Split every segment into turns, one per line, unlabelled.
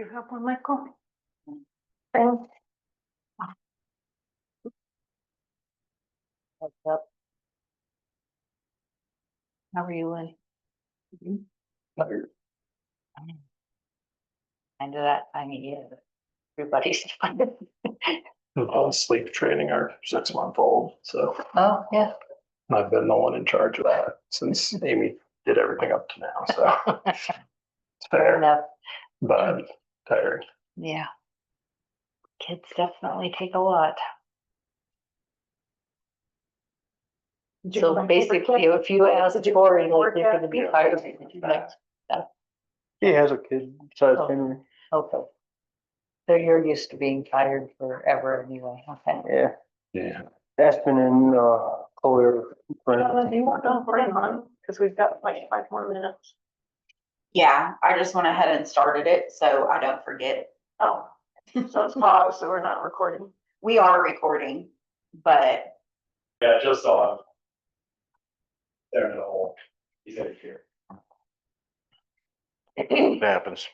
You have one, Michael? Thanks. What's up? How are you, Lynn?
Tired.
End of that time of year. Everybody's tired.
On sleep training our 6-month-old, so
Oh, yeah.
I've been the one in charge of that since Amy did everything up to now, so it's
Fair
fair,
enough.
but tired.
Yeah. Kids definitely take a lot. So basically, if you ask Tori, like, they're gonna be tired of next stuff.
He has a kid besides
Oh.
Henry.
Okay. So you're used to being tired forever anyway, okay?
Yeah,
Yeah.
Aspen and Chloe
Do you want to bring on? Because we've got like 5 more minutes.
Yeah, I just went ahead and started it, so I don't forget.
Oh, so it's paused, so we're not recording.
We are recording, but
Yeah, just on. There in the hole. He's in here. It happens.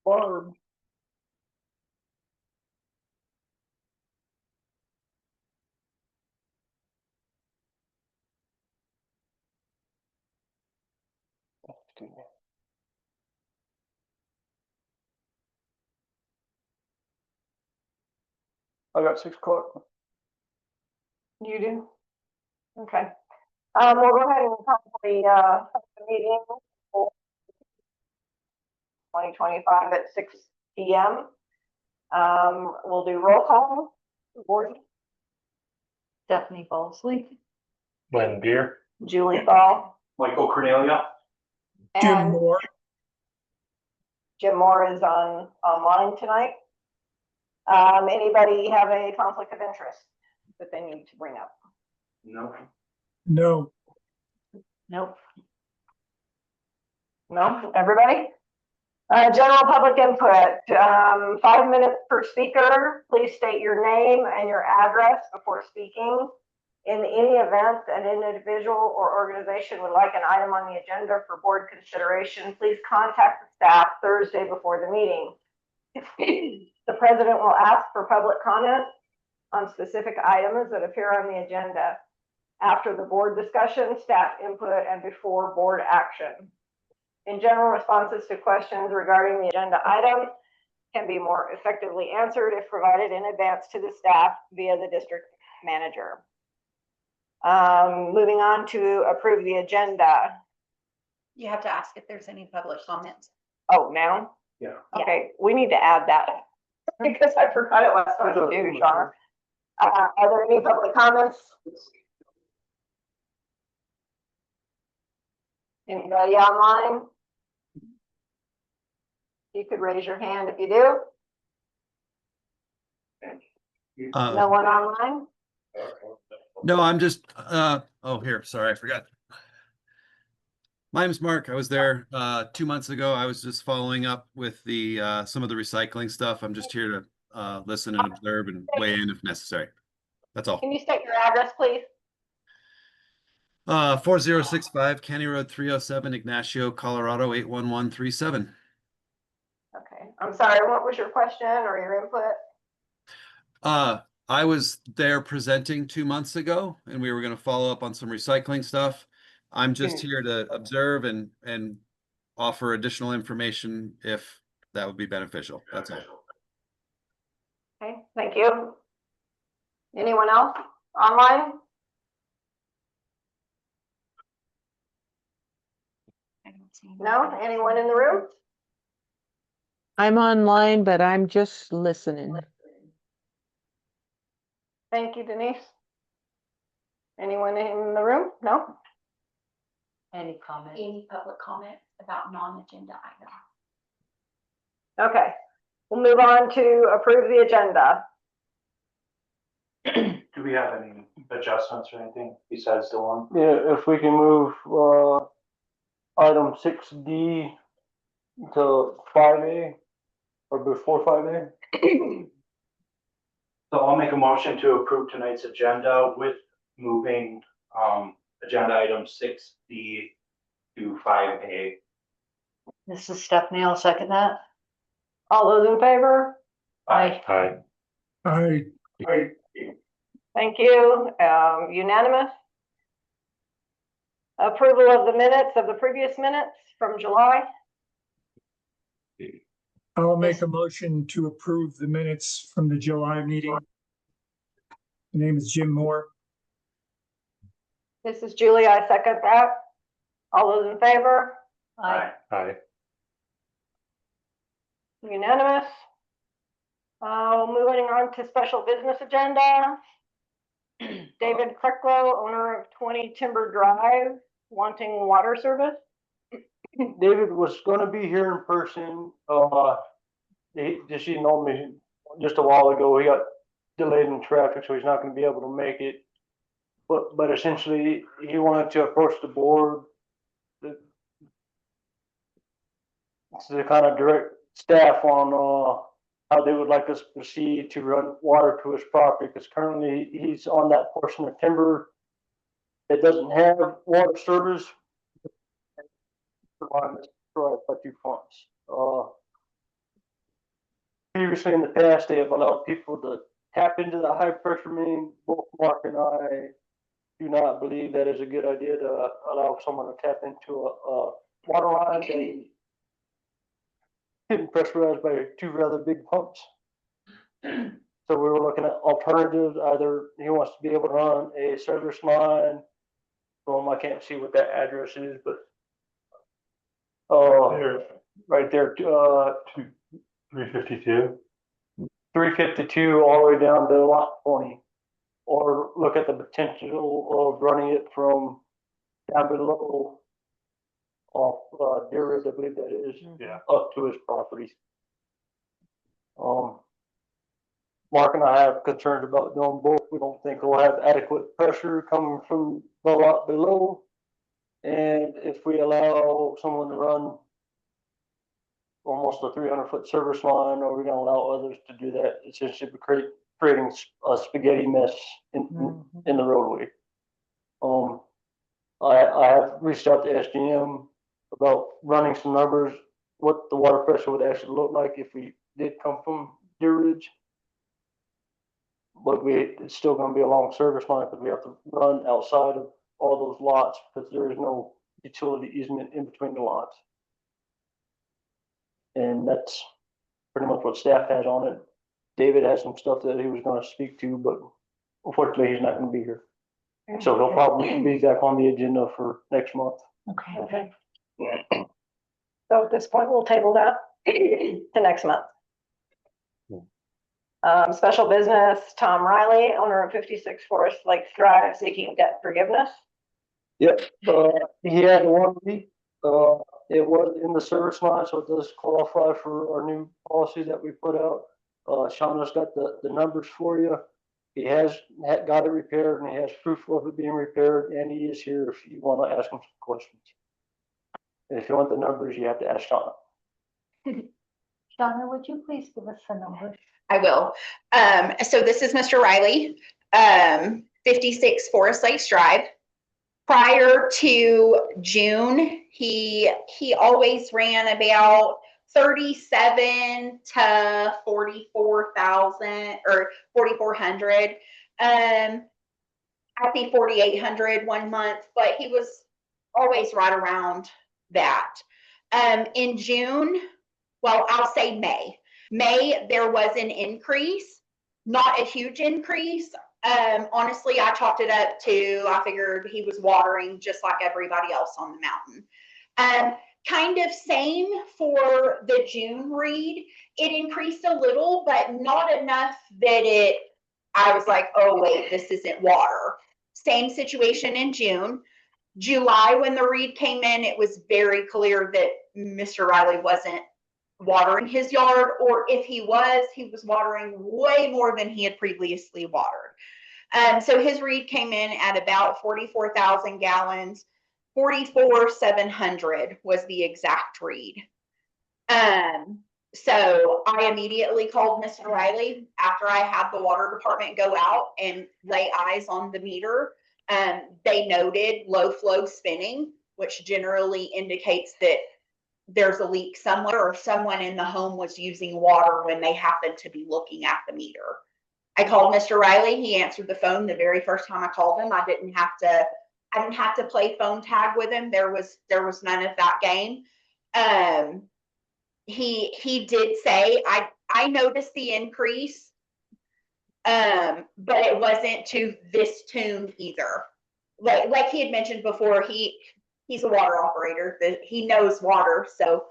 Barb. I got 6 o'clock.
You do? Okay. We'll go ahead and call the meeting for 2025 at 6 p.m. We'll do roll call. Board. Stephanie Falsley,
When beer.
Julie Ball,
Michael Cornelia.
and Jim Moore is online tonight. Anybody have a conflict of interest that they need to bring up?
No.
No.
Nope. No, everybody? General public input, 5 minutes per speaker. Please state your name and your address before speaking. In any event, an individual or organization would like an item on the agenda for board consideration, please contact the staff Thursday before the meeting. The president will ask for public comment on specific items that appear on the agenda after the board discussion, staff input, and before board action. In general, responses to questions regarding the agenda item can be more effectively answered if provided in advance to the staff via the district manager. Moving on to approve the agenda.
you have to ask if there's any public comments.
Oh, now?
Yeah.
Okay, we need to add that because I forgot it last time too, Sean. Are there any public comments? Anybody online? You could raise your hand if you do. No one online?
No, I'm just, oh, here, sorry, I forgot. My name's Mark. I was there 2 months ago. I was just following up with the some of the recycling stuff. I'm just here to listen and observe and weigh in if necessary. That's all.
Can you state your address, please?
4065 County Road 307, Ignacio, Colorado 81137.
Okay, I'm sorry, what was your question or your input?
I was there presenting 2 months ago, and we were going to follow up on some recycling stuff. I'm just here to observe and offer additional information if that would be beneficial. That's all.
Okay, thank you. Anyone else online?
I don't see.
No? Anyone in the room?
I'm online, but I'm just listening.
Thank you, Denise. Anyone in the room? No?
Any comment? Any public comment about non-agenda items?
Okay, we'll move on to approve the agenda.
Do we have any adjustments or anything besides the one?
Yeah, if we can move item 6D to 5A. or before 5 a.m.?
So I'll make a motion to approve tonight's agenda with moving agenda item 6B to 5A.
This is Stephanie, I'll second that.
All those in favor?
Aye.
Aye.
Aye.
Thank you. Unanimous. Approval of the minutes of the previous minutes from July.
I'll make a motion to approve the minutes from the July meeting. The name is Jim Moore.
This is Julie. I second that. All those in favor?
Aye.
Aye.
Unanimous. Moving on to special business agenda. David Cricklow, owner of 20 Timber Drive, wanting water service.
David was gonna be here in person. He just emailed me just a while ago. He got delayed in traffic, so he's not gonna be able to make it. But essentially, he wanted to approach the board to kind of direct staff on how they would like us to proceed to run water to his property, because currently he's on that portion of timber that doesn't have water service. By 2 pumps. Previously in the past, they have allowed people to tap into the high pressure main. Both Mark and I do not believe that is a good idea to allow someone to tap into a water line that isn't pressurized by 2 rather big pumps. So we were looking at alternatives. Either he wants to be able to run a service line. I can't see what that address is, but right there,
352.
352 all the way down to lot 20. Or look at the potential of running it from down below off Deer Ridge, I believe that is,
Yeah.
up to his property. Mark and I have concerns about doing both. We don't think we'll have adequate pressure coming from the lot below. And if we allow someone to run almost a 300-foot service line, are we gonna allow others to do that? Essentially creating a spaghetti mess in the roadway. I have reached out to SGM about running some numbers, what the water pressure would actually look like if we did come from Deer Ridge. But it's still gonna be a long service line because we have to run outside of all those lots because there is no utility easement in between the lots. And that's pretty much what staff has on it. David has some stuff that he was gonna speak to, but unfortunately, he's not gonna be here. So he'll probably be back on the agenda for next month.
Okay. So at this point, we'll table that to next month. Special business, Tom Riley, owner of 56 Forest Lakes Drive, seeking debt forgiveness.
Yep, he had one week, it was in the service line, so it does qualify for our new policy that we put out. Shauna's got the numbers for you. He has got it repaired and he has proof of it being repaired, and he is here if you want to ask him some questions. And if you want the numbers, you have to ask Shauna.
Donna, would you please give us the numbers?
I will. So this is Mr. Riley, 56 Forest Lakes Drive. Prior to June, he always ran about 37 to 44,000 or 4,400. I think 4,800 one month, but he was always right around that. In June, well, I'll say May, there was an increase, not a huge increase. Honestly, I chalked it up to, I figured he was watering just like everybody else on the mountain. Kind of same for the June read. It increased a little, but not enough that I was like, oh wait, this isn't water. Same situation in June. July, when the read came in, it was very clear that Mr. Riley wasn't watering his yard, or if he was watering way more than he had previously watered. So his read came in at about 44,000 gallons. 44,700 was the exact read. So I immediately called Mr. Riley after I had the water department go out and lay eyes on the meter. They noted low flow spinning, which generally indicates that there's a leak somewhere or someone in the home was using water when they happened to be looking at the meter. I called Mr. Riley. He answered the phone the very first time I called him. I didn't have to play phone tag with him. There was none of that game. He did say, I noticed the increase, but it wasn't to this tune either. Like he had mentioned before, he's a water operator, he knows water. So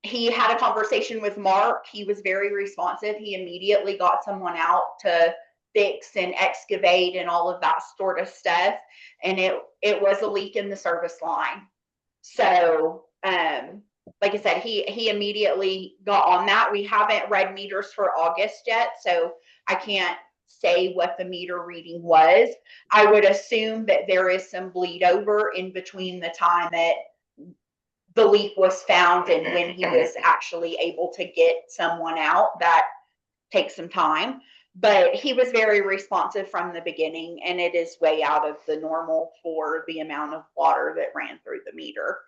he had a conversation with Mark. He was very responsive. He immediately got someone out to fix and excavate and all of that sort of stuff. And it was a leak in the service line. So like I said, he immediately got on that. We haven't read meters for August yet, so I can't say what the meter reading was. I would assume that there is some bleed over in between the time that the leak was found and when he was actually able to get someone out. That takes some time, but he was very responsive from the beginning, and it is way out of the normal for the amount of water that ran through the meter.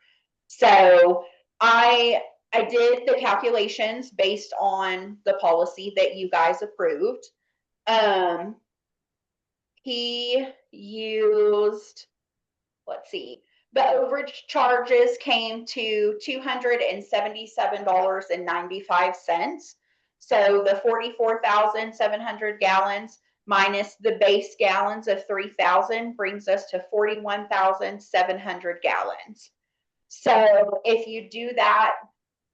So I did the calculations based on the policy that you guys approved. He used, let's see, the overage charges came to $277.95. So the 44,700 gallons minus the base gallons of 3,000 brings us to 41,700 gallons. So if you do that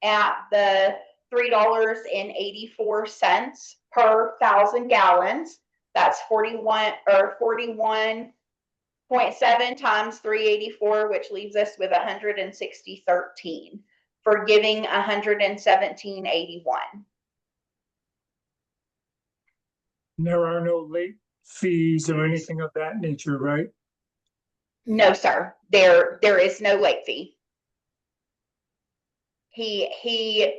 at the $3.84 per 1,000 gallons, that's 41.7 times 384, which leaves us with 160.13 for giving 117.81.
There are no late fees or anything of that nature, right?
No, sir. There is no late fee. He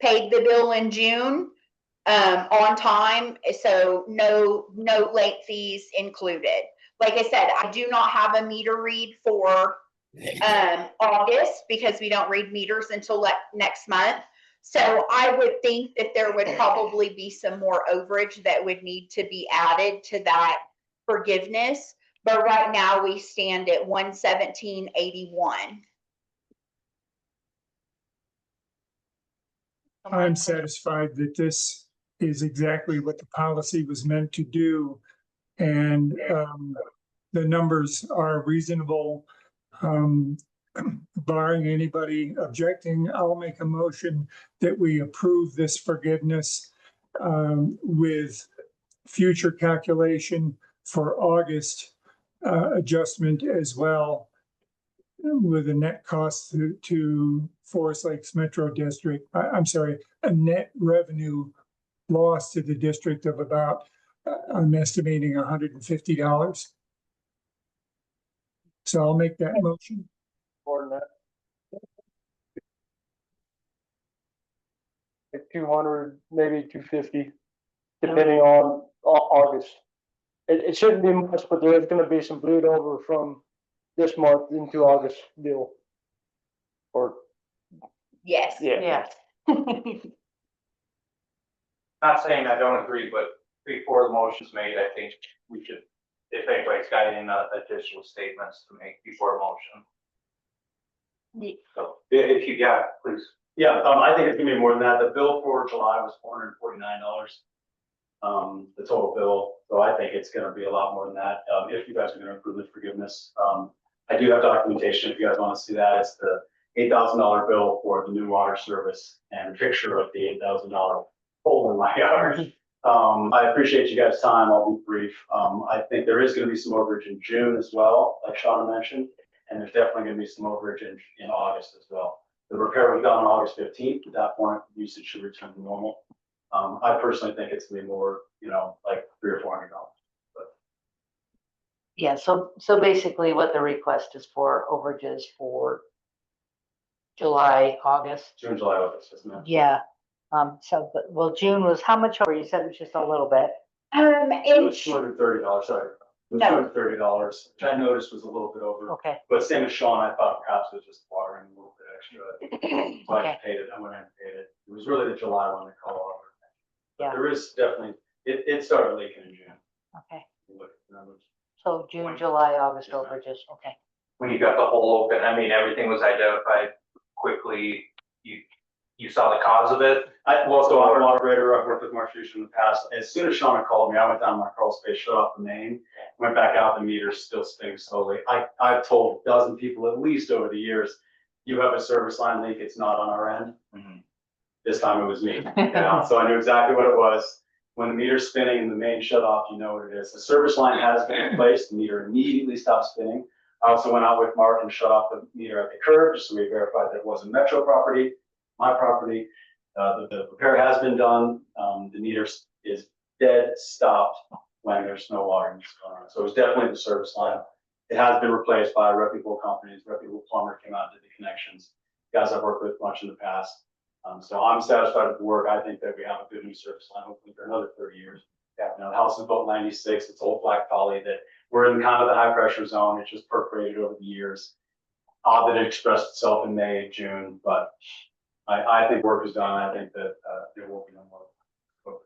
paid the bill in June on time, so no late fees included. Like I said, I do not have a meter read for August because we don't read meters until next month. So I would think that there would probably be some more overage that would need to be added to that forgiveness. But right now we stand at 117.81.
I'm satisfied that this is exactly what the policy was meant to do. And the numbers are reasonable. Barring anybody objecting, I'll make a motion that we approve this forgiveness with future calculation for August adjustment as well, with a net cost to Forest Lakes Metro District. I'm sorry, a net revenue loss to the district of about, I'm estimating $150. So I'll make that motion.
More than that. Like 200, maybe 250, depending on August. It shouldn't be much, but there is gonna be some bleed over from this month into August bill. Or,
Yes.
yeah.
Not saying I don't agree, but before the motion's made, I think we should, if anybody's got any additional statements to make before a motion. So if you got, please.
Yeah, I think it's gonna be more than that. The bill for July was $449. The total bill, so I think it's gonna be a lot more than that. If you guys are gonna approve the forgiveness, I do have documentation if you guys want to see that. It's the $8,000 bill for the new water service and a picture of the $8,000 hole in my yard. I appreciate you guys' time. I'll be brief. I think there is gonna be some overage in June as well, like Shauna mentioned, and there's definitely gonna be some overage in August as well. The repair was done on August 15th. At that point, usage should return to normal. I personally think it's gonna be more, like $300 or $400.
Yeah, so basically what the request is for overages for July, August.
June, July, August, isn't it?
Yeah. So, but, well, June was how much over? You said it was just a little bit.
It was $230, sorry. It was
No.
$230, which I noticed was a little bit over.
Okay,
But same as Sean, I thought perhaps it was just watering a little bit extra. So I
okay,
just paid it, I went ahead and paid it. It was really the July one that called over. But
Yeah.
there is definitely, it started leaking in June.
okay.
You look at the numbers.
So June, July, August overages, okay.
When you got the hole open, I mean, everything was identified quickly. You saw the cause of it.
So I'm a moderator, I've worked with Mark Fuchs in the past. As soon as Shauna called me, I went down my crawl space, shut off the main, went back out, the meter's still spinning slowly. I've told a dozen people at least over the years, you have a service line leak, it's not on our end. This time it was me. Yeah, so I knew exactly what it was. When the meter's spinning and the main shut off, you know what it is. The service line has been replaced, the meter immediately stopped spinning. I also went out with Mark and shut off the meter at the curb, just so we verified that it wasn't Metro property, my property. The repair has been done. The meter is dead stopped when there's no water going on. So it was definitely the service line. It has been replaced by reputable companies. Reputable plumber came out, did the connections. Guys I've worked with much in the past. So I'm satisfied with the work. I think that we have a good new service line, hopefully for another 30 years. Yeah, you know, the house is built 96. It's old black poly that we're in kind of the high pressure zone. It's just perforated over the years. Odd that it expressed itself in May, June, but I think work is done. I think that there will be no more coverage.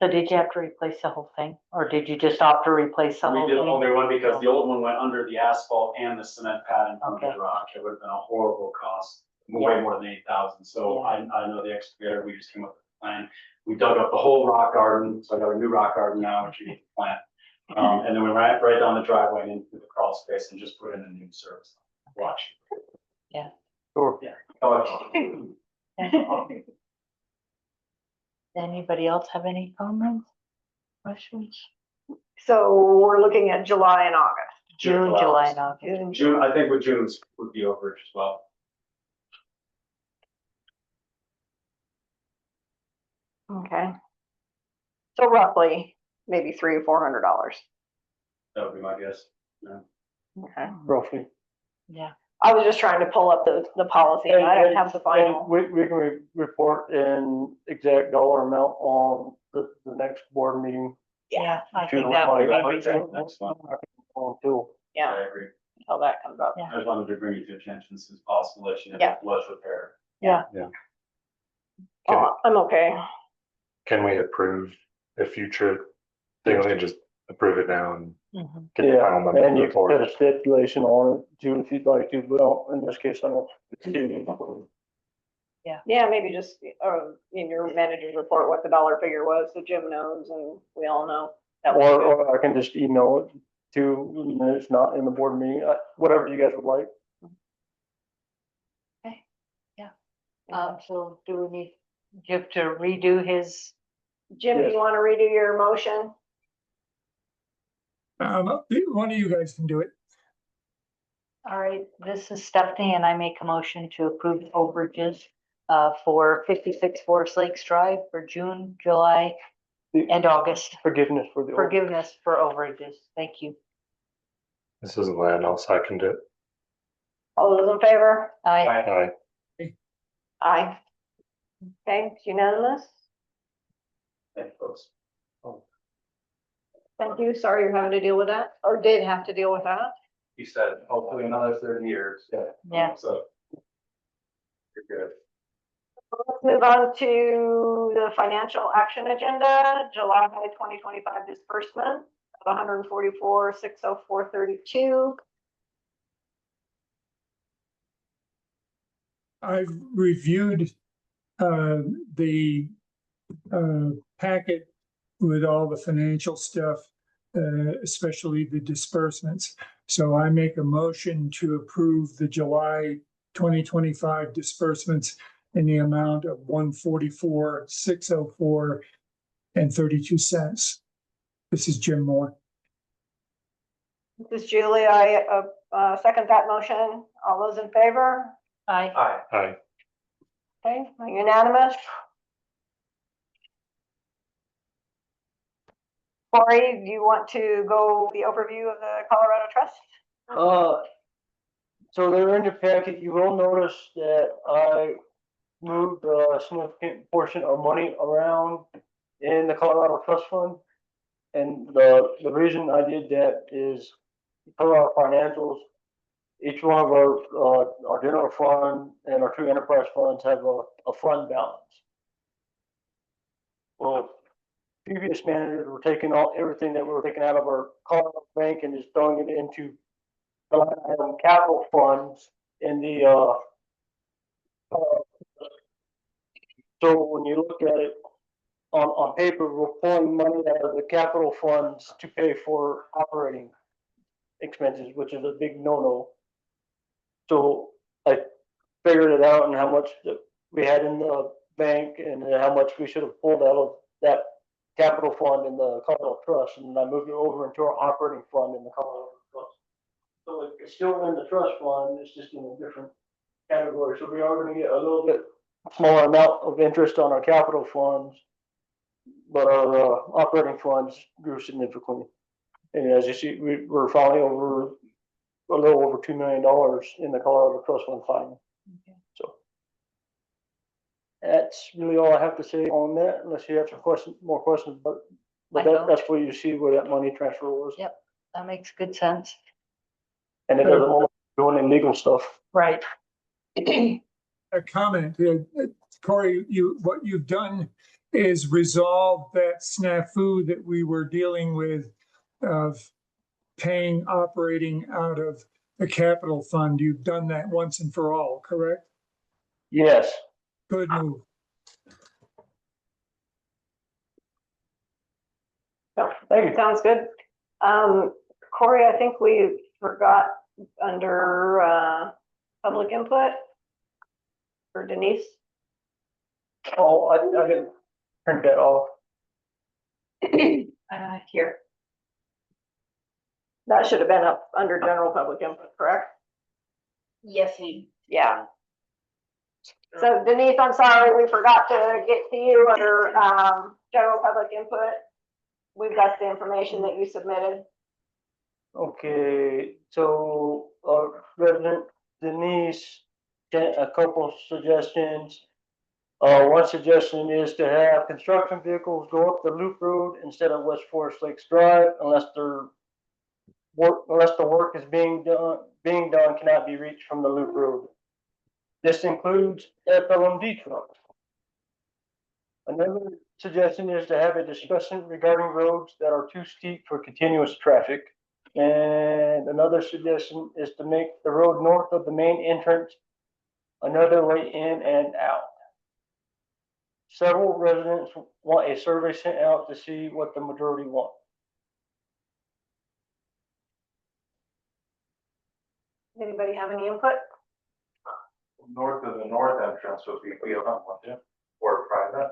So did you have to replace the whole thing, or did you just opt to replace the whole
We did
thing?
only one because the old one went under the asphalt and the cement pad in front of the
Okay.
garage. It would have been a horrible cost, way more than 8,000. So
Yeah.
I know the excavator, we just came up with a plan. We dug up the whole rock garden, so I got a new rock garden now, which you need to plant. And then we ran right down the driveway and into the crawl space and just put in a new service. Watch.
Yeah.
Sure.
Yeah. Oh,
Anybody else have any comments, questions?
So we're looking at July and August.
June, July, and August.
June, I think with June would be overage as well.
Okay. So roughly, maybe $300 or $400.
That would be my guess. Yeah.
Okay.
Roughly.
Yeah,
I was just trying to pull up the policy and I don't have the final.
We can report an exact dollar amount on the next board meeting.
yeah, I
June
think that would be
like
reasonable.
Next one.
Until
Yeah,
I agree.
until that comes up.
Yeah.
I just wanted to bring it to attention as soon as possible, let you know
Yeah.
it was repaired.
Oh, I'm okay.
Can we approve a future thing? We can just approve it now and
Mhm.
get the final number
and you can
before.
put a stipulation on it, June, if you'd like to, but in this case, I don't.
Yeah, maybe just, in your manager's report, what the dollar figure was, so Jim knows and we all know. That was good.
Or I can just email it to, and it's not in the board meeting, whatever you guys would like.
So do we need Jeff to redo his?
Jim, do you want to redo your motion?
One of you guys can do it.
All right, this is Stephanie and I make a motion to approve overages for 56 Forest Lakes Drive for June, July, and August.
Forgiveness for the.
Forgiveness for overages. Thank you.
This isn't land, I'll second it.
All those in favor?
I
Aye.
Aye. Okay, it's unanimous.
Thank you, folks.
Thank you. Sorry you're having to deal with that, or did have to deal with that.
He said, hopefully another 30 years.
Yeah.
So. You're good.
Let's move on to the financial action agenda, July 2025 disbursement of $144,604.32.
I've reviewed the packet with all the financial stuff, especially the disbursements. So I make a motion to approve the July 2025 disbursements in the amount of $144,604.32. This is Jim Moore.
This is Julie. I second that motion. All those in favor?
Aye.
Aye.
Okay, unanimous. Corey, do you want to go the overview of the Colorado Trust?
So they're in your packet. You will notice that I moved a significant portion of money around in the Colorado Trust Fund. And the reason I did that is per our financials, each one of our general fund and our two enterprise funds have a fund balance. Well, previous managers were taking everything that we were taking out of our Colorado bank and just throwing it into the line item capital funds in the, so when you look at it on paper, we're pulling money out of the capital funds to pay for operating expenses, which is a big no-no. So I figured it out and how much that we had in the bank and how much we should have pulled out of that capital fund in the Colorado Trust, and I moved it over into our operating fund in the Colorado Trust. So it's still in the trust fund, it's just in a different category. So we are gonna get a little bit smaller amount of interest on our capital funds, but our operating funds grew significantly. And as you see, we're finally over a little over $2 million in the Colorado Trust Fund finally.
Okay.
So that's really all I have to say on that, unless you have some more questions, but that's where you see where that money transfer was.
Yep, that makes good sense.
And it doesn't all doing illegal stuff.
Right.
A comment, Corey, what you've done is resolve that snafu that we were dealing with of paying operating out of the capital fund. You've done that once and for all, correct?
Yes.
Good move.
Thank you.
Sounds good. Corey, I think we forgot under public input for Denise.
Oh, I didn't print that off.
Here.
That should have been up under general public input, correct?
Yes,
Yeah. So Denise, I'm sorry, we forgot to get to you under general public input. We've got the information that you submitted.
Okay, so Resident Denise sent a couple suggestions. One suggestion is to have construction vehicles go up the loop road instead of West Forest Lakes Drive unless the work is being done cannot be reached from the loop road. This includes FLMD trucks. Another suggestion is to have a discussion regarding roads that are too steep for continuous traffic. And another suggestion is to make the road north of the main entrance another way in and out. Several residents want a survey sent out to see what the majority want.
Anybody have any input?
North of the north entrance would be wouldn't it? Or private.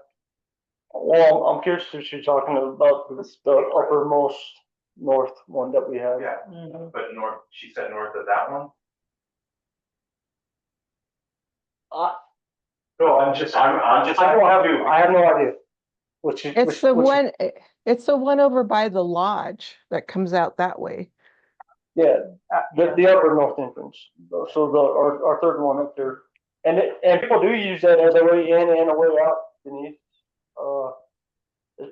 Well, I'm curious if she's talking about the uppermost north one that we have.
Yeah, but north, she said north of that one? No, I'm just
I have no idea.
It's the one over by the lodge that comes out that way.
Yeah, the upper north entrance. So our third one up there. And people do use that as a way in and a way out, Denise.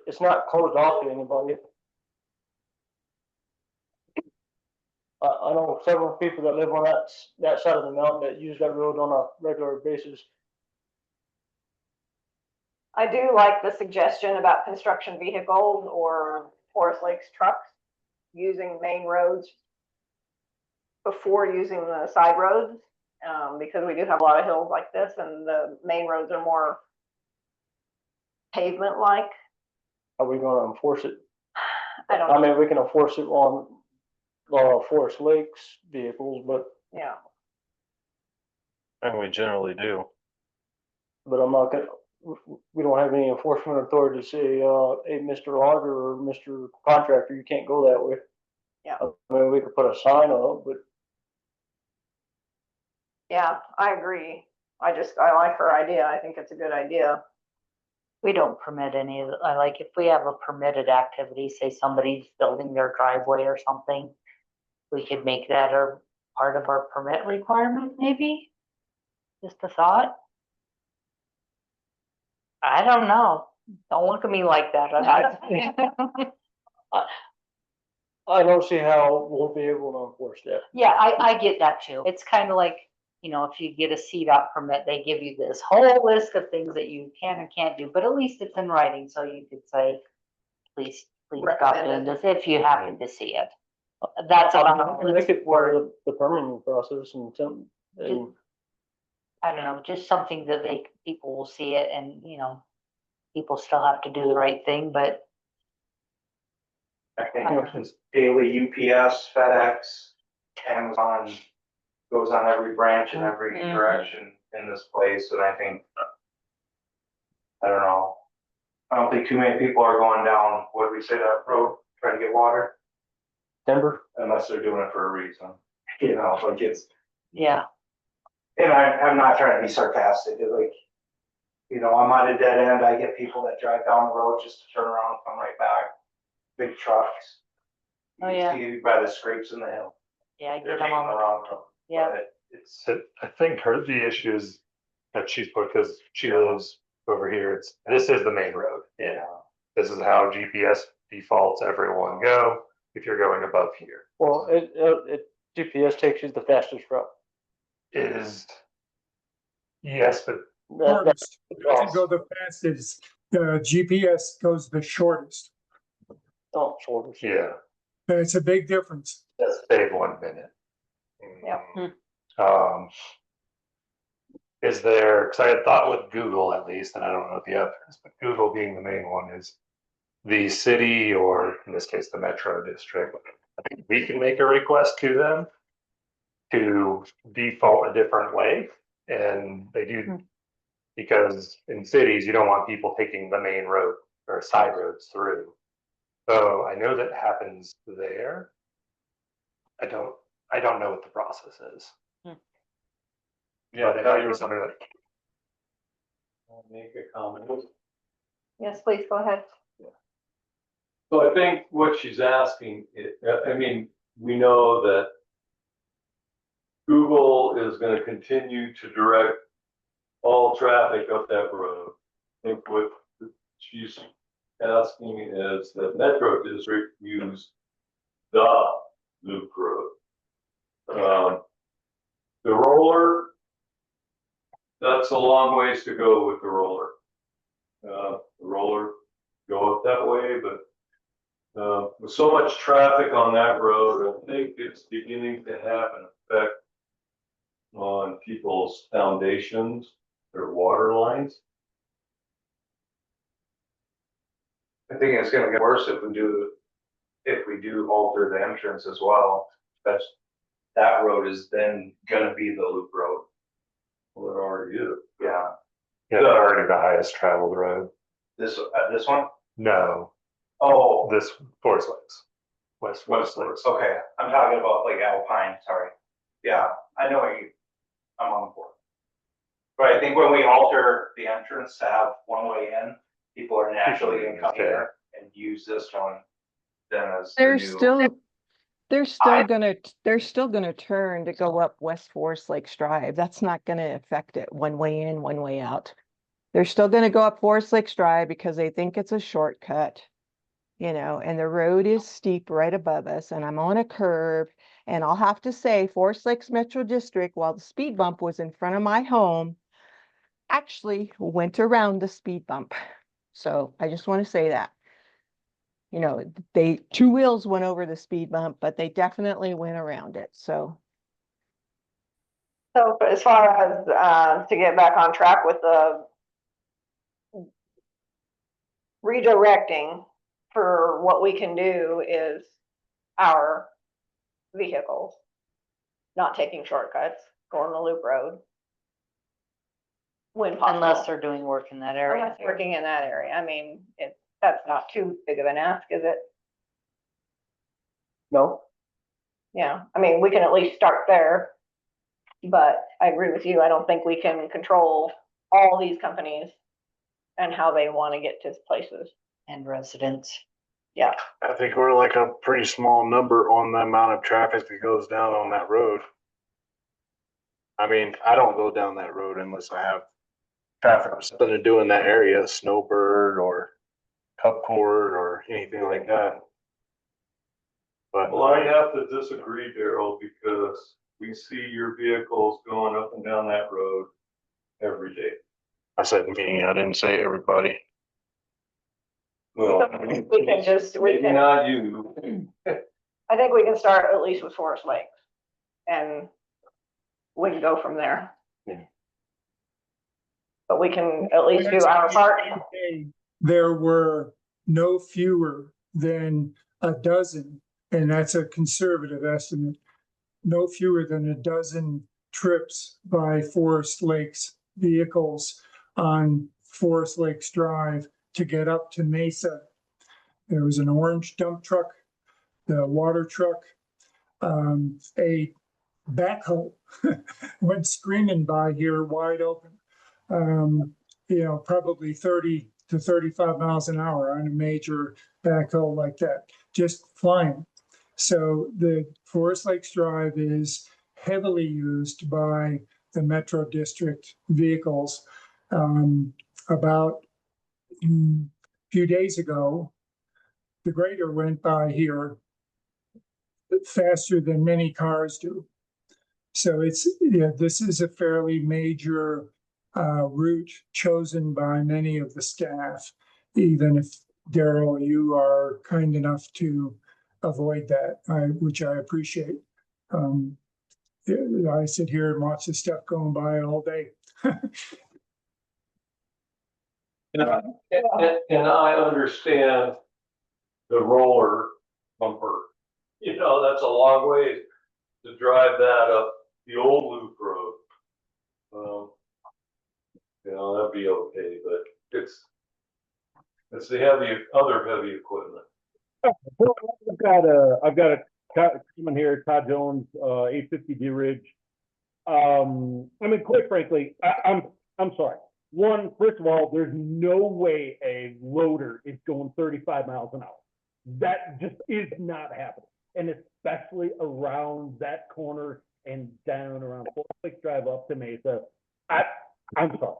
It's not closed off to anybody. I know several people that live on that side of the mountain that use that road on a regular basis.
I do like the suggestion about construction vehicles or Forest Lakes trucks using main roads before using the side roads, because we do have a lot of hills like this and the main roads are more pavement-like.
Are we gonna enforce it?
I
mean, we can enforce it on Forest Lakes vehicles, but.
Yeah.
And we generally do.
But I'm not gonna, we don't have any enforcement authority to say, hey, Mr. Logger or Mr. Contractor, you can't go that way.
Yeah.
I mean, we could put a sign up, but.
Yeah, I agree. I like her idea. I think it's a good idea.
We don't permit any of it. I like if we have a permitted activity, say somebody's building their driveway or something, we could make that a part of our permit requirement, maybe? Just a thought? I don't know. Don't look at me like that.
I don't see how we'll be able to enforce that.
Yeah, I get that too. It's kind of like, you know, if you get a CDOT permit, they give you this whole list of things that you can and can't do, but at least it's in writing, so you could say, please stop doing this if you happen to see it. That's about.
Make it part of the permitting process and
I don't know, just something that people will see it and, you know, people still have to do the right thing, but
I think it's daily UPS, FedEx, Amazon goes on every branch in every direction in this place, and I think, I don't know. I don't think too many people are going down, what did we say, that road, trying to get water,
timber.
unless they're doing it for a reason. You know, like it's,
yeah.
and I'm not trying to be sarcastic, it's like, you know, I'm at a dead end, I get people that drive down the road just to turn around and come right back. Big trucks.
Oh,
You
yeah.
see by the scrapes in the hill.
Yeah, I
They're
get them
taking the
on.
wrong road.
Yeah.
But it's,
I think the issue is that she's put, because she lives over here, this is the main road.
yeah.
This is how GPS defaults everyone go if you're going above here.
Well, GPS takes you the fastest route.
It is, yes, but
Shortest. Doesn't go the fastest. GPS goes the shortest.
Oh, shortest.
yeah,
And it's a big difference.
that's save 1 minute.
Yep.
Is there, because I had thought with Google at least, and I don't know the others, but Google being the main one, is the city, or in this case, the metro district, I think we can make a request to them to default a different way. And they do, because in cities, you don't want people taking the main road or side roads through. So I know that happens there. I don't know what the process is.
Yeah,
But it might be something that,
I'll make a comment.
Yes, please, go ahead.
So I think what she's asking, I mean, we know that Google is gonna continue to direct all traffic up that road. I think what she's asking is that Metro District use the loop road. The roller, that's a long ways to go with the roller. The roller go up that way, but with so much traffic on that road, I think it's beginning to have an effect on people's foundations, their water lines.
I think it's gonna get worse if we do alter the entrance as well. That road is then gonna be the loop road.
Well, it already is.
Yeah,
yeah, they're already the highest traveled road.
this one?
No,
Oh,
this Forest Lakes, West
West
Lakes.
Okay, I'm talking about like Alpine, sorry. Yeah, I know I'm on board. But I think when we alter the entrance to have one way in, people are naturally gonna come here and use this one. Then as the
They're
new.
still, they're still gonna turn to go up West Forest Lakes Drive. That's not gonna affect it one way in, one way out. They're still gonna go up Forest Lakes Drive because they think it's a shortcut. You know, and the road is steep right above us, and I'm on a curve. And I'll have to say, Forest Lakes Metro District, while the speed bump was in front of my home, actually went around the speed bump. So I just want to say that. You know, two wheels went over the speed bump, but they definitely went around it. So
So as far as, to get back on track with the redirecting, for what we can do is our vehicles not taking shortcuts, going the loop road. When possible.
Unless they're doing work in that area.
Unless working in that area. I mean, that's not too big of an ask, is it?
No,
Yeah, I mean, we can at least start there. But I agree with you. I don't think we can control all these companies and how they want to get to places.
And residents.
Yeah.
I think we're like a pretty small number on the amount of traffic that goes down on that road.
I mean, I don't go down that road unless I have traffic or something to do in that area, snowbird or cup cord or anything like that. But
Well, I have to disagree, Daryl, because we see your vehicles going up and down that road every day.
I said me, I didn't say everybody.
Well,
We can just, we
maybe
can,
not you.
I think we can start at least with Forest Lakes. And we can go from there.
Yeah.
But we can at least do our part.
There were no fewer than a dozen, and that's a conservative estimate, no fewer than a dozen trips by Forest Lakes vehicles on Forest Lakes Drive to get up to Mesa. There was an orange dump truck, the water truck, a backhoe went screaming by here wide open. Probably 30 to 35 miles an hour on a major backhoe like that, just flying. So the Forest Lakes Drive is heavily used by the Metro District vehicles. About a few days ago, the grader went by here faster than many cars do. So this is a fairly major route chosen by many of the staff, even if Daryl, you are kind enough to avoid that, which I appreciate. I sit here and watch this stuff going by all day.
And I understand the roller bumper. That's a long way to drive that up the old loop road. That'd be okay, but it's the other heavy equipment.
I've got a coming here, Todd Jones, 850D Ridge. Quite frankly, I'm sorry. First of all, there's no way a loader is going 35 miles an hour. That just is not happening. And especially around that corner and down around Forest Lakes Drive up to Mesa. I'm sorry.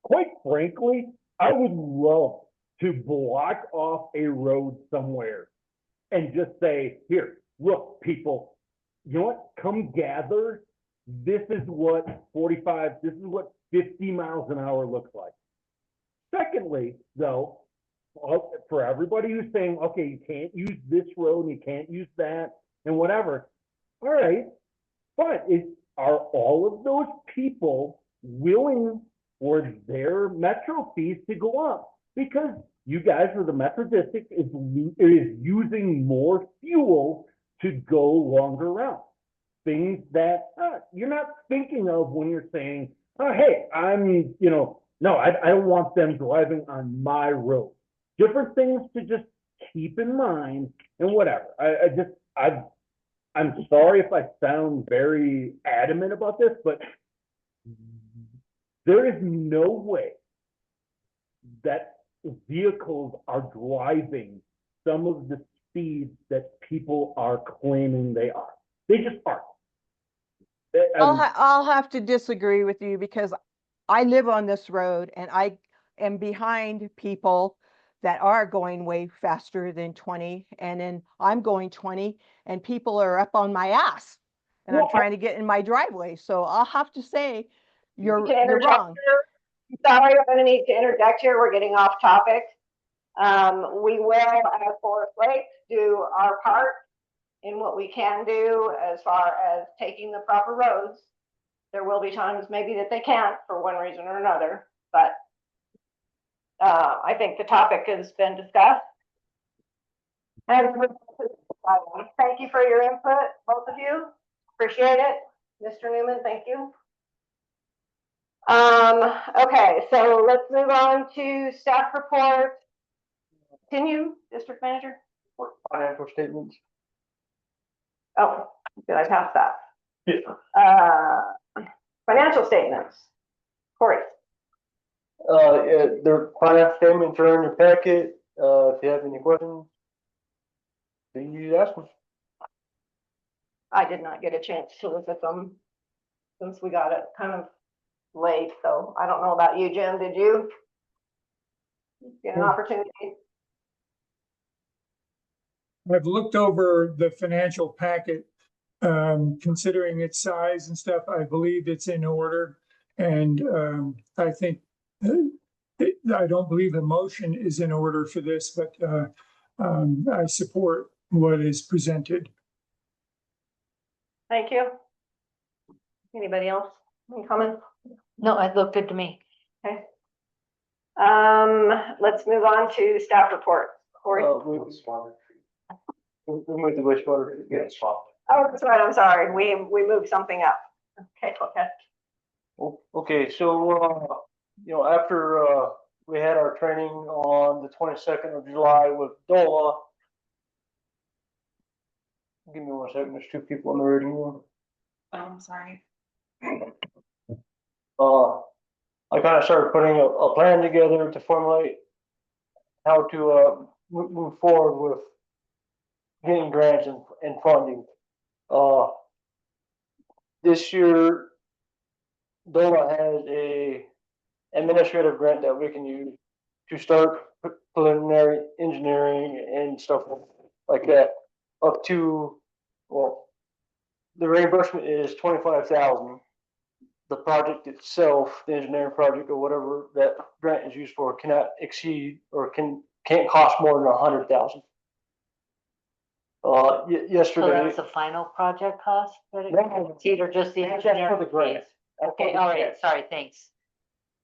Quite frankly, I would love to block off a road somewhere and just say, here, look, people, you know what? Come gather. This is what 50 miles an hour looks like. Secondly, though, for everybody who's saying, okay, you can't use this road and you can't use that and whatever. All right, but are all of those people willing for their metro fees to go up? Because you guys, or the Metro District, is using more fuel to go longer routes. Things that you're not thinking of when you're saying, oh, hey, no, I don't want them driving on my road. Different things to just keep in mind and whatever. I'm sorry if I sound very adamant about this, but there is no way that vehicles are driving some of the speeds that people are claiming they are. They just aren't.
I'll have to disagree with you because I live on this road and I am behind people that are going way faster than 20, and then I'm going 20 and people are up on my ass and I'm trying to get in my driveway. So I'll have to say you're wrong.
Sorry, I'm gonna need to interject here. We're getting off topic. We will, as Forest Lakes, do our part in what we can do as far as taking the proper roads. There will be times maybe that they can't for one reason or another, but I think the topic has been discussed. And thank you for your input, both of you. Appreciate it. Mr. Newman, thank you. Okay, so let's move on to staff report. Continue, district manager.
Financial statements.
Oh, did I pass that? Yeah. Financial statements. Corey.
Their financial statements are in your packet. If you have any questions, please ask them.
I did not get a chance to look at them. since we got it kind of late, so I don't know about you, Jim, did you get an opportunity?
I've looked over the financial packet, considering its size and stuff, I believe it's in order. And, I think, I don't believe a motion is in order for this, but, I support what is presented.
Thank you. Anybody else? Any comments?
No, it looked good to me.
Okay. Let's move on to staff report. Corey?
We moved the wastewater.
Yeah, swap.
Oh, that's right, I'm sorry, we moved something up. Okay, okay.
Okay, so, after, we had our training on the 22nd of July with DOLA. Give me 1 second, there's 2 people in the reading room.
Oh, I'm sorry.
I kind of started putting a plan together to formulate how to, move forward with getting grants and funding. This year, DOLA has a administrative grant that we can use to start preliminary engineering and stuff like that, up to, well, the reimbursement is 25,000. The project itself, the engineering project or whatever that grant is used for, cannot exceed or can't cost more than 100,000.
So
Yesterday.
that's the final project cost that it
No.
exceed, or just the
That's for
engineering
the grant.
fees? Okay, all right, sorry, thanks.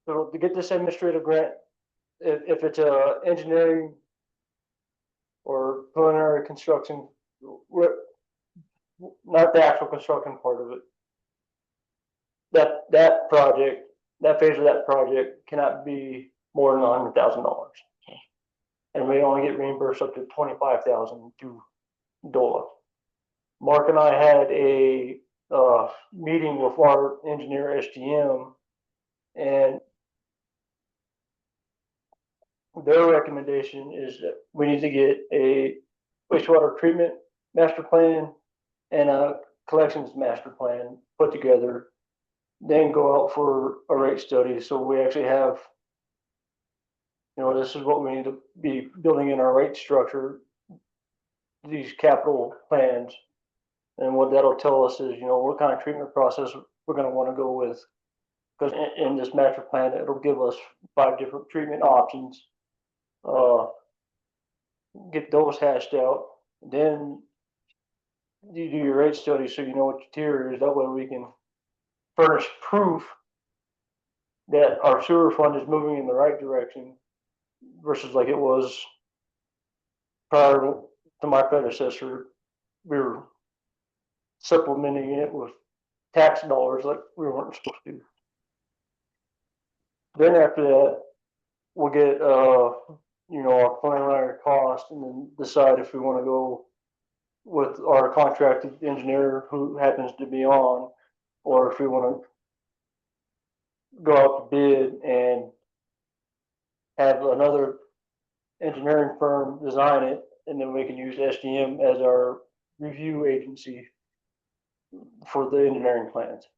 So to get this administrative grant, if it's a engineering or preliminary construction, not the actual construction part of it. That project, that phase of that project cannot be more than $100,000.
Okay.
And we only get reimbursed up to 25,000 through DOLA. Mark and I had a meeting with our engineer SGM, and their recommendation is that we need to get a wastewater treatment master plan and a collections master plan put together, then go out for a rate study. So we actually have, this is what we need to be building in our rate structure, these capital plans. And what that'll tell us is, what kind of treatment process we're going to want to go with. Because in this master plan, it'll give us 5 different treatment options. Get those hashed out. Then you do your rate study so you know what your tier is. That way we can furnish proof that our sewer fund is moving in the right direction versus like it was prior to my predecessor. We were supplementing it with tax dollars like we weren't supposed to. Then after that, we'll get our preliminary cost and then decide if we want to go with our contracted engineer who happens to be on, or if we want to go out to bid and have another engineering firm design it, and then we can use SDM as our review agency for the engineering plans.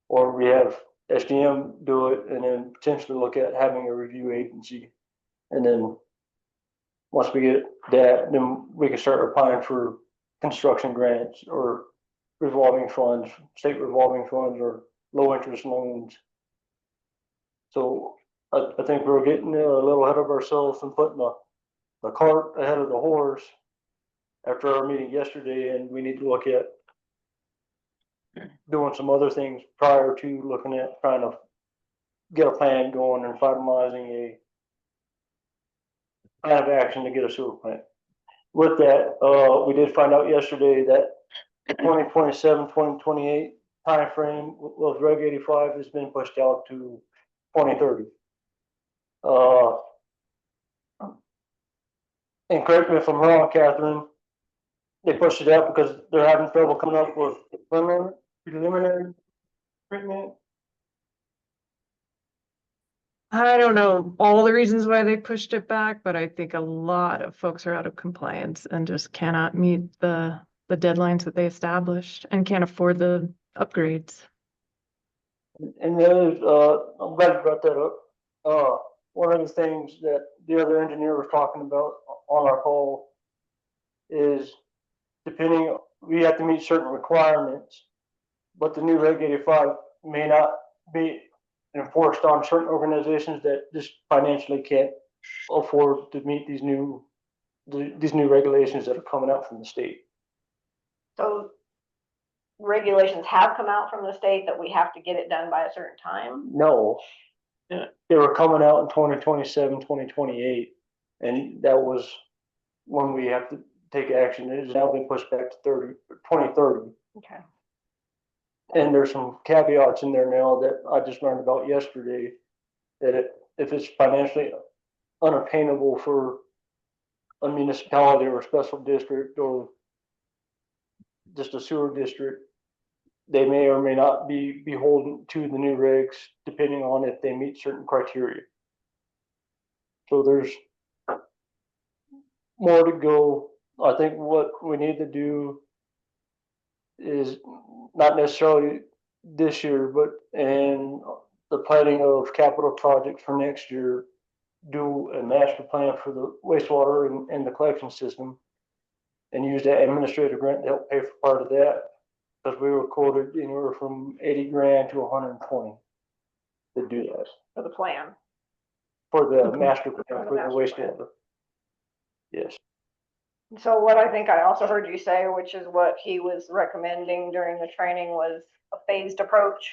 Or we have SDM do it and then potentially look at having a review agency. And then once we get that, then we can start applying for construction grants or revolving funds, state revolving funds or low interest loans. So I think we're getting a little ahead of ourselves and putting the cart ahead of the horse after our meeting yesterday, and we need to look at doing some other things prior to looking at trying to get a plan going and finalizing a plan of action to get a sewer plant. With that, we did find out yesterday that 2027, 2028 timeframe of Reg 85 has been pushed out to 2030. And correct me if I'm wrong, Catherine, they pushed it out because they're having trouble coming up with preliminary treatment.
I don't know all the reasons why they pushed it back, but I think a lot of folks are out of compliance and just cannot meet the deadlines that they established and can't afford the upgrades.
And there's, I'm glad you brought that up. One of the things that the other engineer was talking about on our call is depending, we have to meet certain requirements, but the new Reg 85 may not be enforced on certain organizations that just financially can't afford to meet these new regulations that are coming out from the state.
So regulations have come out from the state that we have to get it done by a certain time?
No. They were coming out in 2027, 2028, and that was when we have to take action. It has now been pushed back to 2030.
Okay.
And there's some caveats in there now that I just learned about yesterday, that if it's financially unattainable for a municipality or a special district or just a sewer district, they may or may not be beholden to the new regs, depending on if they meet certain criteria. So there's more to go. I think what we need to do is not necessarily this year, but in the planning of capital projects for next year, do a master plan for the wastewater and the collection system and use that administrative grant to help pay for part of that. Because we were quoted anywhere from 80 grand to 120 to do that.
For the plan.
For the master plan for the
master
wastewater. Yes.
So what I think I also heard you say, which is what he was recommending during the training, was a phased approach.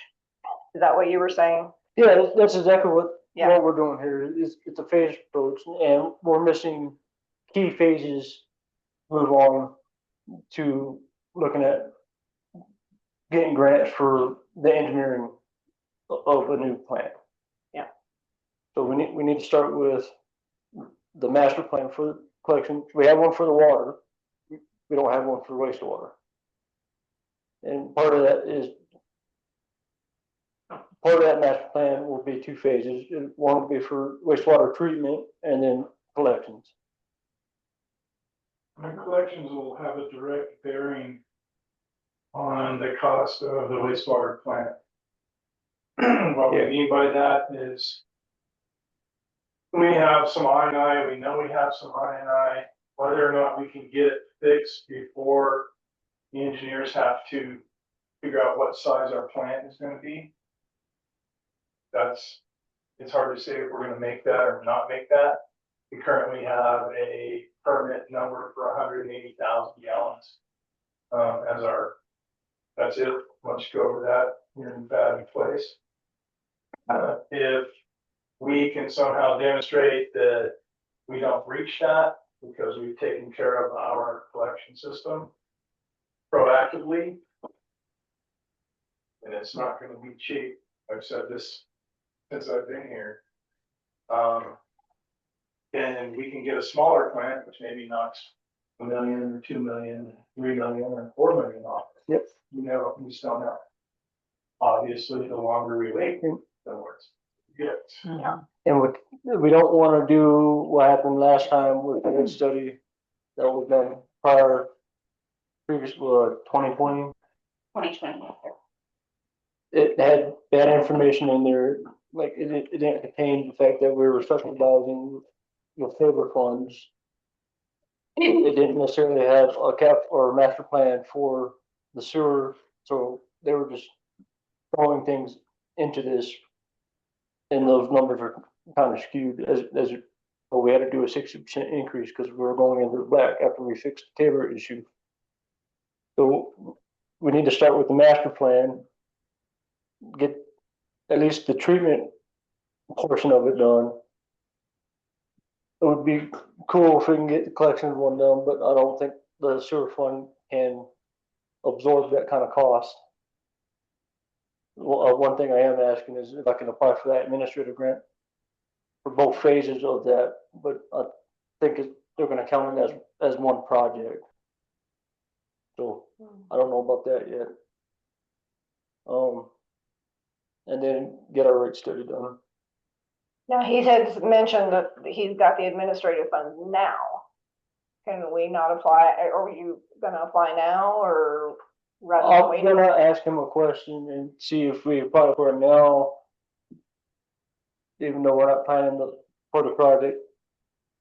Is that what you were saying?
Yeah, that's exactly what
Yeah.
we're doing here. It's a phased approach, and we're missing key phases. Move on to looking at getting grants for the engineering of a new plant.
Yeah.
So we need to start with the master plan for collection. We have one for the water. We don't have one for wastewater. And part of that master plan will be two phases. One will be for wastewater treatment and then collections.
The collections will have a direct bearing on the cost of the wastewater plant. What we mean by that is we have some I&I, we know we have some I&I, whether or not we can get it fixed before the engineers have to figure out what size our plant is gonna be. It's hard to say if we're gonna make that or not make that. We currently have a permit number for 180,000 gallons. As our, that's it, let's go over that, we're in bad place. If we can somehow demonstrate that we don't reach that because we've taken care of our collection system proactively, and it's not gonna be cheap. I've said this since I've been here. And we can get a smaller plant, which maybe knocks $1 million, or 2 million, 3 million, or 4 million off.
Yep.
You know, we just don't know. Obviously, the longer we wait, the worse it gets.
Yeah.
And we don't want to do what happened last time with the study that was done previous 2020.
2020.
It had bad information in there, like it didn't contain the fact that we were subsidizing favor funds. It didn't necessarily have a cap or a master plan for the sewer, so they were just throwing things into this, and those numbers are kind of skewed but we had to do a 60% increase because we were going into the black after we fixed the Tabor issue. So we need to start with the master plan, get at least the treatment portion of it done. It would be cool if we can get the collection one done, but I don't think the sewer fund can absorb that kind of cost. Well, one thing I am asking is if I can apply for that administrative grant for both phases of that, but I think they're gonna count it as one project. So I don't know about that yet. And then get our rate study done.
Now, he had mentioned that he's got the administrative funds now. Can we not apply, or are you gonna apply now, or rather than
I'm
waiting?
gonna ask him a question and see if we apply for it now. Even though we're not planning for the project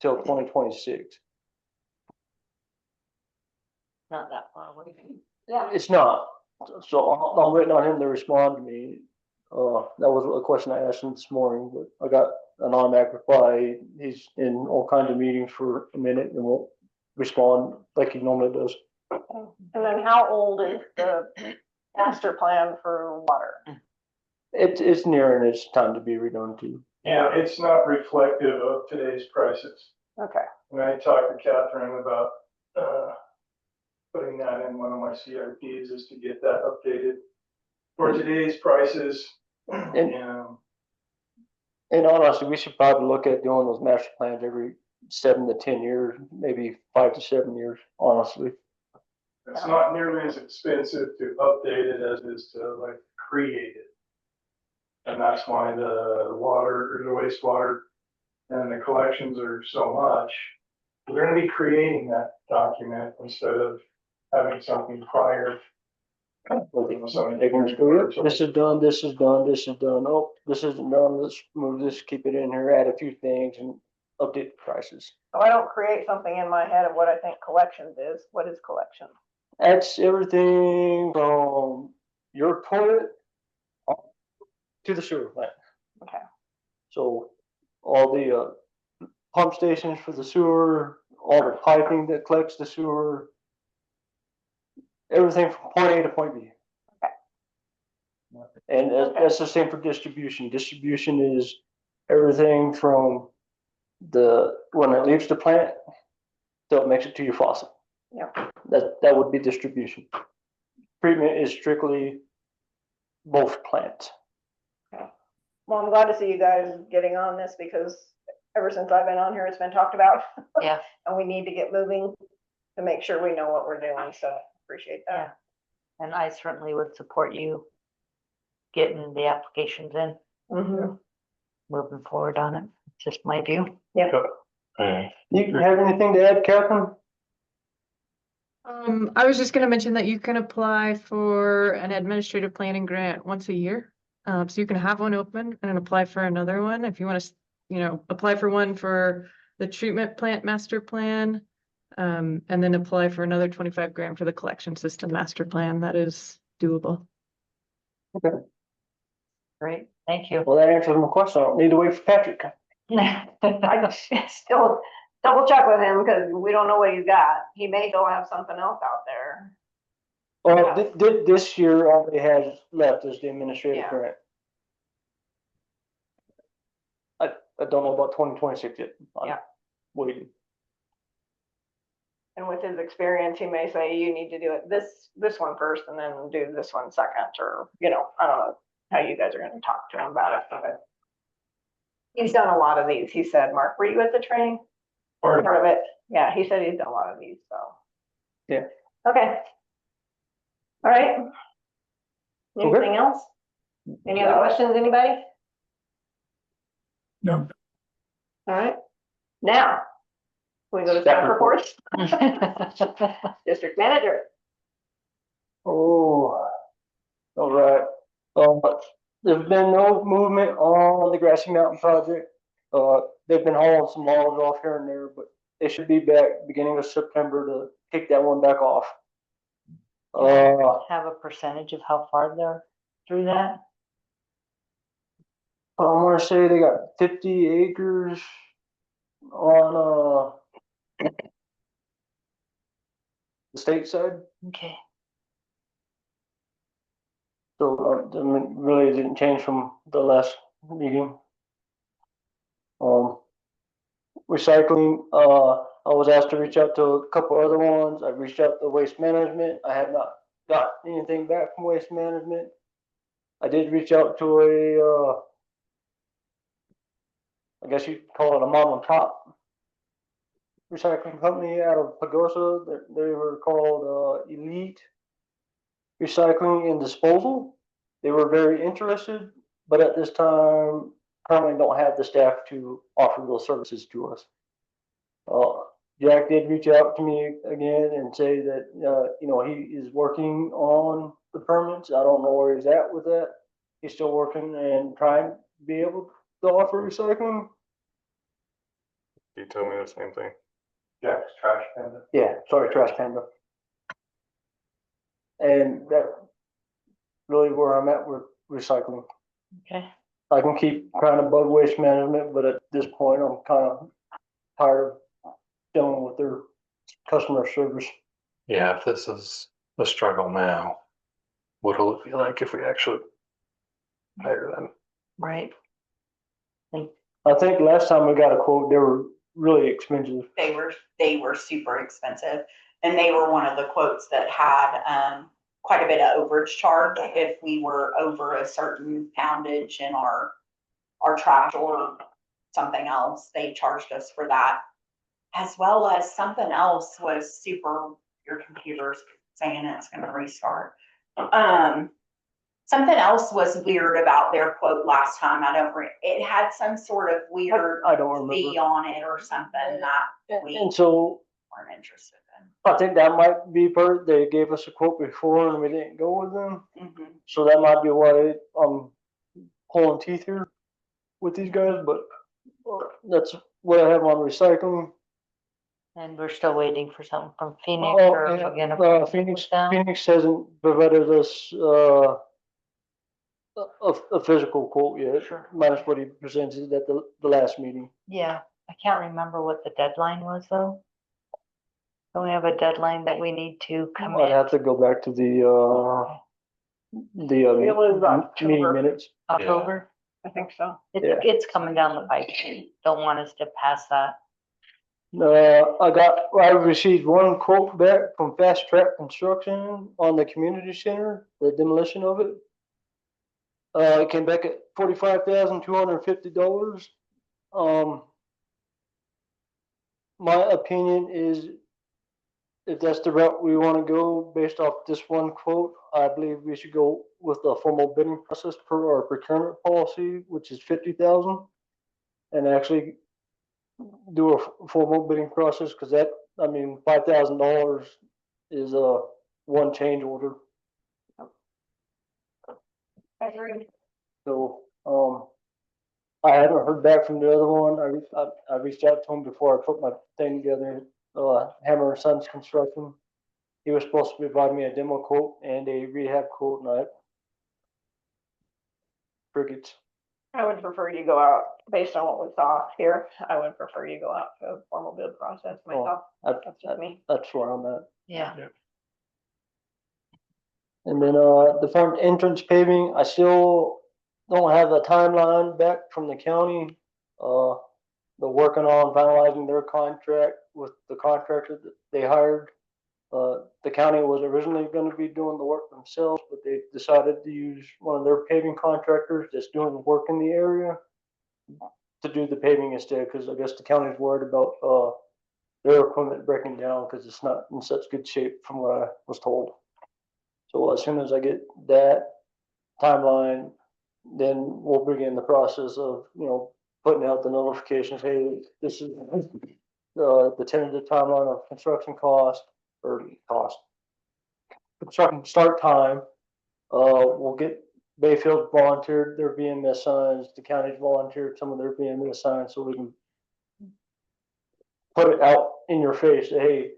till 2026.
Not that far away.
Yeah,
It's not, so I'm waiting on him to respond to me. That was a question I asked him this morning, but I got an automatic reply. He's in all kinds of meetings for a minute and won't respond like he normally does.
and then how old is the master plan for water?
It's nearing its time to be redone too.
Yeah, it's not reflective of today's prices.
Okay,
And I talked to Catherine about, putting that in one of my CRPs is to get that updated for today's prices.
And honestly, we should probably look at doing those master plans every 7 to 10 years, maybe 5 to 7 years, honestly.
It's not nearly as expensive to update it as it is to like create it. And that's why the water or the wastewater and the collections are so much. We're gonna be creating that document instead of having something prior.
They're gonna screw it. This is done, this is done, this is done. Oh, this isn't done. Let's move this, keep it in here, add a few things and update the prices.
so I don't create something in my head of what I think collections is. What is collection?
That's everything from your toilet to the sewer plant.
Okay,
So all the pump stations for the sewer, all the piping that collects the sewer, everything from point A to point B.
Okay.
And that's the same for distribution. Distribution is everything from when it leaves the plant till it makes it to your faucet.
yeah,
That would be distribution. Treatment is strictly both plants.
well, I'm glad to see you guys getting on this because ever since I've been on here, it's been talked about.
Yeah.
And we need to get moving to make sure we know what we're doing, so appreciate that.
And I certainly would support you getting the applications in,
Mhm.
moving forward on it. Just my view.
Yeah,
You have anything to add, Catherine?
I was just gonna mention that you can apply for an administrative planning grant once a year. So you can have one open and then apply for another one if you want to, apply for one for the treatment plant master plan. And then apply for another 25 grand for the collection system master plan. That is doable.
Great, thank you.
Well, that answers my question. I don't need to wait for Patrick.
I still double check with him because we don't know what he's got. He may still have something else out there.
Well, this year, all they has left is the administrative
Yeah.
grant. I don't know about 2026 yet. I'm
Yeah.
waiting.
And with his experience, he may say you need to do it this one first and then do this one second, or, I don't know how you guys are gonna talk to him about it, but he's done a lot of these. He said, Mark, were you at the training? Part of it. Yeah, he said he's done a lot of these, so.
Yeah.
Okay. All right. Anything else? Any other questions, anybody?
No.
All right. Now, we go to staff reports. District manager.
Oh, all right. There's been no movement on the Grassy Mountain project. They've been hauling some logs off here and there, but they should be back beginning of September to kick that one back off.
Have a percentage of how far they're through that?
I want to say they got 50 acres on the state side.
Okay.
So really didn't change from the last meeting. Recycling, I was asked to reach out to a couple other ones. I've reached out to Waste Management. I have not got anything back from Waste Management. I did reach out to I guess you'd call it a mom and pop recycling company out of Pagosa. They were called Elite Recycling and Disposal. They were very interested, but at this time currently don't have the staff to offer those services to us. Jack did reach out to me again and say that, you know, he is working on the permits. I don't know where he's at with that. He's still working and trying to be able to offer recycling.
You told me the same thing.
Jack's Trash Panda.
Yeah, sorry, Trash Panda. And that really where I'm at with recycling.
Okay.
I can keep trying to bug waste management, but at this point, I'm kind of tired of dealing with their customer service.
Yeah, if this is a struggle now, what will it be like if we actually hire them?
Right.
I think last time we got a quote, they were really expensive.
They were super expensive. And they were one of the quotes that had, quite a bit of overage charge if we were over a certain poundage in our trash or something else. They charged us for that. As well as something else was super, your computer's saying it's gonna restart. Something else was weird about their quote last time. It had some sort of weird
I don't
fee
remember.
on it or something that we
And so
weren't interested
I think that might be part, they gave us a quote before and we didn't go with them.
in. Mm-hmm.
So that might be why I'm pulling teeth here with these guys, but that's what I have on recycling.
And we're still waiting for something from Phoenix
Oh,
or
and,
we're gonna.
Phoenix hasn't provided us, a physical quote yet.
Sure.
Minus what he presented at the last meeting.
Yeah, I can't remember what the deadline was though. Don't we have a deadline that we need to
I'd
commit?
have to go back to the
It was
meeting
October.
minutes.
October?
I think so.
Yeah.
It's coming down the pipe. Don't want us to pass that.
I received one quote back from Fast Track Construction on the community center, the demolition of it. It came back at $45,250. My opinion is if that's the route we want to go based off this one quote, I believe we should go with the formal bidding process per our procurement policy, which is 50,000. And actually do a formal bidding process, because that, I mean, $5,000 is one change order. So, I haven't heard back from the other one. I reached out to him before I put my thing together, Hammer and Sons Construction. He was supposed to provide me a demo quote and a rehab quote, and I crickets.
I would prefer you go out, based on what we saw here, I would prefer you go out to a formal bid process myself. That's just me.
That's where I'm at.
Yeah.
And then, the front entrance paving, I still don't have a timeline back from the county. They're working on finalizing their contract with the contractor that they hired. The county was originally gonna be doing the work themselves, but they decided to use one of their paving contractors that's doing work in the area to do the paving instead, because I guess the county's worried about, their equipment breaking down, because it's not in such good shape from what I was told. So as soon as I get that timeline, then we'll begin the process of, putting out the notifications, hey, this is the tentative timeline of construction cost, construction start time. We'll get Bayfield volunteered their VMS signs, the county's volunteered some of their VMS signs, so we can put it out in your face, hey,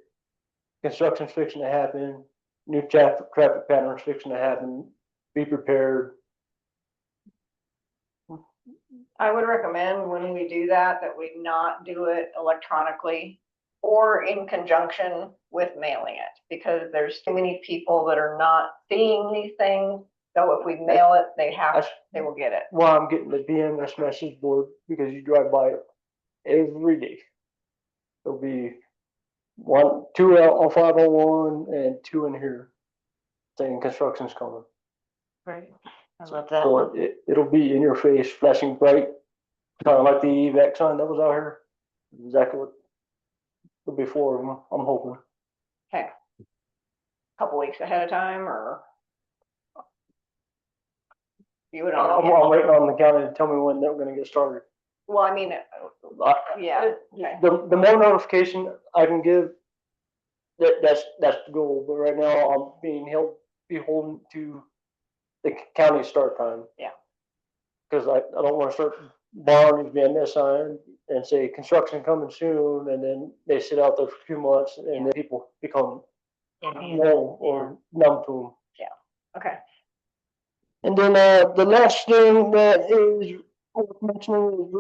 construction's fixing to happen, new traffic patterns fixing to happen, be prepared.
I would recommend when we do that we not do it electronically or in conjunction with mailing it, because there's too many people that are not seeing these things. So if we mail it, they will get it.
Well, I'm getting the VMS message board because you drive by it every day. There'll be two out on 501 and two in here saying construction's coming.
Right. I love that.
So it'll be in your face, flashing bright, kind of like the evac sign that was out here. Exactly what the before, I'm hoping.
Okay. Couple weeks ahead of time, or you would.
I'm waiting on the county to tell me when they're gonna get started.
Well, I mean, yeah, okay.
The more notification I can give, that's the goal, but right now I'm being beholden to the county start time.
Yeah.
Cause I don't wanna start barring being this sign and say construction coming soon, and then they sit out there for 2 months and then people become numb or numb to them.
Okay.
And then, the last thing that is worth mentioning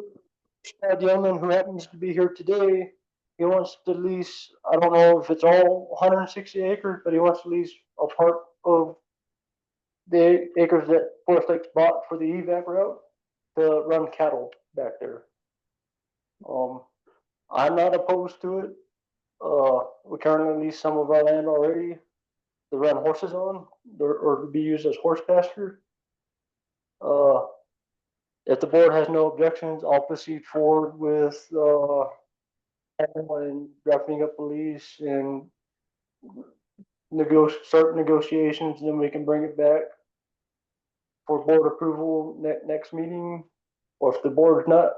is the gentleman who happens to be here today. He wants to lease, I don't know if it's all 160 acres, but he wants to lease a part of the acres that Forest Lakes bought for the evac route to run cattle back there. I'm not opposed to it. We currently lease some of our land already to run horses on, or to be used as horse pasture. If the board has no objections, I'll proceed forward with, and drafting up a lease and start negotiations, and then we can bring it back for board approval next meeting. Or if the board's not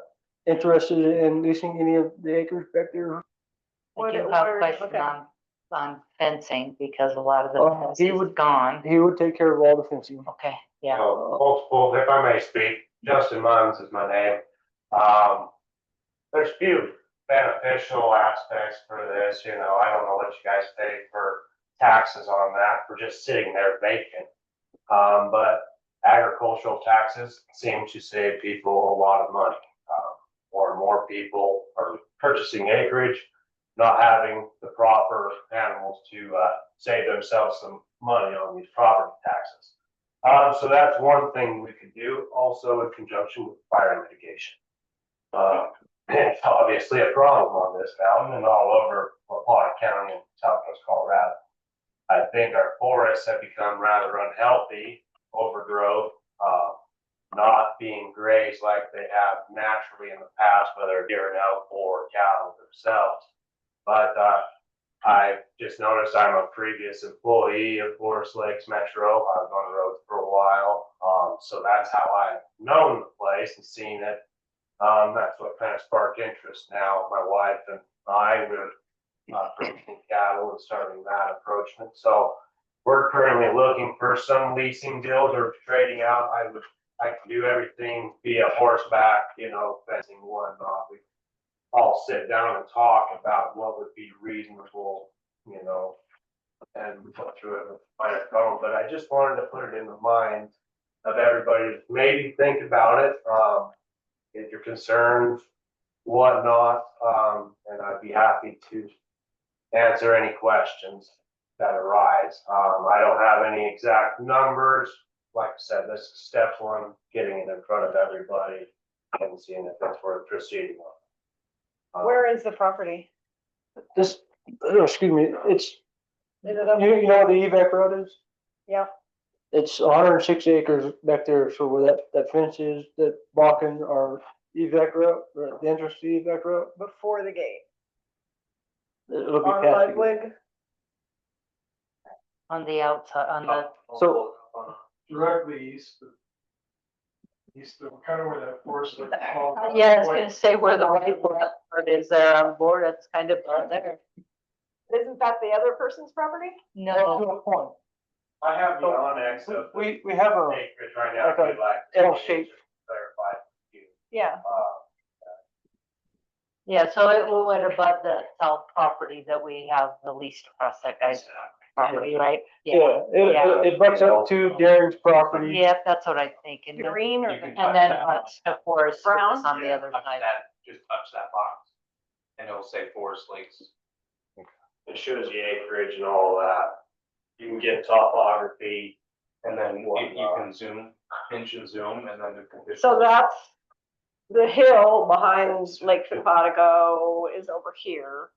interested in leasing any of the acres back there,
I do have a question on fencing, because a lot of the fence
he
is
would-
gone.
he would take care of all the fencing.
Okay, yeah.
Multiple, if I may speak, Justin Munns is my name. There's few beneficial aspects for this, you know, I don't know what you guys pay for taxes on that, for just sitting there vacant. But agricultural taxes seem to save people a lot of money. More and more people are purchasing acreage, not having the proper animals to save themselves some money on these property taxes. So that's one thing we could do, also in conjunction with fire mitigation. It's obviously a problem on this mountain and all over LaPlata County and southwest Colorado. I think our forests have become rather unhealthy, overgrowth, not being grazed like they have naturally in the past, whether deer and elk or cattle themselves. But I just noticed I'm a previous employee of Forest Lakes Metro. I was on the road for a while. So that's how I've known the place and seen it. That's what kind of sparked interest. Now, my wife and I were purchasing cattle and starting that approachment. So we're currently looking for some leasing deals or trading out. I can do everything via horseback, you know, fencing, whatnot. We all sit down and talk about what would be reasonable, you know, and we go through it with my phone. But I just wanted to put it in the mind of everybody to maybe think about it, get your concerns, whatnot, and I'd be happy to answer any questions that arise. I don't have any exact numbers. Like I said, this is step one, getting it in front of everybody and seeing if that's worth proceeding on.
Where is the property?
This, excuse me, it's,
Is it up?
you know what the evac route is?
Yeah.
It's 106 acres back there, so where that fence is, that blocking our evac route, the entrance to the evac route.
Before the gate.
It'll be
On
past the gate.
Ludwig?
On the outside, on the,
So,
Directly east of kind of where that forest.
yeah, I was gonna say where the white part is there on board, it's kind of there.
Isn't that the other person's property?
No,
to a point.
I have the annex of
We have a,
acreage right now.
like a
if you'd like
L
to
shape.
Clarify.
Yeah.
yeah, so it went above the south property that we have the least across that guy's property, right?
yeah, it butts up to Darren's property.
Yep, that's what I think, and then,
Green or?
and then to Forest
Brown?
is on the other
Touch
side.
that, just touch that box, and it'll say Forest Lakes.
It shows the acreage and all that. You can get topography.
And then you can zoom, pinch and zoom, and then you can.
So that's the hill behind Lake Simpatico is over here.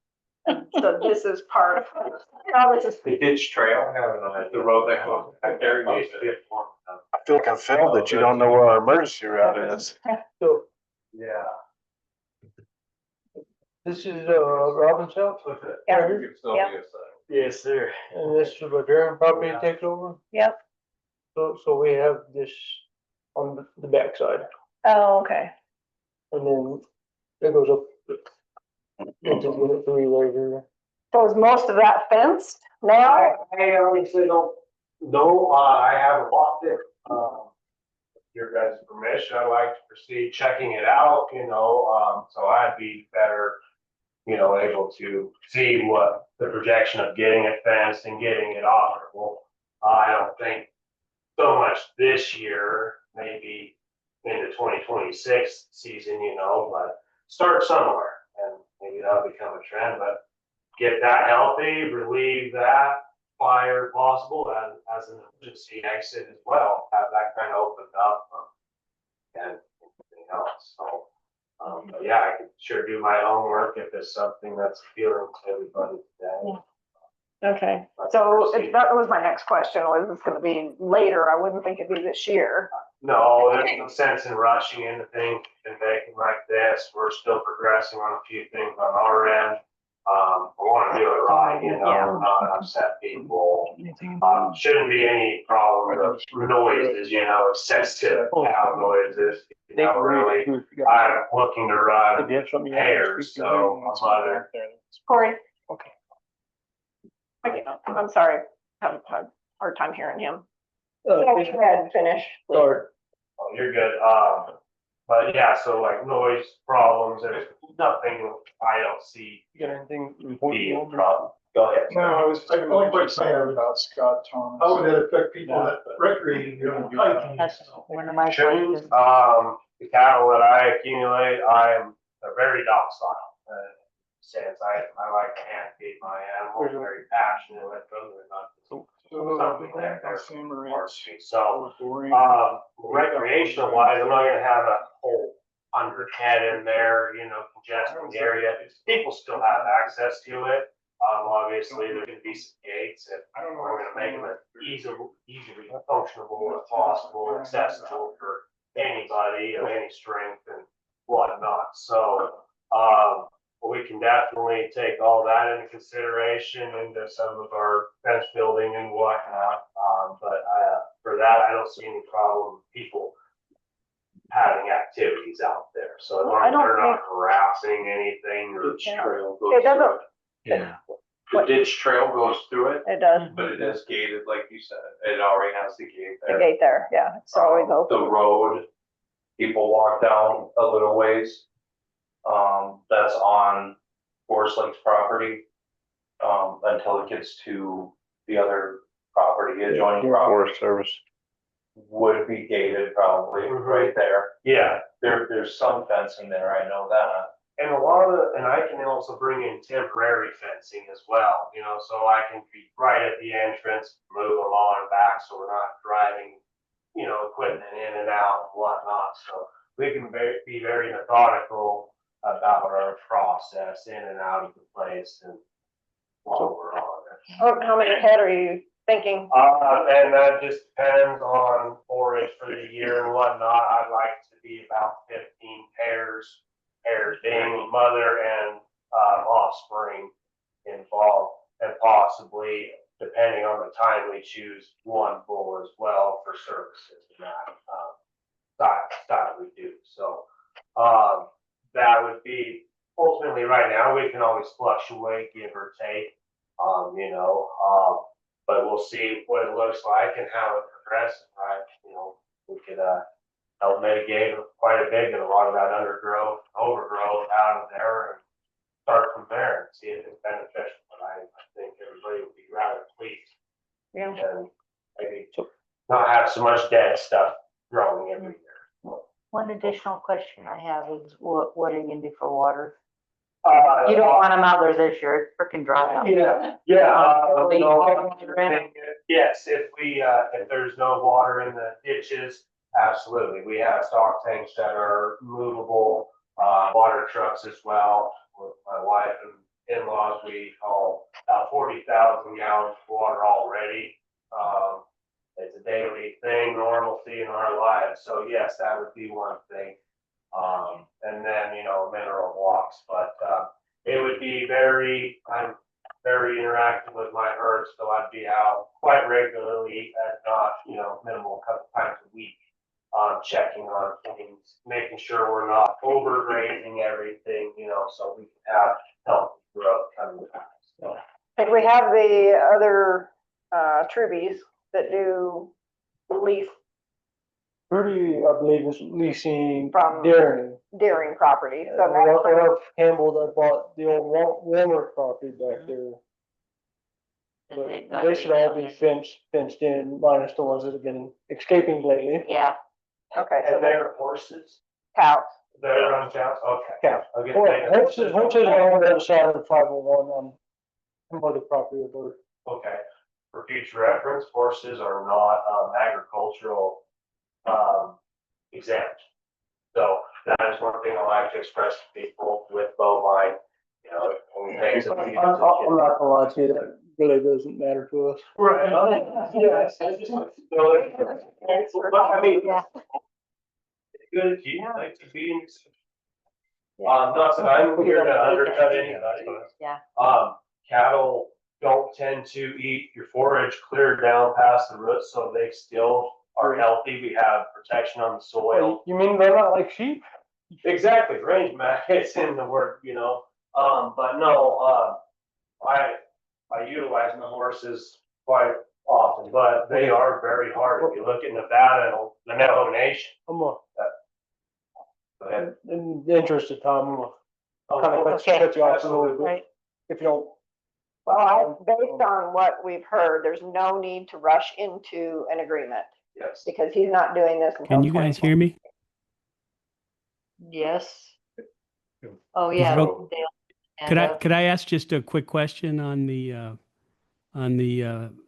And so this is part of, this is.
The ditch trail, the road that goes, there used to be a farm.
I feel like I'm failed that you don't know where our emergency route is.
So,
Yeah.
this is, Robin's house?
Yeah.
Right here?
Yep.
Yes, sir. And this is where Darren property takes over?
Yep.
So we have this on the backside.
Oh, okay.
and then it goes up into unit 3 right here.
So is most of that fenced now?
I honestly don't know, I haven't walked it. Your guys' permission, I'd like to proceed checking it out, so I'd be better, able to see what the projection of getting it fenced and getting it operable. I don't think so much this year, maybe into 2026 season, but start somewhere and maybe that'll become a trend, but get that healthy, relieve that fire possible as an emergency exit as well, have that kind of opened up and everything else. So, but yeah, I could sure do my homework if it's something that's appealing to everybody today.
Okay, so that was my next question, was it's gonna be later, I wouldn't think it'd be this year.
No, there's no sense in rushing into things and making like this. We're still progressing on a few things on our end. I want to do it right, not upset people. Shouldn't be any problem with noises, excessive loud noises. Really, I'm looking to run pairs, so my mother.
Corey?
Okay.
I'm sorry, have a hard time hearing him.
Uh,
Go ahead, finish. please.
Sorry.
Oh, you're good. But yeah, so like noise problems, there's nothing I don't see
You got anything
be
important?
a problem. Go ahead.
No, I was saying about Scott Thomas. How would that affect people that recreating?
That's one of my
Chickens,
questions.
the cattle that I accumulate, they're very docile. Since I like to hand feed my animals, very passionate with them, they're not something that they're harsh. So, recreational wise, I'm not gonna have a whole 100 head in there, congesting the area. People still have access to it. Obviously, there can be some gates and we're gonna make them as easily functionable as possible, accessible for anybody of any strength and whatnot. So, we can definitely take all that into consideration into some of our fence building and whatnot. But for that, I don't see any problem with people having activities out there. So as long as they're not harassing anything or
Trail
It doesn't,
goes
Yeah.
through it. The ditch trail goes through it,
it does,
but it is gated, like you said. It already has the gate
the
there.
gate there, yeah, it's always
The
open.
road, people walk down a little ways. That's on Forest Lake's property. Until it gets to the other property, adjoining property
Forest Service.
would be gated probably right there.
yeah.
There's some fencing there, I know that.
And and I can also bring in temporary fencing as well, so I can be right at the entrance, move them on and back, so we're not driving, equipment in and out and whatnot. So we can be very methodical about our process in and out of the place and while we're on it.
How many head are you thinking?
And that just depends on forage for the year and whatnot. I'd like to be about 15 pairs being mother and offspring involved, and possibly, depending on the time, we choose one bull as well for services and that style we do. So that would be ultimately right now. We can always fluctuate, give or take, but we'll see what it looks like and how it progresses. Right, we could help mitigate quite a bit, get a lot of that overgrowth out of there and start from there and see if it's beneficial. But I think everybody would be rather pleased.
Yeah.
And maybe not have so much dead stuff growing every year.
One additional question I have is what are you gonna do for water?
Uh,
You don't want them out there this year, it's freaking dry out.
Yeah. Yes, if there's no water in the ditches, absolutely. We have stock tanks that are movable, water trucks as well. With my wife and in-laws, we haul about 40,000 gallons of water already. It's a daily thing, normalcy in our lives. So yes, that would be one thing. And then, mineral walks, but, it would be I'm very interactive with my herds, so I'd be out quite regularly, at not, minimal couple times a week. checking on things, making sure we're not overgrazing everything, you know, so we can have healthy growth coming back. So,
And we have the other Trubies that do lease
Rudy, I believe, is leasing
From-
dairying.
property.
And
So
we
that's
also have Campbell that bought the old Walmart property back there. But they should all be fenced in, minus the ones that have been escaping lately.
Yeah,
okay. So
and they're horses,
cows.
they're on cows, okay.
Yeah.
I'll get
Horses are on the other side of the 501 on some other property of ours.
Okay, for future reference, horses are not, agricultural, exempt. So that is one thing I like to express to people with bovine, you know, when we take some.
I'm not gonna lie to you, that really doesn't matter to us.
Right, yeah, I just want to know it. But I mean,
yeah.
good, you like to be in. Not that I'm here to undercut anybody.
Yeah.
Cattle don't tend to eat your forage clear down past the roots, so they still are healthy. We have protection on the soil.
You mean they're not like sheep?
Exactly, range max, it's in the word, you know, but no, I utilize my horses quite often, but they are very hard. If you look at Nevada and the Navajo Nation. Go ahead.
In the interest of time, I'm
Oh,
gonna
okay.
cut you off a little bit,
Right.
if you don't.
Well, based on what we've heard, there's no need to rush into an agreement
Yes.
because he's not doing this until.
Can you guys hear me?
Yes. Oh, yeah.
it o-
Dale.
Could I ask just a quick question on the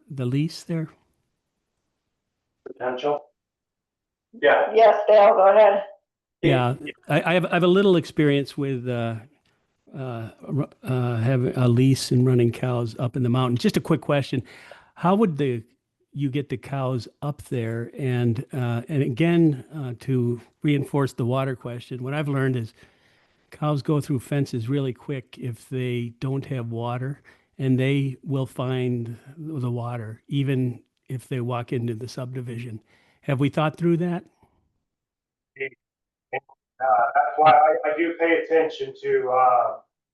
lease there?
Potential? Yeah.
Yes, Dale, go ahead.
Yeah, I have a little experience with having a lease and running cows up in the mountain. Just a quick question: how would you get the cows up there? And again, to reinforce the water question, what I've learned is cows go through fences really quick if they don't have water, and they will find the water even if they walk into the subdivision. Have we thought through that?
That's why I do pay attention to,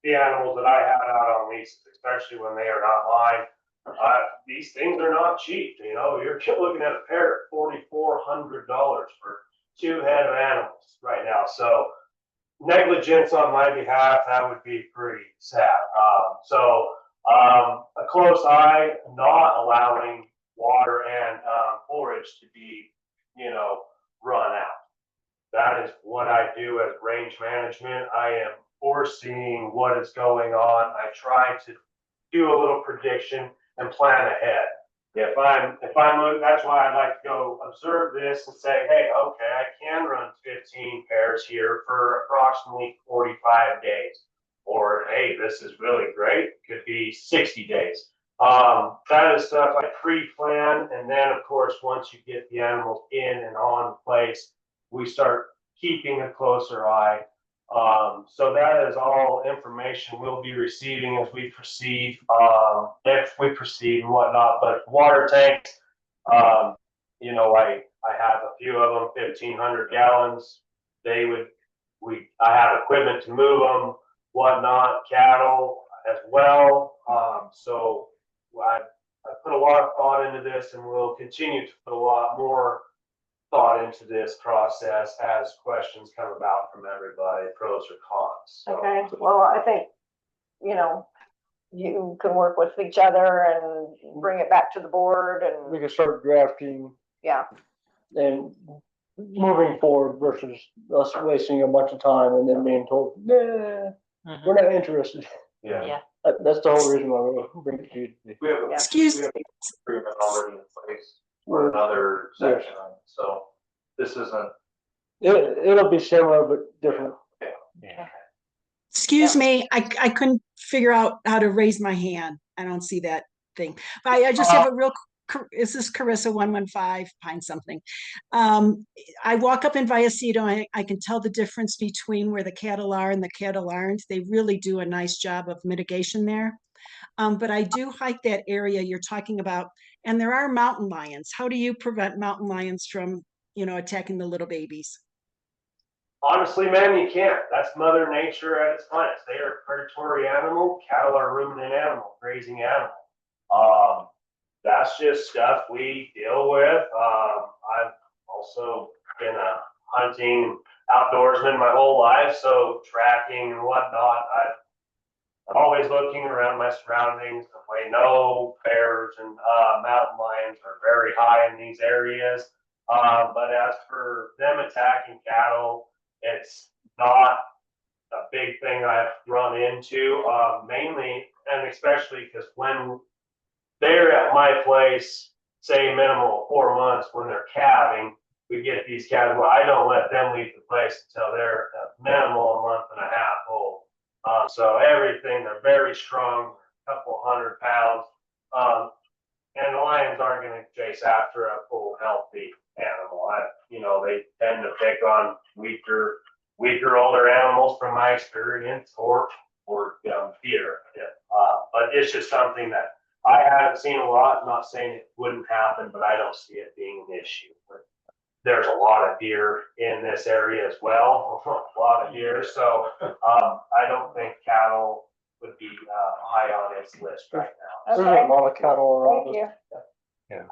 the animals that I have out on leases, especially when they are not mine. These things are not cheap, you know, you're looking at a pair at $4,400 for 2 head of animals right now. So negligence on my behalf, that would be pretty sad. A close eye, not allowing water and, forage to be, you know, run out. That is what I do as range management. I am foreseeing what is going on. I try to do a little prediction and plan ahead. If I'm, that's why I'd like to go observe this and say, hey, okay, I can run 15 pairs here for approximately 45 days. Or, hey, this is really great. Could be 60 days. That is stuff I pre-plan. And then, of course, once you get the animals in and on place, we start keeping a closer eye. So that is all information we'll be receiving as we proceed, if we proceed and whatnot. But water tanks, you know, I have a few of them, 1,500 gallons. I have equipment to move them, whatnot, cattle as well. So I put a lot of thought into this, and will continue to put a lot more thought into this process as questions come about from everybody, pros or cons. So.
Okay, well, I think, you know, you can work with each other and bring it back to the board
We
and,
can start drafting
yeah.
and moving forward versus us wasting a bunch of time and then being told, nah, we're not interested.
Yeah.
That's the whole reason why we bring it to you.
We have
Excuse-
we have an agreement already in place for another section, so this isn't.
It'll be similar but different.
Excuse me, I couldn't figure out how to raise my hand. I don't see that thing. But I just have a real, is this Carissa 115 Pine something? I walk up in Vallecito, I can tell the difference between where the cattle are and the cattle aren't. They really do a nice job of mitigation there. But I do hike that area you're talking about, and there are mountain lions. How do you prevent mountain lions from
attacking the little babies?
Honestly, man, you can't. That's Mother Nature at its finest. They are a predatory animal. Cattle are a ruminant animal, grazing animal. That's just stuff we deal with. I've also been a hunting outdoorsman my whole life, so tracking and whatnot. I'm always looking around my surroundings. I know bears and mountain lions are very high in these areas. But as for them attacking cattle, it's not a big thing I've run into, mainly and especially because when they're at my place, say minimal 4 months when they're calving, we get these calves. Well, I don't let them leave the place until they're minimal a month and a half old. So everything, they're very strong, a couple 100 pounds. And the lions aren't going to chase after a full healthy animal. They tend to pick on weaker older animals from my experience, or deer. But it's just something that I haven't seen a lot. I'm not saying it wouldn't happen, but I don't see it being an issue. There's a lot of deer in this area as well, a lot of deer. So I don't think cattle would be high on its list right now.
There's a lot of cattle around.
Thank you.
Yeah.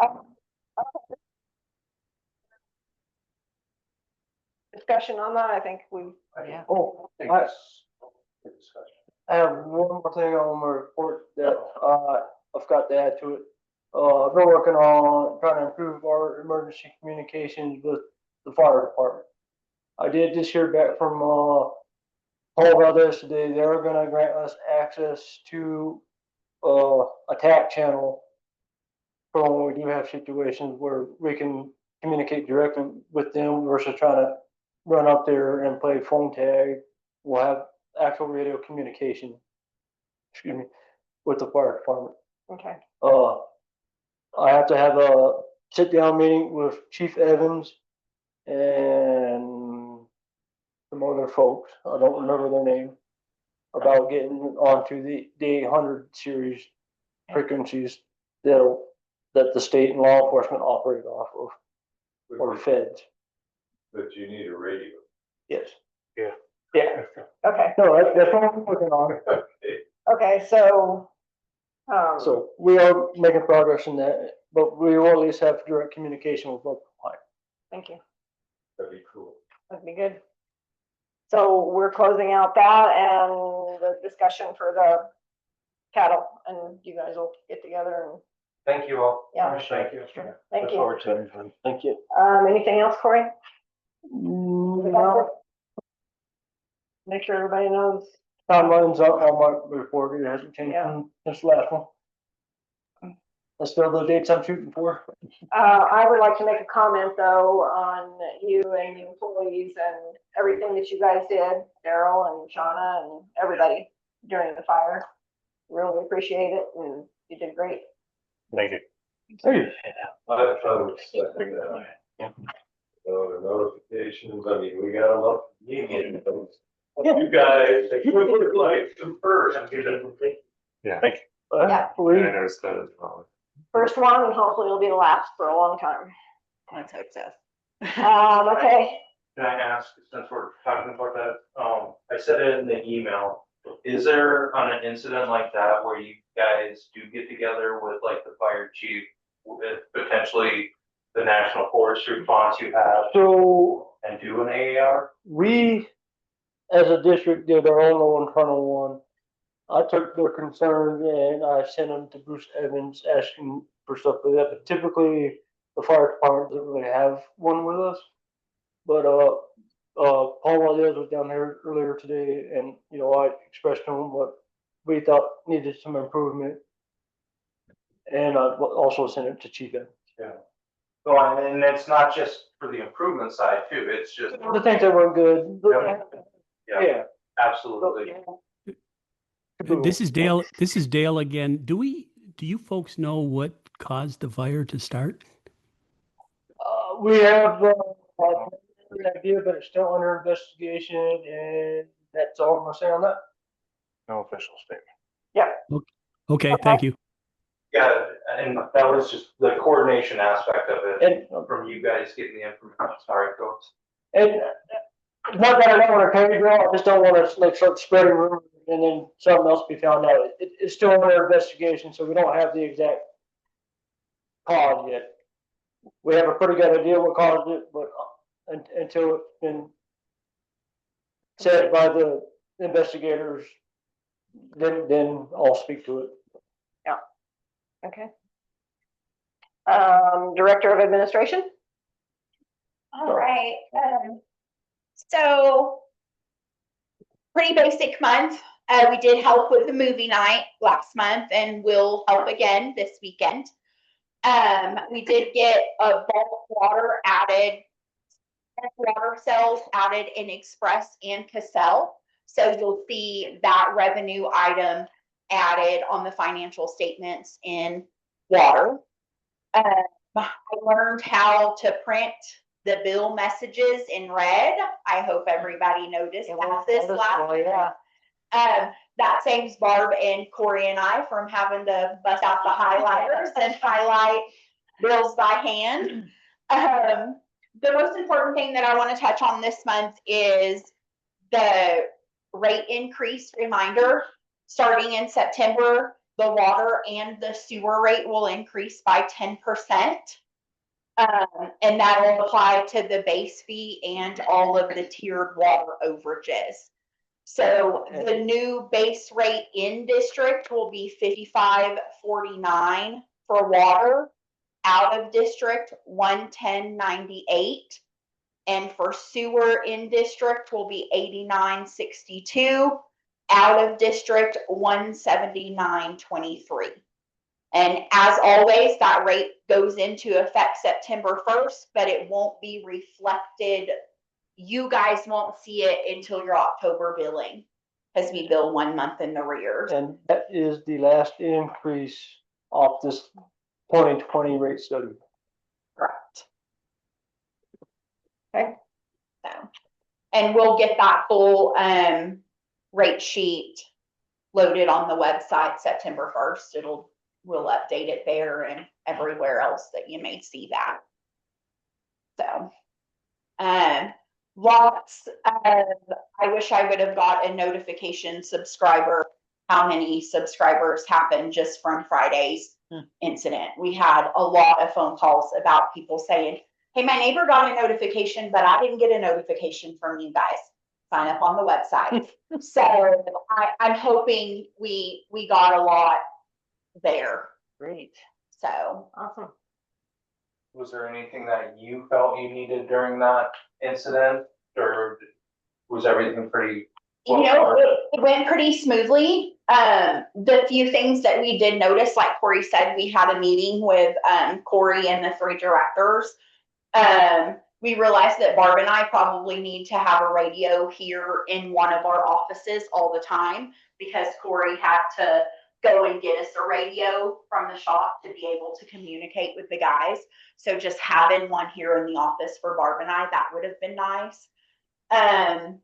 Discussion on that, I think we.
Yeah.
Oh, I have one more thing on my report that I've got to add to it. I've been working on trying to improve our emergency communications with the fire department. I did just hear back from Paul about this today. They're going to grant us access to a TAC channel for when we do have situations where we can communicate directly with them versus trying to run up there and play phone tag. We'll have actual radio communication, with the fire department.
Okay.
I have to have a sit down meeting with Chief Evans and some other folks. I don't remember their name, about getting onto the 800 series frequencies that the state and law enforcement operate off of, or feds.
But you need a radio.
Yes.
Yeah.
Yeah.
Okay.
No, that's what I'm working on.
Okay, so.
So we are making progress in that, but we will at least have direct communication with local clients.
Thank you.
That'd be cool.
That'd be good. So we're closing out that and the discussion for the cattle, and you guys will get together and.
Thank you all.
Yeah.
Thank you.
Thank you.
Look forward to it.
Thank you.
Anything else, Corey?
No.
Make sure everybody knows.
Timelines on my report, it hasn't changed from this last one. That's still the dates I'm shooting for.
I would like to make a comment though on you and the employees and everything that you guys did, Daryl and Shauna and everybody during the fire. Really appreciate it, and you did great.
Thank you.
I thought it was something that. The notifications, I mean, we got them up, you get those. You guys, they look like them first.
Yeah. Thank you.
Yeah.
I noticed that as well.
First one, and hopefully it'll be the last for a long time.
Let's hope so.
Okay.
Can I ask, since we're talking about that, I said it in the email, is there on an incident like that where you guys do get together with like the fire chief, with potentially the National Forest response you have,
So
and do an AAR?
we, as a district, did our own little internal one. I took their concerns and I sent them to Bruce Evans asking for stuff like that, but typically the fire department doesn't really have one with us. But Paul Valdez was down here earlier today, and I expressed to him what we thought needed some improvement, and I also sent it to Chief Evans.
Yeah. So, and it's not just for the improvement side too, it's just.
The things that weren't good.
Yeah, absolutely.
This is Dale. This is Dale again. Do you folks know what caused the fire to start?
We have an idea, but it's still under investigation, and that's all I'm gonna say on that.
No official statement.
Yeah.
Okay, thank you.
Yeah, and that was just the coordination aspect of it,
And,
from you guys getting the information. Sorry, go.
and not that I don't want to pay you, I just don't want to like start spreading rumors and then something else be found out. It's still under investigation, so we don't have the exact cause yet. We have a pretty good idea what caused it, but until it's been said by the investigators, then I'll speak to it.
Okay. Director of Administration?
All right, so pretty basic month. We did help with the movie night last month and we'll help again this weekend. We did get a bulk water added, water cells added in Express and Cassell. So you'll see that revenue item added on the financial statements in water. I learned how to print the bill messages in red. I hope everybody noticed that this last. That saves Barb and Corey and I from having to bust out the highlighters and highlight bills by hand. The most important thing that I want to touch on this month is the rate increase reminder. Starting in September, the water and the sewer rate will increase by 10%. And that will apply to the base fee and all of the tiered water overages. So the new base rate in district will be $55.49 for water, out of district $110.98, and for sewer in district will be $89.62, out of district $179.23. And as always, that rate goes into effect September 1st, but it won't be reflected. You guys won't see it until your October billing, because we bill 1 month in the arrears.
And that is the last increase off this 2020 rate study.
Correct. Okay. So, and we'll get that full rate sheet loaded on the website September 1st. We'll update it there and everywhere else that you may see that. So, lots of, I wish I would have got a notification subscriber, how many subscribers happened just from Friday's incident. We had a lot of phone calls about people saying, hey, my neighbor got a notification, but I didn't get a notification from you guys. Sign up on the website. So I'm hoping we got a lot there.
Great.
So
awesome.
Was there anything that you felt you needed during that incident, or was everything pretty well?
You know, it went pretty smoothly. The few things that we did notice, like Corey said, we had a meeting with Corey and the 3 directors. We realized that Barb and I probably need to have a radio here in one of our offices all the time, because Corey had to go and get us a radio from the shop to be able to communicate with the guys. So just having one here in the office for Barb and I, that would have been nice. And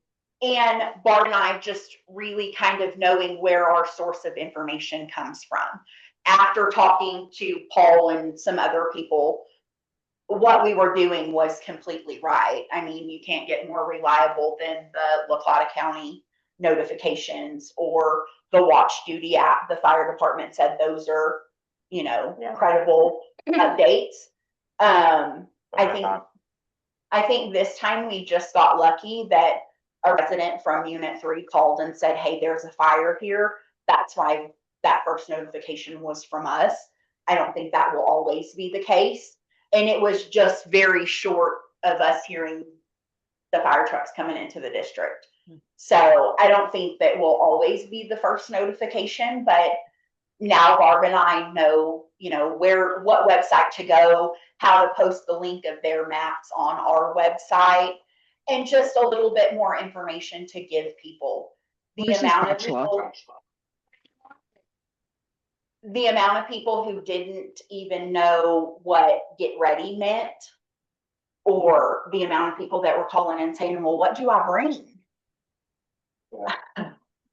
Barb and I just really kind of knowing where our source of information comes from. After talking to Paul and some other people, what we were doing was completely right. I mean, you can't get more reliable than the La Plata County notifications or the Watch Duty app. The fire department said those are, you know, credible updates. I think this time we just got lucky that a resident from Unit 3 called and said, hey, there's a fire here. That's why that first notification was from us. I don't think that will always be the case. And it was just very short of us hearing the fire trucks coming into the district. So I don't think that will always be the first notification, but now Barb and I know, you know, what website to go, how to post the link of their maps on our website, and just a little bit more information to give people. The amount of people who didn't even know what get ready meant, or the amount of people that were calling and saying, well, what do I bring?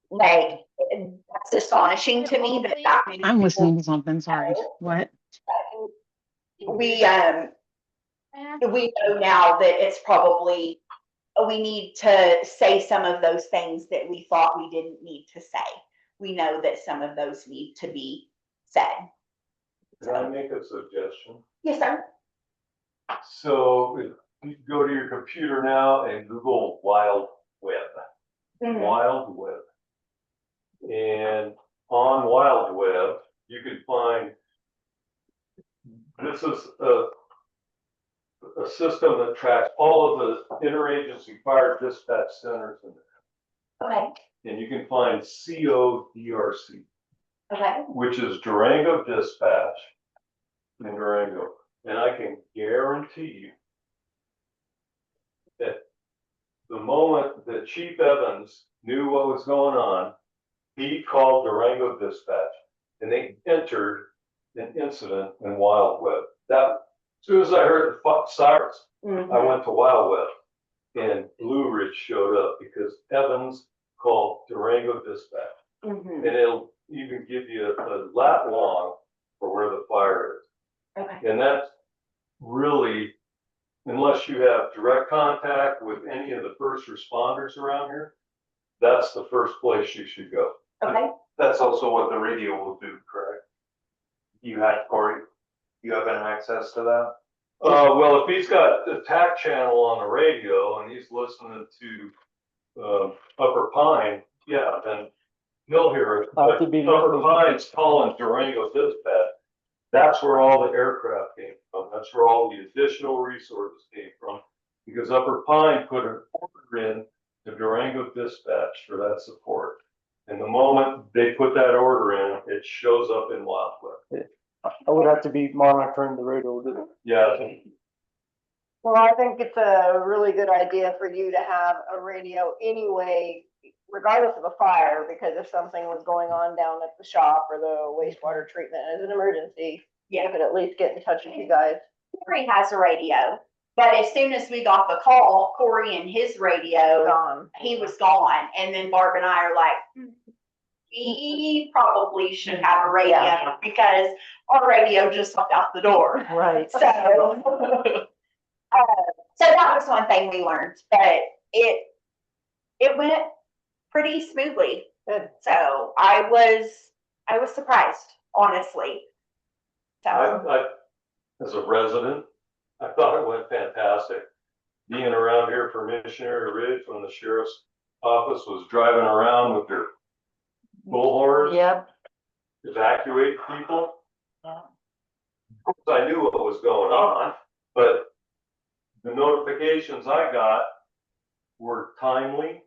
like, that's astonishing to me that that many
I'm listening
people
to something, sorry. What?
we know now that it's probably, we need to say some of those things that we thought we didn't need to say. We know that some of those need to be said.
Can I make a suggestion?
Yes, sir.
So if you go to your computer now and Google Wild Web.
Mhm.
Wild Web. And on Wild Web, you can find, this is a system that tracks all of the interagency fire dispatch centers in there.
Okay.
And you can find CODRC,
Okay.
which is Durango Dispatch in Durango. And I can guarantee you that the moment that Chief Evans knew what was going on, he called Durango Dispatch and they entered an incident in Wild Web. That, as soon as I heard the sirens, I went to Wild Web and Blue Ridge showed up because Evans called Durango Dispatch. And it'll even give you a lat long for where the fire is.
Okay.
And that's really, unless you have direct contact with any of the first responders around here, that's the first place you should go.
Okay.
That's also what the radio will do, correct? You had, Corey, you have an access to that?
Well, if he's got the TAC channel on the radio and he's listening to Upper Pine, yeah, then he'll hear it. But Upper Pine's calling Durango Dispatch. That's where all the aircraft came from. That's where all the additional resources came from. Because Upper Pine put an order in to Durango Dispatch for that support. And the moment they put that order in, it shows up in Wild Web.
I would have to be monitoring the radio.
Yeah.
Well, I think it's a really good idea for you to have a radio anyway, regardless of a fire, because if something was going on down at the shop or the wastewater treatment as an emergency, you could at least get in touch with you guys.
Corey has a radio, but as soon as we got the call, Corey and his radio, he was gone. And then Barb and I are like, we probably should have a radio because our radio just walked out the door.
Right.
So, so that was one thing we learned, but it went pretty smoothly.
Good.
So I was surprised, honestly. So
I, as a resident, I thought it went fantastic. Being around here for Missionary Ridge when the sheriff's office was driving around with their bullhorns, evacuate people. I knew what was going on, but the notifications I got were timely.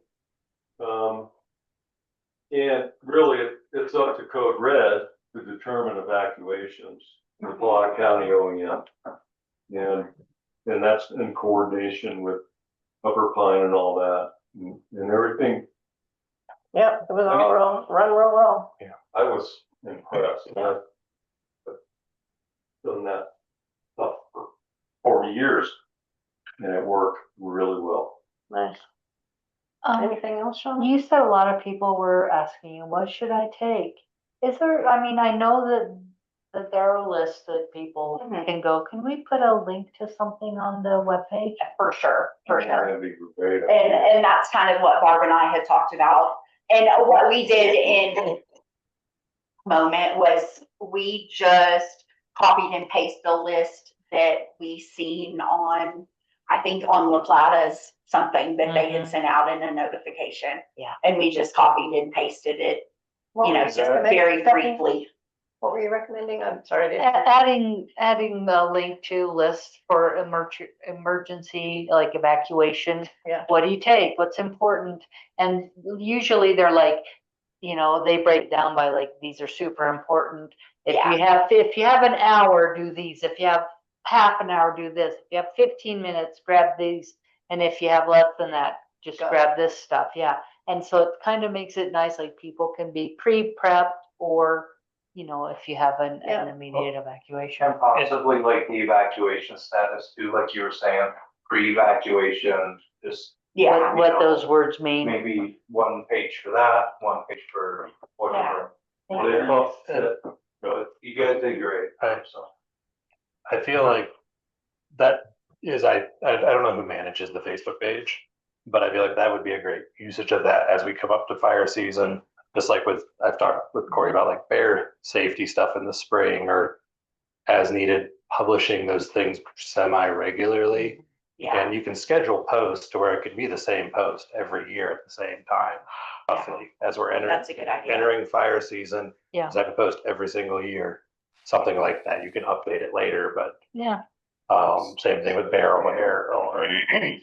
And really, it's up to Code Red to determine evacuations for Black County OEM. And that's in coordination with Upper Pine and all that and everything.
Yep, it was all run real well.
Yeah, I was impressed. I've done that stuff for 40 years and it worked really well.
Nice. Anything else, Sean?
You said a lot of people were asking you, what should I take? Is there, I mean, I know that there are lists that people can go. Can we put a link to something on the webpage?
For sure, for sure.
That'd be great.
And that's kind of what Barb and I had talked about. And what we did in moment was we just copied and pasted the list that we seen on, I think on La Plata's something that they had sent out in a notification.
Yeah.
And we just copied and pasted it, you know, just very briefly.
What were you recommending? I'm sorry.
Adding the link to lists for emergency, like evacuation.
Yeah.
What do you take? What's important? And usually they're like, you know, they break down by like, these are super important. If you have an hour, do these. If you have half an hour, do this. If you have 15 minutes, grab these. And if you have less than that, just grab this stuff. Yeah. And so it kind of makes it nice, like people can be pre-prepped or, you know, if you have an immediate evacuation.
And possibly like the evacuation status too, like you were saying, pre-evacuation, just
Yeah.
what those words mean.
Maybe one page for that, one page for whatever.
Yeah.
Well, they both fit. But you guys did great.
I feel like that is, I don't know who manages the Facebook page, but I feel like that would be a great usage of that as we come up to fire season. Just like I've talked with Corey about like bear safety stuff in the spring or as needed, publishing those things semi-regularly.
Yeah.
And you can schedule posts to where it could be the same post every year at the same time, roughly, as we're
That's a good idea.
entering fire season.
Yeah.
Because I can post every single year, something like that. You can update it later, but
Yeah.
same thing with bear aware or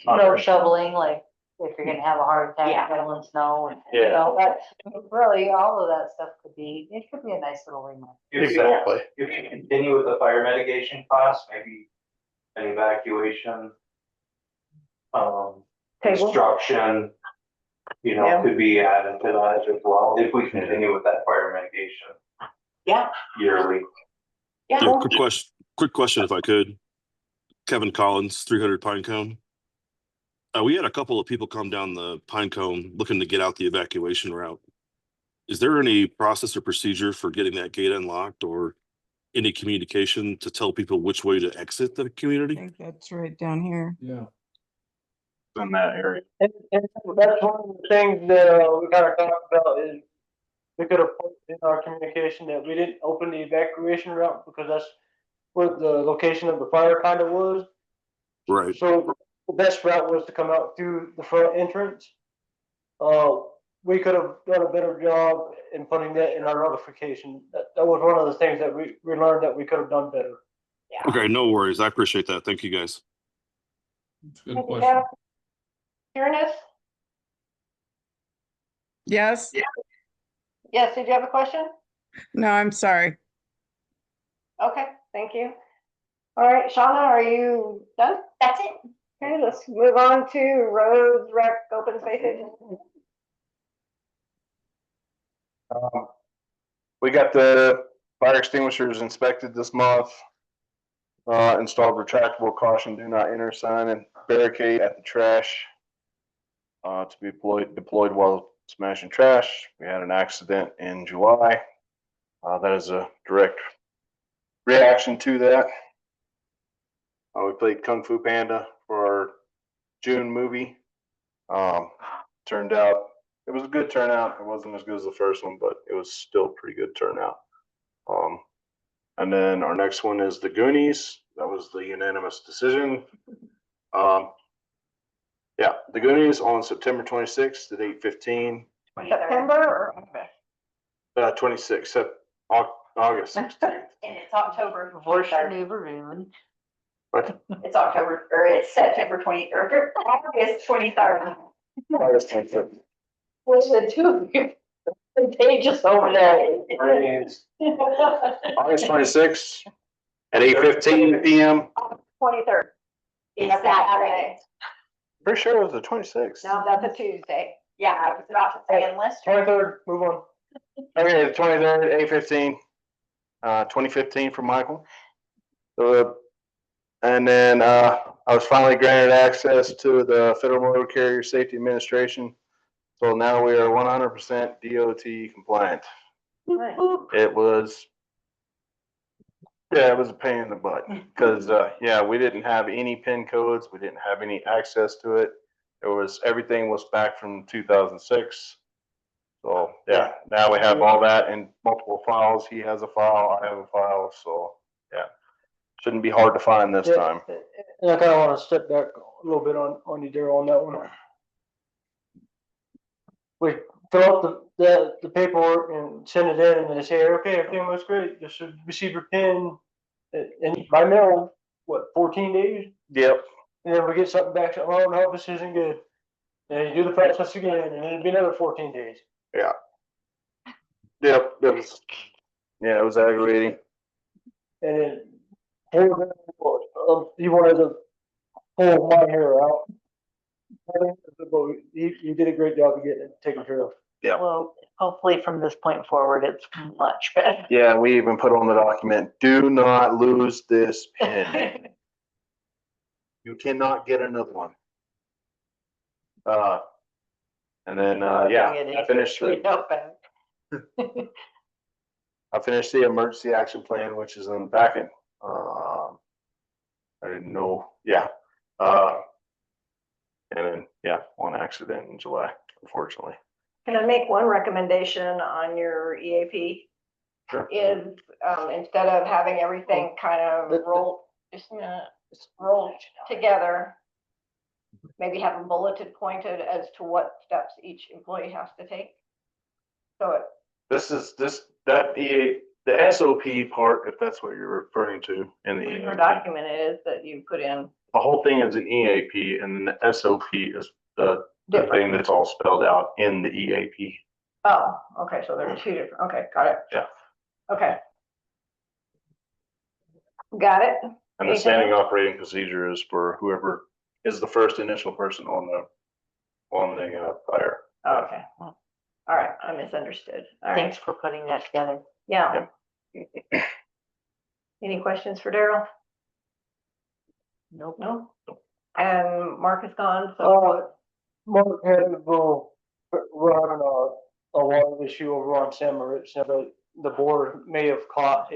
Snow shoveling, like if you're gonna have a hard time
Yeah.
shoveling snow and,
Yeah.
you know, that's really, all of that stuff it could be a nice little reminder.
Exactly.
If you continue with the fire mitigation class, maybe an evacuation, construction,
Yeah.
could be added to that as well, if we continue with that fire mitigation
Yeah.
yearly.
Yeah.
Yeah, quick question if I could. Kevin Collins, 300 Pinecone. We had a couple of people come down the Pinecone looking to get out the evacuation route. Is there any process or procedure for getting that gate unlocked or any communication to tell people which way to exit the
I
community?
think that's right down here.
Yeah.
in that area.
And that's one of the things that we kind of talked about is we could have put in our communication that we didn't open the evacuation route because that's where the location of the fire kind of was.
Right.
So the best route was to come out through the front entrance. We could have done a better job in putting that in our notification. That was one of the things that we learned that we could have done better.
Yeah.
Okay, no worries. I appreciate that. Thank you guys.
Good question. Uranus?
Yes?
Yes, did you have a question?
No, I'm sorry.
Okay, thank you. All right, Shauna, are you done?
That's it.
Okay, let's move on to roads, rec, open spaces.
We got the fire extinguishers inspected this month. Installed retractable caution do not enter sign and barricade at the trash. To be deployed while smashing trash. We had an accident in July. That is a direct reaction to that. We played Kung Fu Panda for our June movie. Turned out, it was a good turnout. It wasn't as good as the first one, but it was still pretty good turnout. And then our next one is the Goonies. That was the unanimous decision. Yeah, the Goonies on September 26th at 8:15.
September or August?
26th, August 16th.
And it's October.
Horse Neighborhood.
What?
It's October, or it's September 20, or August 23rd.
August 23rd.
What's the two of you? The pages over there.
August 26th at 8:15 p.m.
23rd.
It's Saturday.
Pretty sure it was the 26th.
No, that's a Tuesday.
Yeah, I was about to say unless.
23rd, move on.
Okay, the 23rd, 8:15, 2015 for Michael. And then I was finally granted access to the Federal Motor Carrier Safety Administration. So now we are 100% DOT compliant. It was, yeah, it was a pain in the butt because, yeah, we didn't have any PIN codes. We didn't have any access to it. Everything was back from 2006. So, yeah, now we have all that in multiple files. He has a file, I have a file. So, yeah, shouldn't be hard to find this time.
And I kind of want to step back a little bit on you, Daryl, on that one. We fill out the paperwork and send it in, and they say, okay, everything looks great. Just receive your PIN, and by mail, what, 14 days?
Yep.
And then we get something back, so, oh, no, this isn't good. And you do the process again, and then it'd be another 14 days.
Yeah. Yep. It was aggravating.
And then, he wanted to pull my hair out. You did a great job of getting it taken care of.
Yeah.
Well, hopefully from this point forward, it's much better.
Yeah, we even put on the document, do not lose this pin. You cannot get another one. And then, yeah, I finished the emergency action plan, which is in the packet. I didn't know, yeah. And then, yeah, one accident in July, unfortunately.
Can I make one recommendation on your EAP?
Sure.
Is, instead of having everything kind of rolled together, maybe have them bulleted pointed as to what steps each employee has to take. So it,
The SOP part, if that's what you're referring to in the
whatever
EAP.
document it is that you put in.
The whole thing is an EAP, and then the SOP is the thing that's all spelled out in the EAP.
Oh, okay, so there are two different, okay, got it.
Yeah.
Okay. Got it.
And the
Anything
standing
else?
operating procedure is for whoever is the first initial person on the fire.
Okay. All right, I misunderstood. All right.
Thanks for putting that together.
Yeah. Any questions for Daryl?
Nope.
No? And Mark is gone, so.
Mark had we're having a water issue over on San Moritz. The board may have caught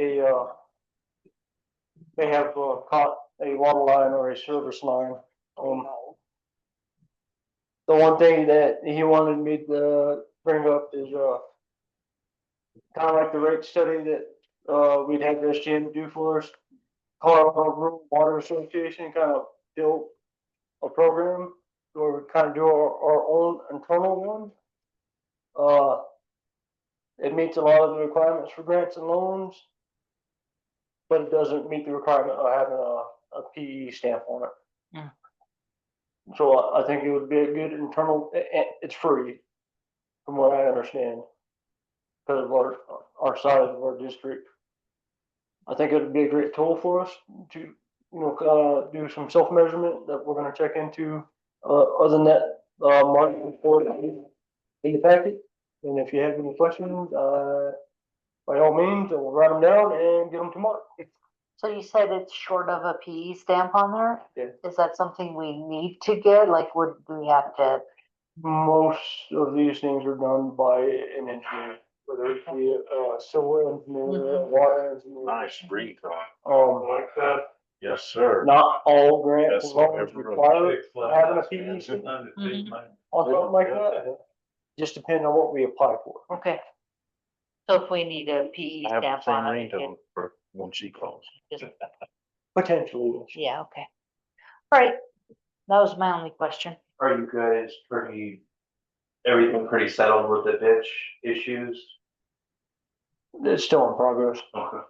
caught a water line or a service line. The one thing that he wanted me to bring up is kind of like the rate study that we'd had SGM do for us. Colorado Rural Water Association kind of built a program where we kind of do our own internal one. It meets a lot of the requirements for grants and loans, but it doesn't meet the requirement of having a PE stamp on it.
Mm.
So I think it would be a good internal, it's free, from what I understand, because of our size of our district. I think it would be a great tool for us to, do some self-measurement that we're gonna check into. Other than that, Mark report in the packet. And if you have any questions, by all means, we'll write them down and get them to Mark.
So you said it's short of a PE stamp on there?
Yeah.
Is that something we need to get? Like, would we have to?
Most of these things are done by an engineer, whether it be a civil engineer, a water engineer.
Nice read,
Like
that.
Yes, sir.
Not all grants
Yes,
and loans
sir.
require having a PE stamp
Mhm.
on something like that. Just depending on what we apply for.
Okay. So if we need a PE
I have the
stamp
same
on it, we
ringtone for when she calls.
can just,
Potentially.
yeah, okay. All right. That was my only question.
Are you guys everything pretty settled with the ditch issues?
It's still in progress.
Okay.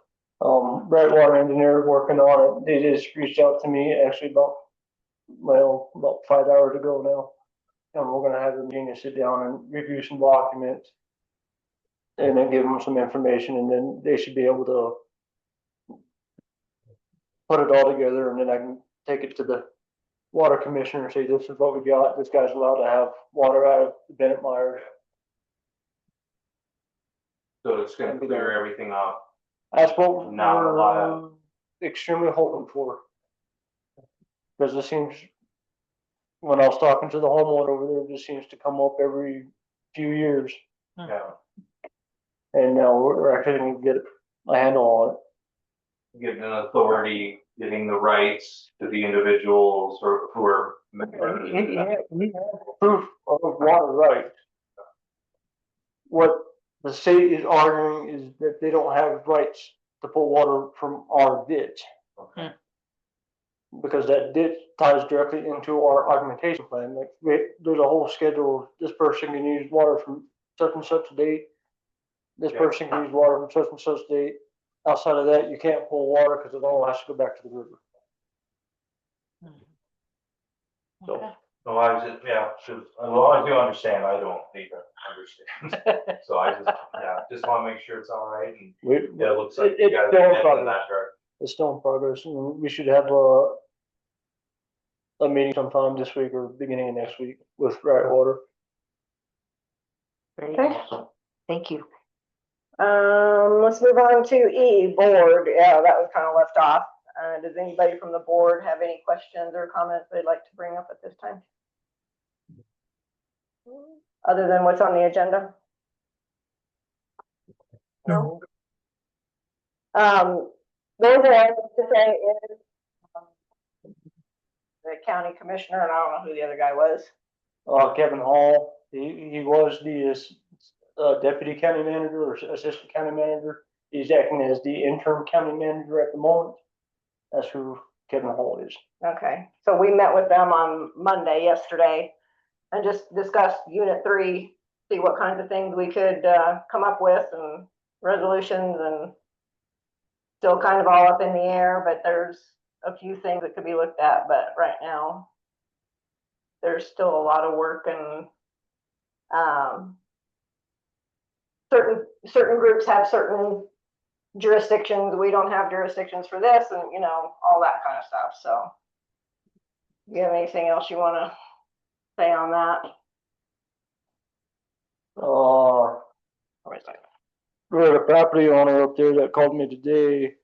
Bright water engineer working on it. They just reached out to me actually about 5 hours ago now. And we're gonna have a meeting to sit down and review some documents. And then give them some information, and then they should be able to put it all together, and then I can take it to the water commissioner and say, this is what we got. This guy's allowed to have water out of the Bennett Myers.
So it's gonna clear everything up.
That's what
Not a lot of-
we're extremely hoping for. Because it seems, when I was talking to the homeowner over there, it just seems to come up every few years.
Yeah.
And now we're actually gonna get a handle on it.
Giving an authority, giving the rights to the individuals or who are.
We have proof of water rights. What the state is arguing is that they don't have rights to pull water from our ditch.
Okay.
Because that ditch ties directly into our augmentation plan. Like, there's a whole schedule. This person can use water from such and such date. This person can use water from such and such date. Outside of that, you can't pull water because it all has to go back to the river. So,
So I was just, as long as you understand, I don't need to understand. So I just wanna make sure it's all right and it looks like you guys are heading in that direction.
it's still in progress, and we should have a meeting sometime this week or beginning of next week with Brightwater.
Okay.
Thank you.
Let's move on to E, board. Yeah, that was kind of left off. Does anybody from the board have any questions or comments they'd like to bring up at this time? other than what's on the agenda? No. The only thing I have to say is the county commissioner, and I don't know who the other guy was.
Kevin Hall, he was the deputy county manager or assistant county manager. He's acting as the interim county manager at the moment. That's who Kevin Hall is.
Okay, so we met with them on Monday, yesterday, and just discussed Unit 3, see what kinds of things we could come up with and resolutions, and still kind of all up in the air, but there's a few things that could be looked at, but right now there's still a lot of work, and certain groups have certain jurisdictions. We don't have jurisdictions for this, and all that kind of stuff. So you have anything else you want to say on that?
We had a property owner up there that called me today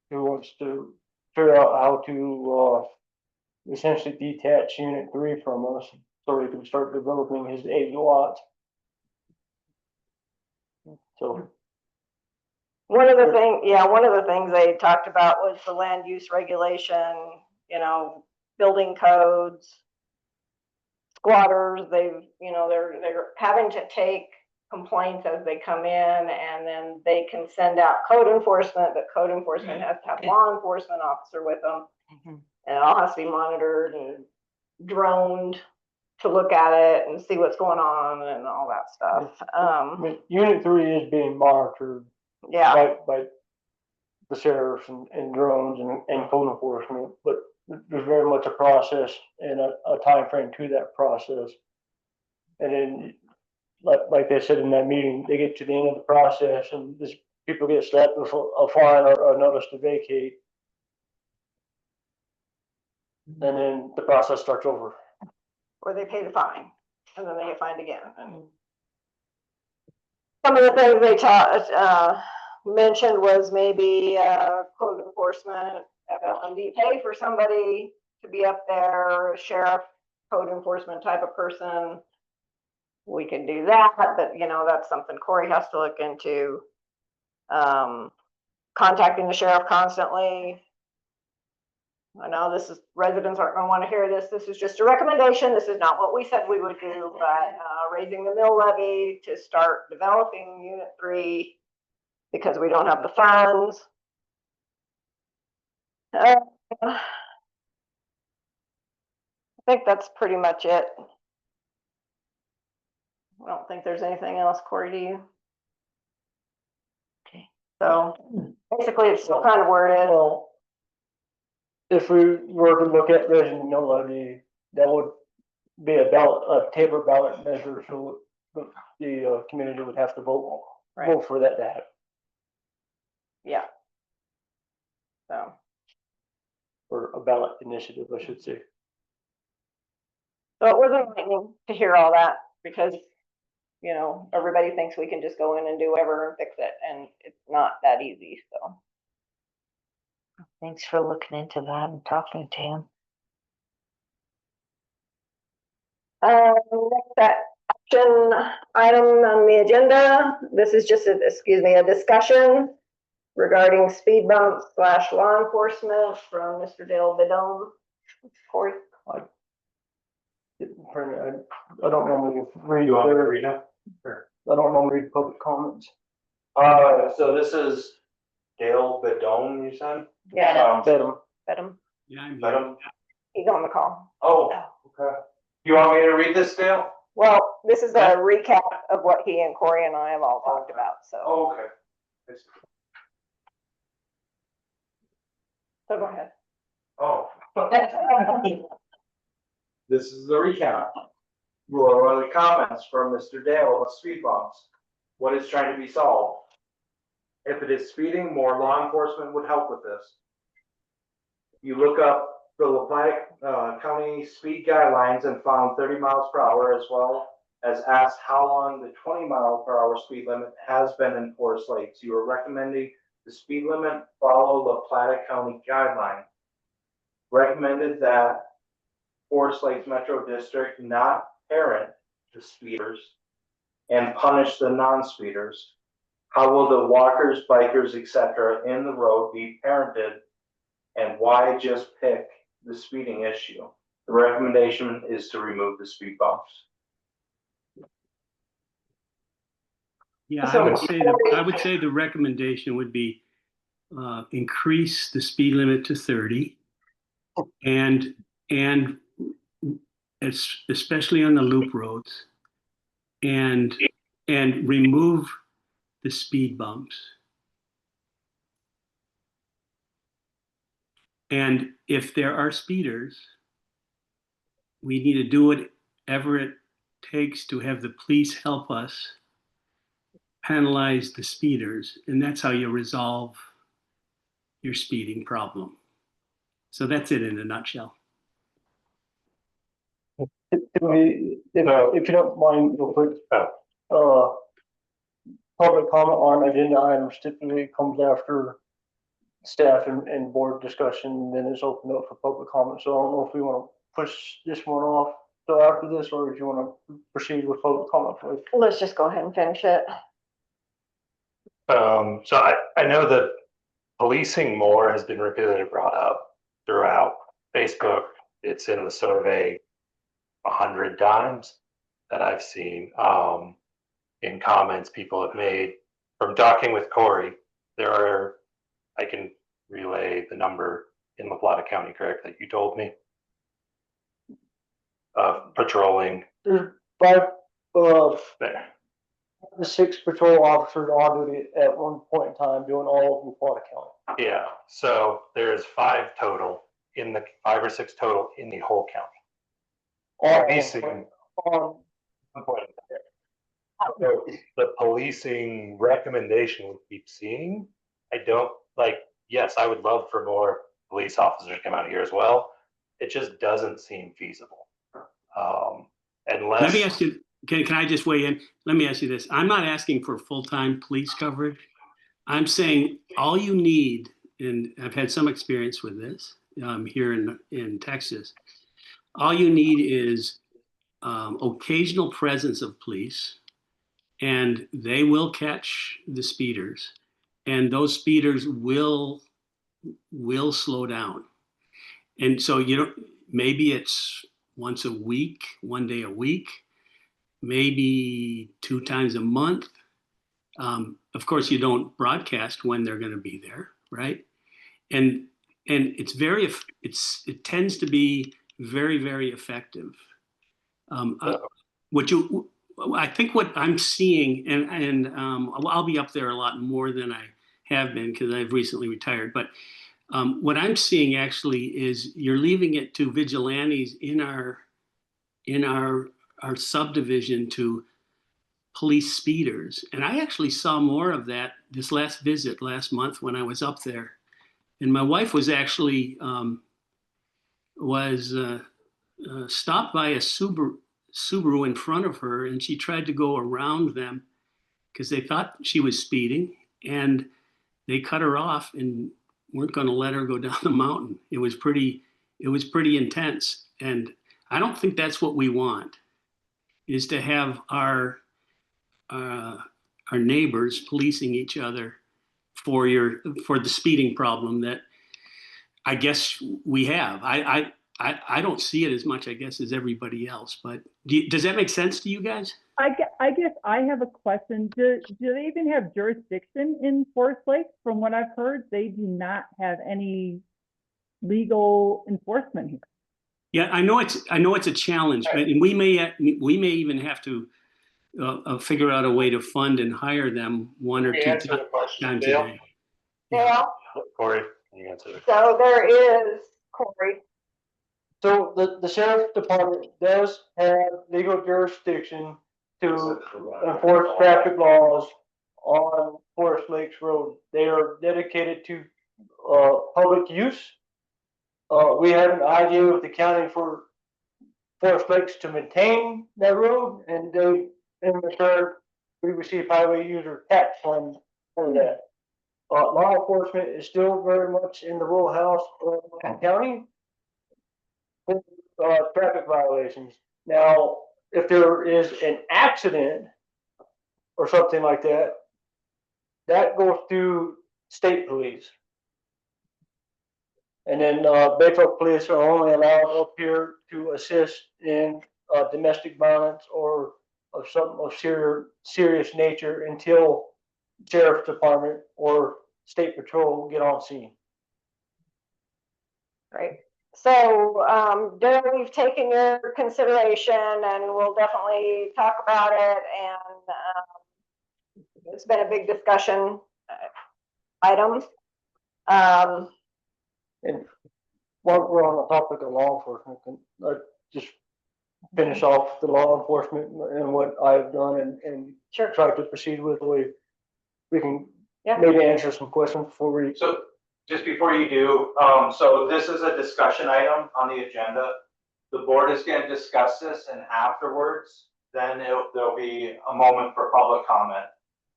who wants to figure out how to essentially detach Unit 3 from us so he can start developing his 8 lots. So
one of the things they talked about was the land use regulation, building codes, squatters. They're having to take complaints as they come in, and then they can send out code enforcement, but code enforcement has to have law enforcement officer with them. And it all has to be monitored and droned to look at it and see what's going on and all that stuff.
Unit 3 is being monitored by the sheriffs and drones and code enforcement, but there's very much a process and a time frame to that process. And then, like they said in that meeting, they get to the end of the process and people get slapped with a fine or a notice to vacate. And then the process starts over.
Or they pay the fine, and then they get fined again. And some of the things they mentioned was maybe code enforcement, FLMD pay for somebody to be up there, a sheriff, code enforcement type of person. We can do that, but that's something Corey has to look into. Contacting the sheriff constantly. I know residents aren't going to want to hear this. This is just a recommendation. This is not what we said we would do, but raising the mill levy to start developing Unit 3 because we don't have the funds. I think that's pretty much it. I don't think there's anything else, Corey, do you? Okay. So basically it's still kind of where it is.
Well, if we were to look at raising the mill levy, that would be a table ballot measure, so the community would have to vote for that to happen.
Yeah. So.
Or a ballot initiative, I should say.
So it was enlightening to hear all that because, everybody thinks we can just go in and do whatever and fix it, and it's not that easy. So.
Thanks for looking into that and talking to him.
Next action item on the agenda. This is just a discussion regarding speed bumps / law enforcement from Mr. Dale Bidome. Corey?
I don't normally read.
You want me to read it?
Sure. I don't normally read public comments.
So this is Dale Bidome, you said?
Yeah.
Bedham.
Yeah, I'm
Bedham.
He's on the call.
Oh, okay. You want me to read this, Dale?
Well, this is a recap of what he and Corey and I have all talked about. So.
Oh, okay.
So go ahead.
Oh. This is the recap. What are the comments from Mr. Dale about speed bumps? What is trying to be solved? If it is speeding, more law enforcement would help with this. You look up the LaPlata County speed guidelines and found 30 miles per hour, as well as asked how long the 20 mile per hour speed limit has been in Forest Lakes. You are recommending the speed limit follow LaPlata County guideline. Recommended that Forest Lakes Metro District, not parent, the speeders and punish the non-speeders? How will the walkers, bikers, etc. in the road be parented? And why just pick the speeding issue? The recommendation is to remove the speed bumps.
Yeah,
So,
I would say the recommendation would be increase the speed limit to 30 and especially on the loop roads and remove the speed bumps. And if there are speeders, we need to do whatever it takes to have the police help us penalize the speeders, and that's how you resolve your speeding problem. So that's it in a nutshell.
If you don't mind, real quick, public comment on agenda items typically comes after staff and board discussion, then it's opened up for public comment. So I don't know if we want to push this one off till after this, or if you want to proceed with public comment first.
let's just go ahead and finish it.
So I know that policing more has been repeatedly brought up throughout Facebook. It's in the survey 100 times that I've seen. In comments people have made from talking with Corey, I can relay the number in La Plata County, correct, that you told me? Patrolling.
There's 5
there.
the 6 patrol officers on duty at one point in time doing all of La Plata County.
Yeah, so there's 5 total 5 or 6 total in the whole county. Policing. The policing recommendation we keep seeing, I don't yes, I would love for more police officers to come out here as well. It just doesn't seem feasible. Unless.
Let me ask you, can I just weigh in? Let me ask you this. I'm not asking for full-time police coverage. I'm saying all you need, and I've had some experience with this here in Texas, all you need is occasional presence of police, and they will catch the speeders, and those speeders will slow down. And so maybe it's once a week, one day a week, maybe 2 times a month. Of course, you don't broadcast when they're going to be there, right? And it tends to be very, very effective. I think what I'm seeing, and I'll be up there a lot more than I have been because I've recently retired, but what I'm seeing actually is you're leaving it to vigilantes in our subdivision to police speeders. And I actually saw more of that this last visit last month when I was up there. And my wife was actually stopped by a Subaru in front of her, and she tried to go around them because they thought she was speeding, and they cut her off and weren't going to let her go down the mountain. It was pretty intense. And I don't think that's what we want, is to have our neighbors policing each other for the speeding problem that I guess we have. I don't see it as much, I guess, as everybody else. But does that make sense to you guys?
I guess I have a question. Do they even have jurisdiction in Forest Lake? From what I've heard, they do not have any legal enforcement here.
Yeah, I know it's a challenge, but we may even have to figure out a way to fund and hire them 1 or 2 times a day.
Yeah.
Corey, can you answer?
So there is, Corey.
So the sheriff's department does have legal jurisdiction to enforce traffic laws on Forest Lakes Road. They are dedicated to public use. We have an idea with the county for Forest Lakes to maintain that road, and they, in return, we receive highway user tax funds for that. Law enforcement is still very much in the wheelhouse of the county. Traffic violations. Now, if there is an accident or something like that, that goes through state police. And then, Bayfront police are only allowed up here to assist in, domestic violence or of some of serious nature until sheriff's department or state patrol get on scene.
Great. So, Darren, we've taken your consideration and we'll definitely talk about it. And it's been a big discussion item.
And while we're on the topic of law enforcement, can I just finish off the law enforcement and what I've done and
Sure.
try to proceed with the way we can
Yeah.
maybe answer some questions before we.
So just before you do, so this is a discussion item on the agenda. The board is going to discuss this, and afterwards, then there'll be a moment for public comment.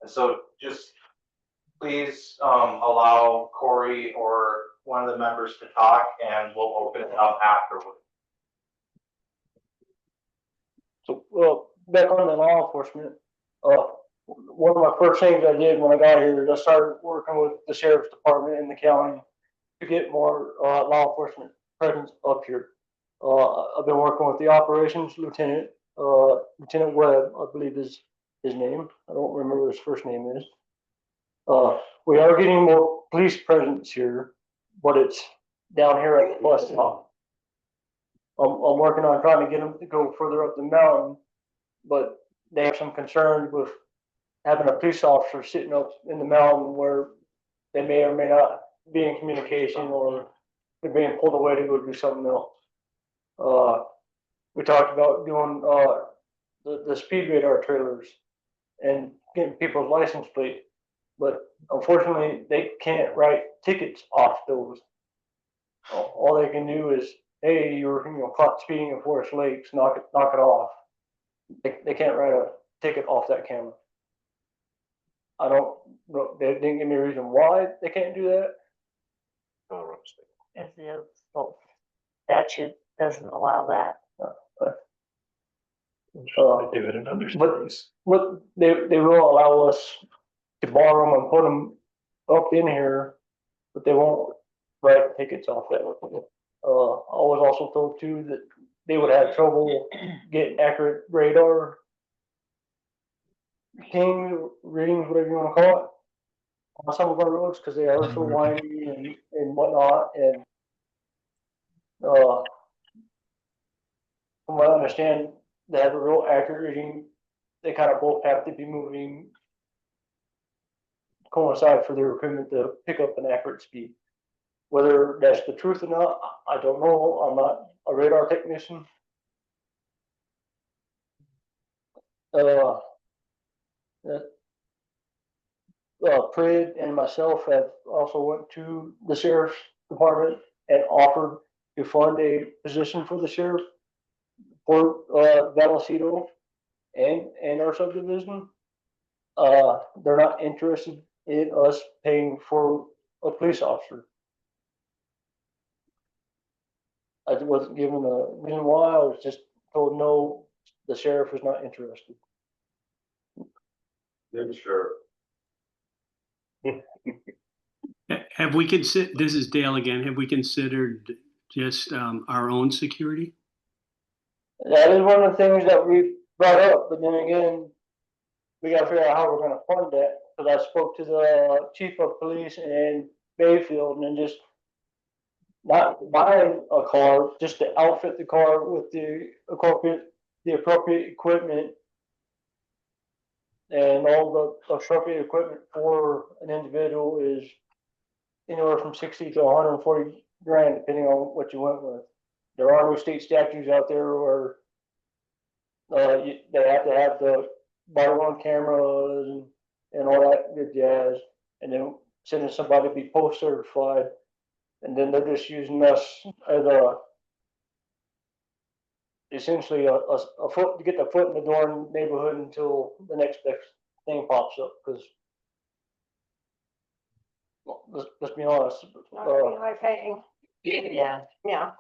And so just please allow Corey or one of the members to talk, and we'll open it up afterwards.
So, back on the law enforcement, one of my first things I did when I got here is I started working with the sheriff's department in the county to get more, law enforcement presence up here. I've been working with the operations lieutenant, Lieutenant Webb, I believe is his name. I don't remember what his first name is. We are getting more police presence here, but it's down here at the bus stop. I'm working on trying to get them to go further up the mountain, but they have some concerns with having a police officer sitting up in the mountain where they may or may not be in communication, or they're being pulled away to go do something else. We talked about doing, the speed radar trailers and getting people's license plate, but unfortunately, they can't write tickets off those. All they can do is, hey, you're, caught speeding in Forest Lakes, knock it off. They can't write a ticket off that camera. I don't know, they didn't give me a reason why they can't do that.
If the statute doesn't allow that.
Do it in other states.
But they will allow us to borrow them and put them up in here, but they won't write tickets off that. I was also told too that they would have trouble getting accurate radar ping readings, whatever you want to call it, on some of our roads because they are so windy and whatnot. And from what I understand, they have a real accurate reading. They kind of both have to be moving coincide for their equipment to pick up an accurate speed. Whether that's the truth or not, I don't know. I'm not a radar technician. Prid and myself have also went to the sheriff's department and offered to fund a position for the sheriff for Vallecito and our subdivision. They're not interested in us paying for a police officer. I wasn't given a reason why. I was just told no, the sheriff is not interested.
Maybe sure.
Have we considered, this is Dale again, have we considered just our own security?
That is one of the things that we brought up, but then again, we gotta figure out how we're gonna fund that. Because I spoke to the chief of police in Bayfield and just not buying a car, just to outfit the car with the appropriate equipment and all the appropriate equipment for an individual is anywhere from 60 to 140 grand, depending on what you went with. There are no state statutes out there where they have to have the body-worn cameras and all that good jazz, and then sending somebody to be post certified, and then they're just using us as essentially a foot to get the foot in the door in the neighborhood until the next best thing pops up. Because let's be honest,
Not really high paying.
Yeah.
Yeah.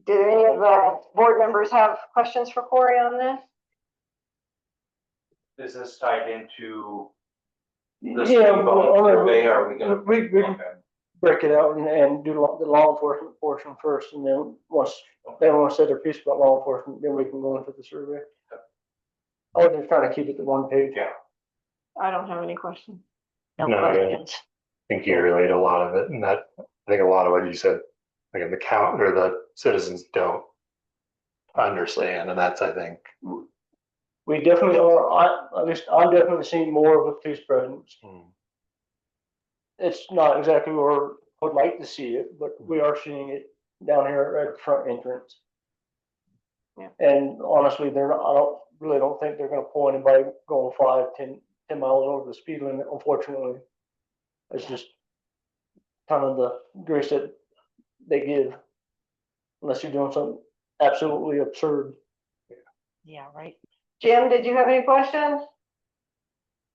Do any of the board members have questions for Corey on this?
Is this tied into the
Yeah,
speed bump survey? Are we gonna?
we
Okay.
break it out and do the law enforcement portion first, and then once they want to say their piece about law enforcement, then we can go into the survey. I was just trying to keep it to one page.
Yeah.
I don't have any questions.
No
No, yeah.
questions.
I think you relate a lot of it, and that, I think a lot of what you said, like the count or the citizens don't understand, and that's, I think.
We definitely are, at least I'm definitely seeing more of a police presence. It's not exactly where I would like to see it, but we are seeing it down here at the front entrance.
Yeah.
And honestly, they're not, I don't think they're gonna pull anybody going 5, 10 miles over the speed limit, unfortunately. It's just kind of the grace that they give, unless you're doing something absolutely absurd.
Yeah, right.
Jim, did you have any questions?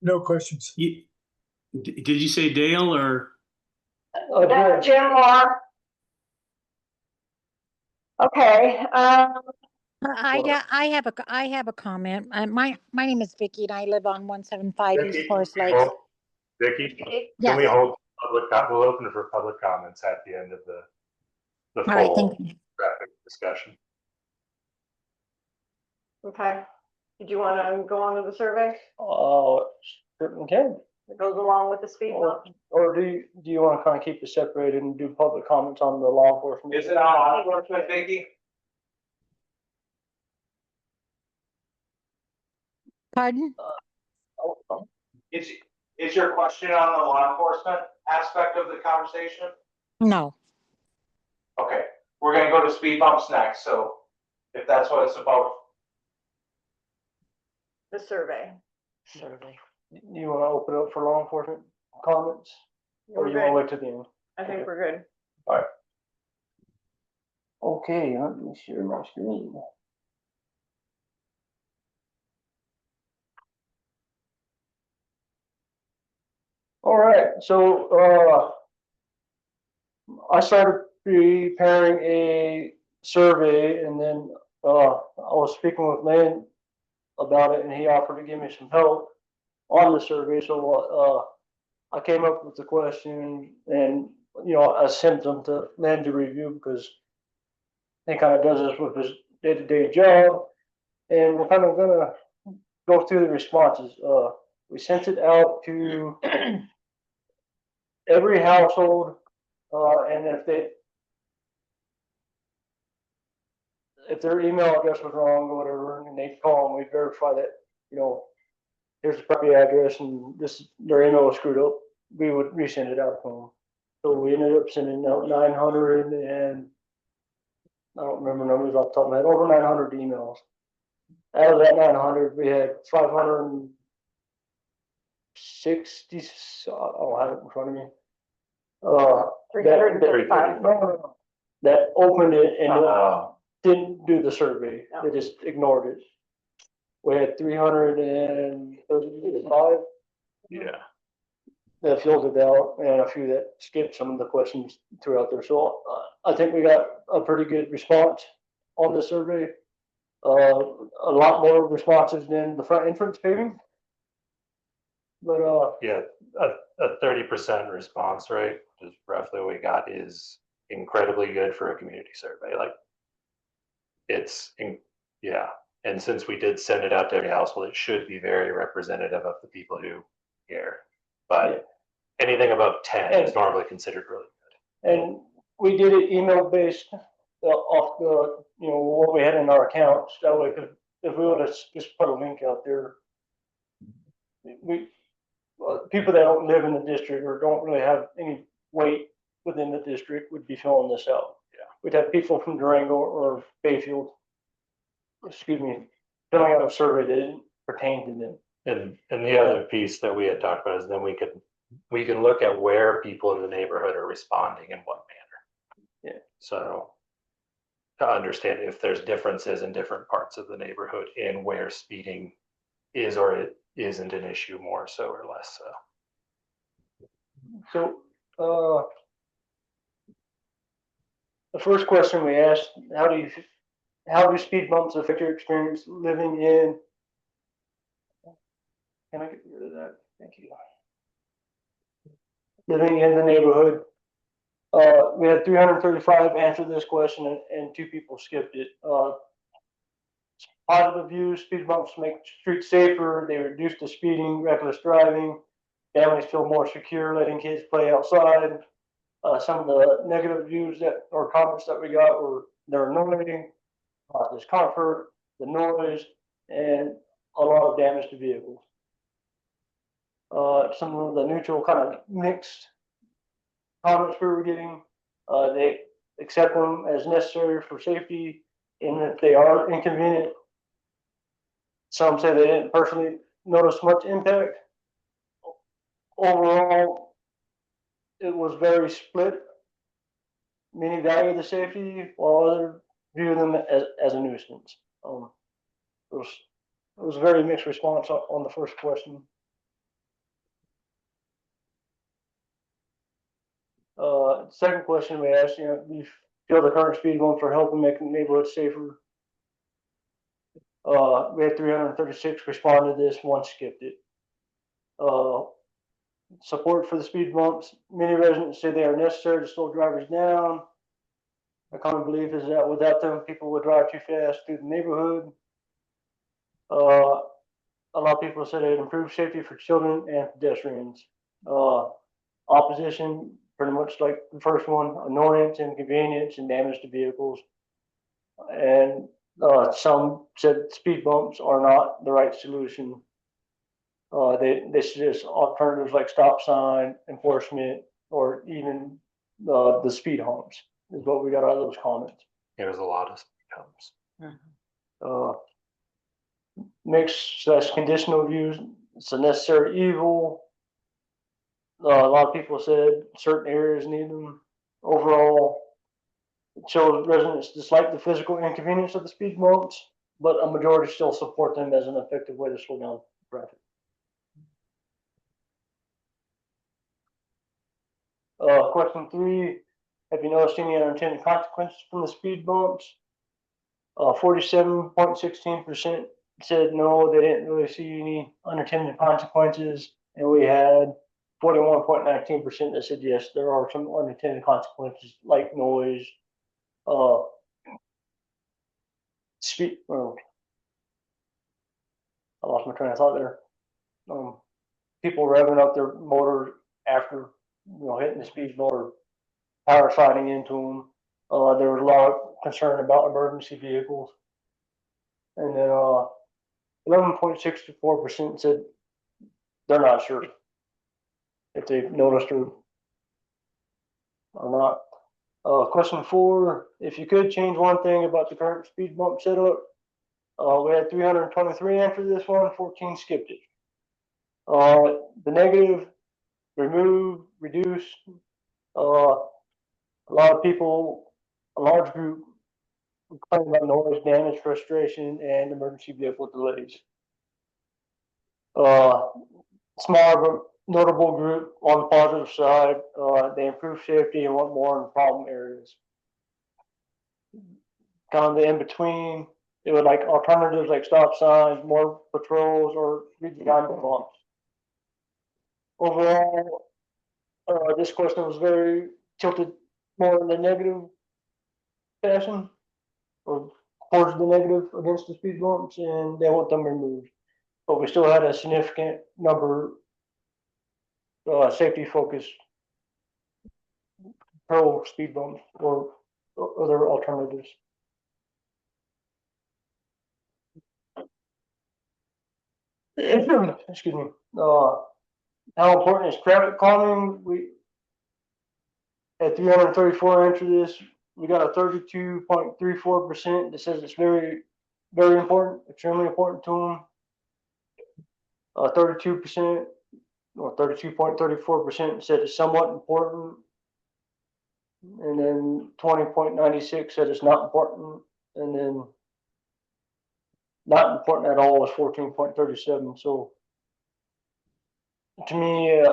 No questions.
Did you say Dale or?
Jim Moore. Okay,
I have a comment. My name is Vicky and I live on 175 East
Vicky,
Forest Lakes.
Vicky,
Yes.
can we hold we'll open for public comments at the end of the
All right,
full
thank you.
graphic discussion.
okay. Did you want to go on to the survey?
Certainly can.
It goes along with the speed bump.
Or do you want to kind of keep it separated and do public comments on the law enforcement?
Is it on law enforcement, Vicky?
Pardon?
Is your question on the law enforcement aspect of the conversation?
No.
Okay, we're gonna go to speed bumps next, so if that's what it's about.
The survey.
Survey.
You want to open it up for law enforcement comments? Or
We're
you want to
good.
wait to the end?
I think we're good.
All right. Okay, let me share my screen. All right, so I started preparing a survey, and then I was speaking with Lynn about it, and he offered to give me some help on the survey. So I came up with the question, and I sent them to Lynn to review because he kind of does this with his day-to-day job, and we're kind of gonna go through the responses. We sent it out to every household, and if their email address was wrong or whatever, and they call and we verify that, here's the property address and their email was screwed up, we would resend it out to them. So we ended up sending out 900 and I don't remember numbers off the top of my head, over 900 emails. Out of that 900, we had 560, I'll have it in front of me.
335.
That opened it and didn't do the survey. They just ignored it. We had 335 that filled it out and a few that skipped some of the questions throughout there. So I think we got a pretty good response on the survey. A lot more responses than the front entrance paving. But
yeah, a 30% response rate, which is roughly what we got, is incredibly good for a community survey. Like yeah. And since we did send it out to every household, it should be very representative of the people who care. But anything above 10 is normally considered really good.
And we did it email based off the, what we had in our accounts. That way, if we would have just put a link out there, people that don't live in the district or don't really have any weight within the district would be filling this out.
Yeah.
We'd have people from Durango or Bayfield, filling out a survey that didn't pertain to them.
And the other piece that we had talked about is then we can look at where people in the neighborhood are responding in what manner.
Yeah.
So to understand if there's differences in different parts of the neighborhood in where speeding is or it isn't an issue, more so or less so.
So the first question we asked, how do speed bumps affect your experience living in? Can I get rid of that? Thank you. Living in the neighborhood. We had 335 answer this question and 2 people skipped it. Positive views, speed bumps make streets safer, they reduce the speeding, reckless driving, families feel more secure letting kids play outside. Some of the negative views or comments that we got were they're annoying, discomfort, the noise, and a lot of damage to vehicles. Some of the neutral kind of mixed comments we were getting, they accept them as necessary for safety, and that they are inconvenient. Some say they didn't personally notice much impact. Overall, it was very split. Many value the safety, while others view them as a nuisance. It was a very mixed response on the first question. Second question we asked, do you feel the current speed bumps are helping make the neighborhood safer? We had 336 respond to this, 1 skipped it. Support for the speed bumps. Many residents say they are necessary to slow drivers down. A common belief is that without them, people would drive too fast through the neighborhood. A lot of people said it improved safety for children and pedestrians. Opposition, pretty much like the first one, annoyance, inconvenience, and damage to vehicles. And some said speed bumps are not the right solution. They suggest alternatives like stop sign, enforcement, or even the speed humps is what we got out of those comments.
There's a lot of speed humps.
Mixed / conditional views, it's a necessary evil. A lot of people said certain areas need them. Overall, it shows residents dislike the physical inconvenience of the speed bumps, but a majority still support them as an effective way to slow down traffic. Question 3, have you noticed any unintended consequences from the speed bumps? 47.16% said no, they didn't really see any unintended consequences, and we had 41.19% that said yes, there are some unintended consequences like noise, speed. I lost my train of thought there. People revving up their motor after hitting the speed motor, power sliding into them. There was a lot of concern about emergency vehicles, and then 11.64% said they're not sure if they've noticed or not. Question 4, if you could change one thing about the current speed bump setup, we had 323 answer this one, 14 skipped it. The negative, remove, reduce, a lot of people, a large group, complain about noise, damage, frustration, and emergency vehicle delays. Small but notable group on the positive side, they improve safety and want more in the problem areas. Kind of the in between, they would like alternatives like stop signs, more patrols, or redesign the bumps. Overall, this question was very tilted more in the negative fashion, or towards the negative against the speed bumps, and they want them removed. But we still had a significant number safety focused pro speed bumps or other alternatives. Excuse me. How important is traffic calming? We at 334 answer this. We got a 32.34% that says it's very, very important, extremely important to them. 32% or 32.34% said it's somewhat important. And then 20.96 said it's not important. And then not important at all was 14.37. So to me,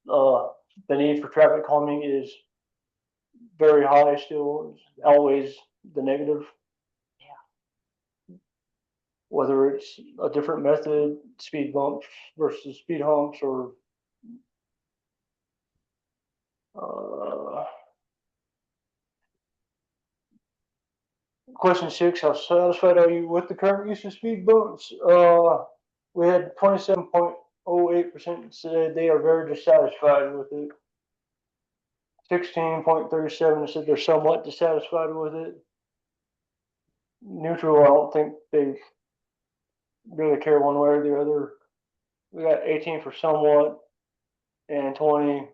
the need for traffic calming is very high still, always the negative. Whether it's a different method, speed bumps versus speed humps, or question 6, how satisfied are you with the current use of speed bumps? We had 27.08% said they are very dissatisfied with it. 16.37 said they're somewhat dissatisfied with it. Neutral, I don't think they really care one way or the other. We got 18 for somewhat, and 20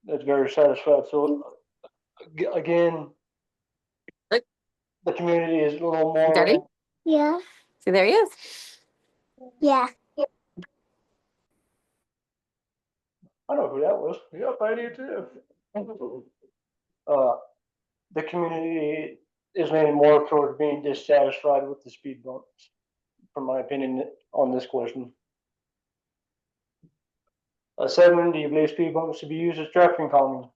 that's very satisfied. So again, the community is a little more.
Daddy? Yeah. See, there he is. Yeah.
I know who that was. Yep, I do too. The community is leaning more towards being dissatisfied with the speed bumps, from my opinion on this question. 7, do you believe speed bumps should be used as traffic calming?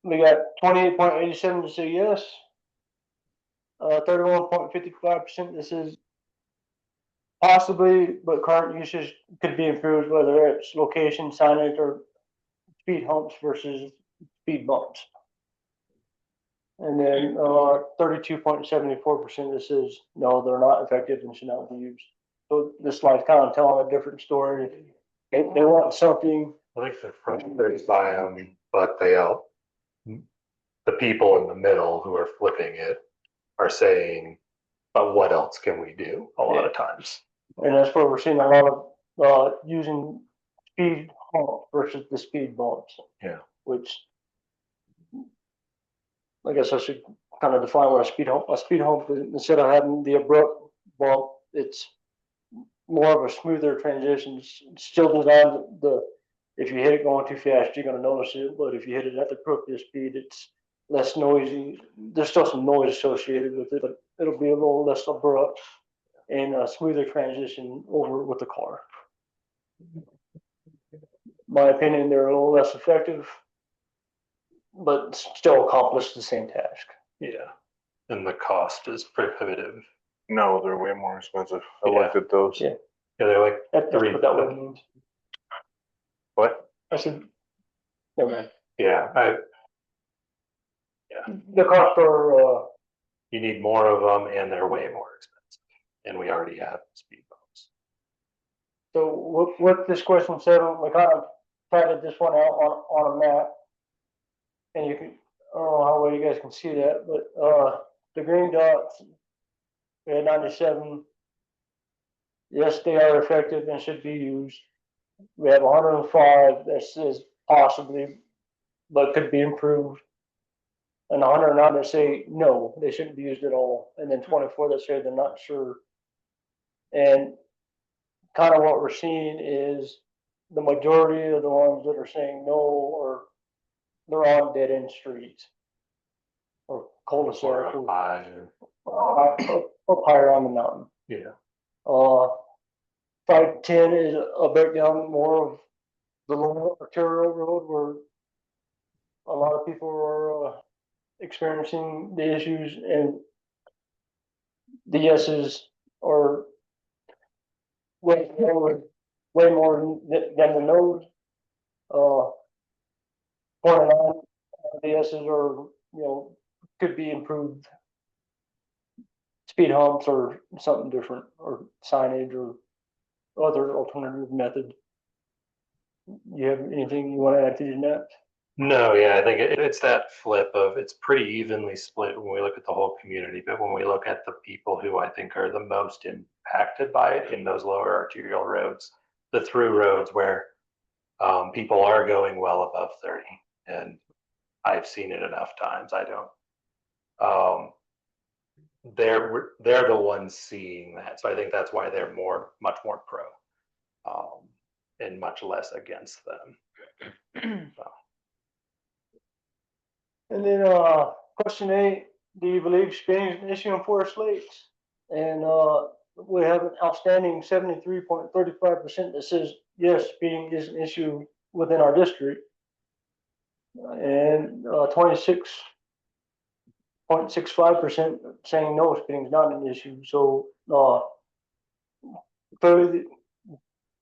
We got 28.87 to say yes. 31.55% this is possibly, but current usage could be improved, whether it's location, signage, or speed humps versus speed bumps. And then 32.74% this is no, they're not effective and should not be used. So this slide's kind of telling a different story. They want something.
I think they're frustrated by them, but the people in the middle who are flipping it are saying, but what else can we do a lot of times?
And that's where we're seeing a lot of using speed hump versus the speed bumps.
Yeah.
Which I guess I should kind of define what a speed hump. A speed hump, instead of having the abrupt bump, it's more of a smoother transition. It's still designed if you hit it going too fast, you're going to notice it. But if you hit it at the appropriate speed, it's less noisy. There's still some noise associated with it, but it'll be a little less abrupt and a smoother transition over with the car. My opinion, they're a little less effective, but still accomplish the same task.
Yeah. And the cost is prohibitive.
No, they're way more expensive. I looked at those.
Yeah.
Yeah, they're like
That's
three.
what that word means.
What?
I said, never mind.
Yeah,
The cost are,
you need more of them and they're way more expensive. And we already have speed bumps.
so what this question said, we kind of plotted this one out on a map. And you can, I don't know how well you guys can see that, but the green dots, we had 97. Yes, they are effective and should be used. We have 105 that says possibly, but could be improved. And 109 that say no, they shouldn't be used at all. And then 24 that say they're not sure. And kind of what we're seeing is the majority of the ones that are saying no, or they're on dead end streets or cul-de-sac
Or
or
up
higher on the mountain.
Yeah.
510 is a breakdown more of the lower arterial road where a lot of people are experiencing the issues, and the yeses are way more than the no's. 29, the yeses are, could be improved. Speed humps or something different, or signage or other alternative method. You have anything you want to add to that?
No, yeah, I think it's that flip of it's pretty evenly split when we look at the whole community, but when we look at the people who I think are the most impacted by it in those lower arterial roads, the through roads where people are going well above 30, and I've seen it enough times. I don't. They're the ones seeing that, so I think that's why they're much more pro, and much less against them. So.
And then question 8, do you believe speeding is an issue in Forest Lakes? And we have an outstanding 73.35% that says yes, speeding is an issue within our district. And 26.65% saying no, speeding is not an issue. So clearly,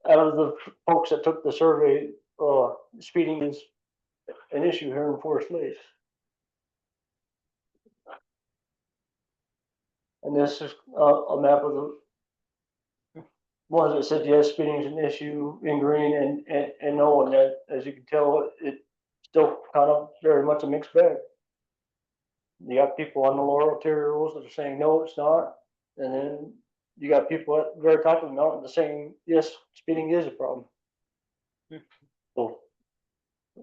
out of the folks that took the survey, speeding is an issue here in Forest Lake. And this is a map of the ones that said yes, speeding is an issue in green, and no, and that, as you can tell, it's still kind of very much a mixed bag. You got people on the lower arterials that are saying no, it's not, and then you got people at the very top of the mountain that are saying yes, speeding is a problem. So,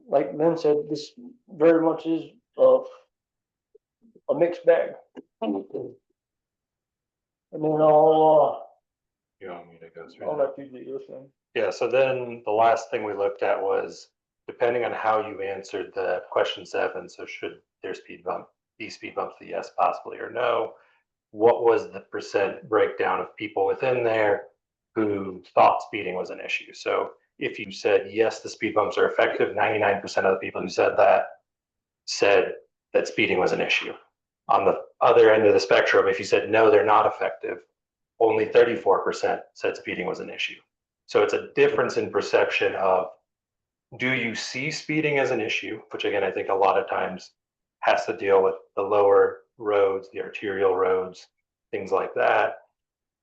like Lynn said, this very much is a mixed bag. And then
You want me to go through
I'll
that?
let you do your thing.
Yeah, so then the last thing we looked at was depending on how you answered the question 7, so should there be speed bumps, the yes, possibly, or no, what was the percent breakdown of people within there who thought speeding was an issue? So if you said yes, the speed bumps are effective, 99% of the people who said that speeding was an issue. On the other end of the spectrum, if you said no, they're not effective, only 34% said speeding was an issue. So it's a difference in perception of, do you see speeding as an issue, which again, I think a lot of times has to deal with the lower roads, the arterial roads, things like that.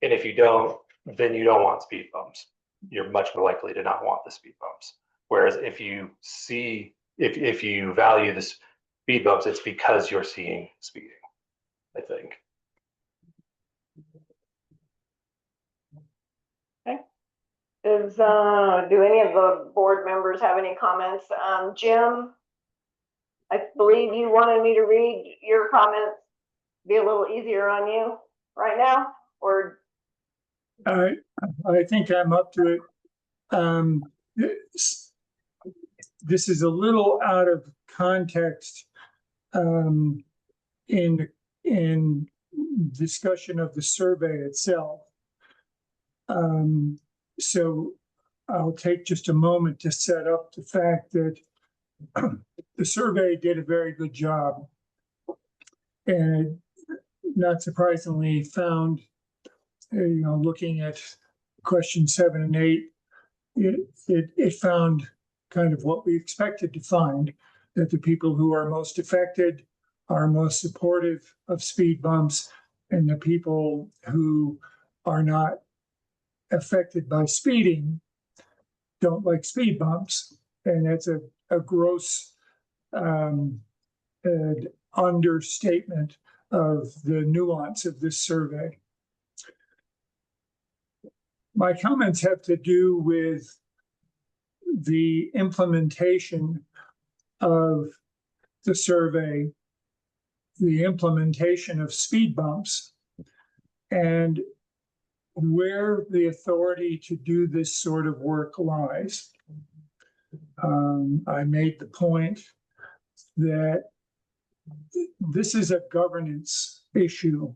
And if you don't, then you don't want speed bumps. You're much more likely to not want the speed bumps. Whereas if you see, if you value the speed bumps, it's because you're seeing speeding, I think.
Do any of the board members have any comments? Jim, I believe you wanted me to read your comments, be a little easier on you right now, or?
I think I'm up to it. This is a little out of context in discussion of the survey itself. So I'll take just a moment to set up the fact that the survey did a very good job, and not surprisingly found, looking at question 7 and 8, it found kind of what we expected to find, that the people who are most affected are most supportive of speed bumps, and the people who are not affected by speeding don't like speed bumps. And that's a gross understatement of the nuance of this survey. My comments have to do with the implementation of the survey, the implementation of speed bumps, and where the authority to do this sort of work lies. I made the point that this is a governance issue.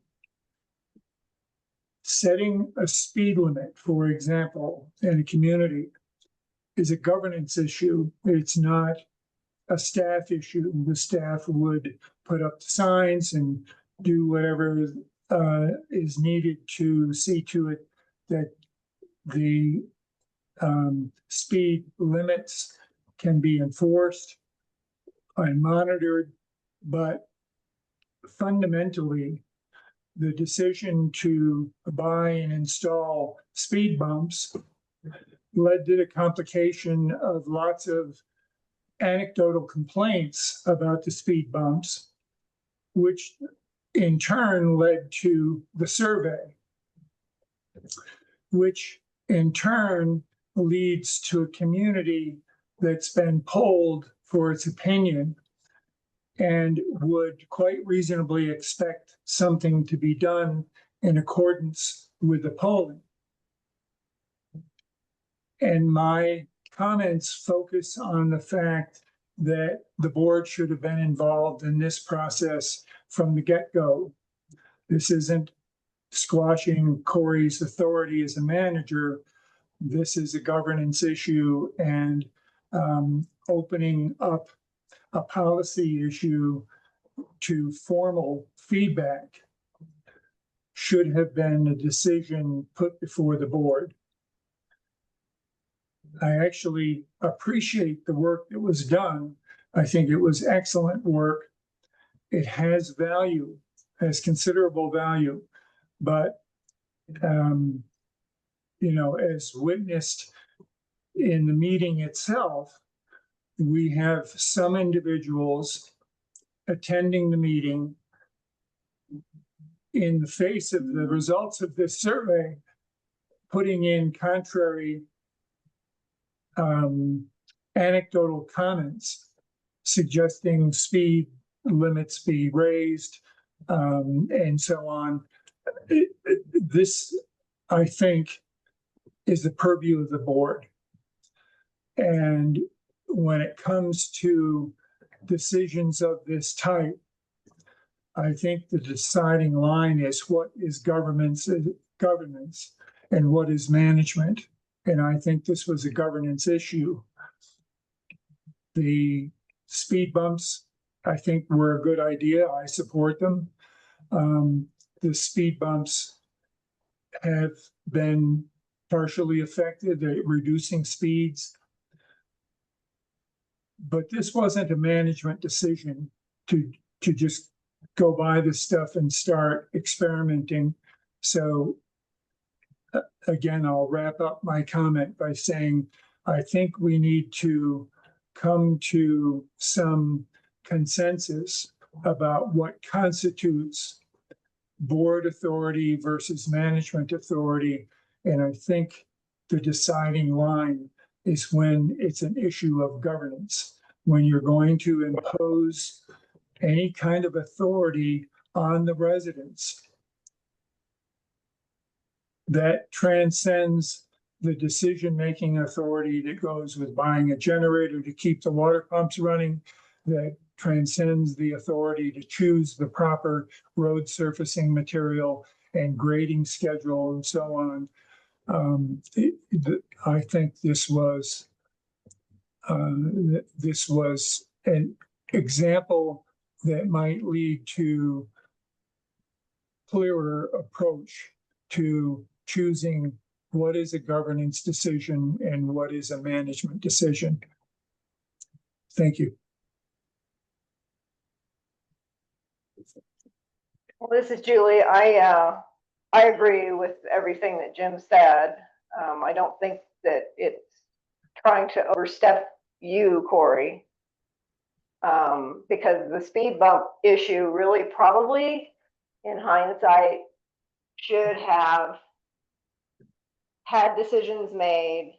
Setting a speed limit, for example, in a community is a governance issue. It's not a staff issue. The staff would put up the signs and do whatever is needed to see to it that the speed limits can be enforced and monitored. But fundamentally, the decision to buy and install speed bumps led to the complication of lots of anecdotal complaints about the speed bumps, which in turn led to the survey, which in turn leads to a community that's been polled for its opinion and would quite reasonably expect something to be done in accordance with the polling. And my comments focus on the fact that the board should have been involved in this process from the get-go. This isn't squashing Corey's authority as a manager. This is a governance issue and opening up a policy issue to formal feedback should have been a decision put before the board. I actually appreciate the work that was done. I think it was excellent work. It has value, has considerable value, but you know, as witnessed in the meeting itself, we have some individuals attending the meeting in the face of the results of this survey, putting in contrary anecdotal comments suggesting speed limits be raised and so on. This, I think, is the purview of the board. And when it comes to decisions of this type, I think the deciding line is what is governance and what is management. And I think this was a governance issue. The speed bumps, I think, were a good idea. I support them. The speed bumps have been partially affected at reducing speeds. But this wasn't a management decision to just go buy this stuff and start experimenting. So again, I'll wrap up my comment by saying, I think we need to come to some consensus about what constitutes board authority versus management authority. And I think the deciding line is when it's an issue of governance, when you're going to impose any kind of authority on the residents that transcends the decision-making authority that goes with buying a generator to keep the water pumps running, that transcends the authority to choose the proper road surfacing material and grading schedule and so on. I think this was an example that might lead to clearer approach to choosing what is a governance decision and what is a management decision. Thank you.
Well, this is Julie. I agree with everything that Jim said. I don't think that it's trying to overstep you, Corey, because the speed bump issue really probably, in hindsight, should have had decisions made,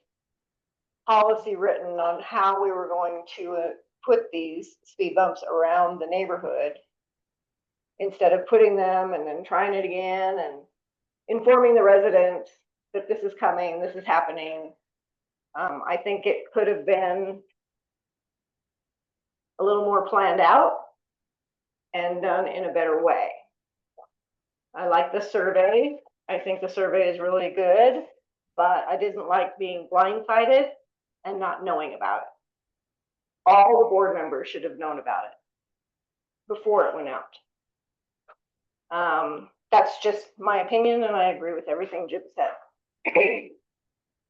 policy written on how we were going to put these speed bumps around the neighborhood, instead of putting them and then trying it again and informing the residents that this is coming, this is happening. I think it could have been a little more planned out and done in a better way. I like the survey. I think the survey is really good, but I didn't like being blindsided and not knowing about it. All the board members should have known about it before it went out. That's just my opinion, and I agree with everything Jim said.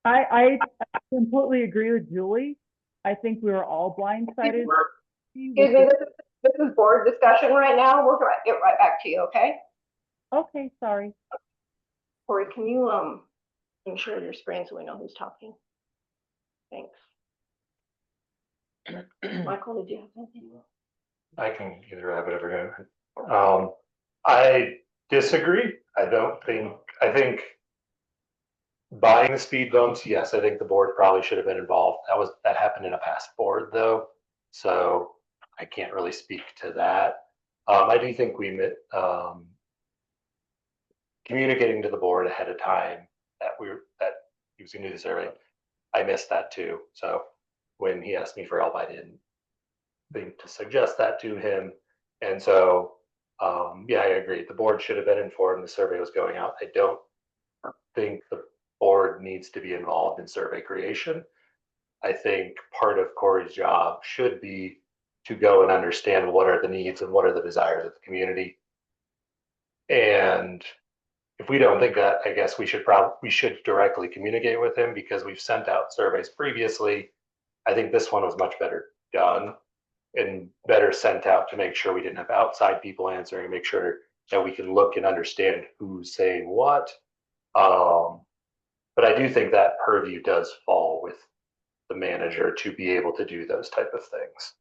I completely agree with Julie. I think we were all blindsided.
Excuse me, this is board discussion right now. We're gonna get right back to you, okay?
Okay, sorry.
Corey, can you share your screen so we know who's talking? Thanks. Michael, did you have something?
I can either have whatever. I disagree. I think buying the speed bumps, yes, I think the board probably should have been involved. That happened in a past board though, so I can't really speak to that. I do think communicating to the board ahead of time that he was gonna do the survey. I missed that too. So when he asked me for help, I didn't think to suggest that to him. And so, yeah, I agree. The board should have been informed the survey was going out. I don't think the board needs to be involved in survey creation. I think part of Corey's job should be to go and understand what are the needs and what are the desires of the community. And if we don't think that, I guess we should directly communicate with him, because we've sent out surveys previously. I think this one was much better done and better sent out to make sure we didn't have outside people answering, make sure that we can look and understand who's saying what. But I do think that purview does fall with the manager to be able to do those type of things.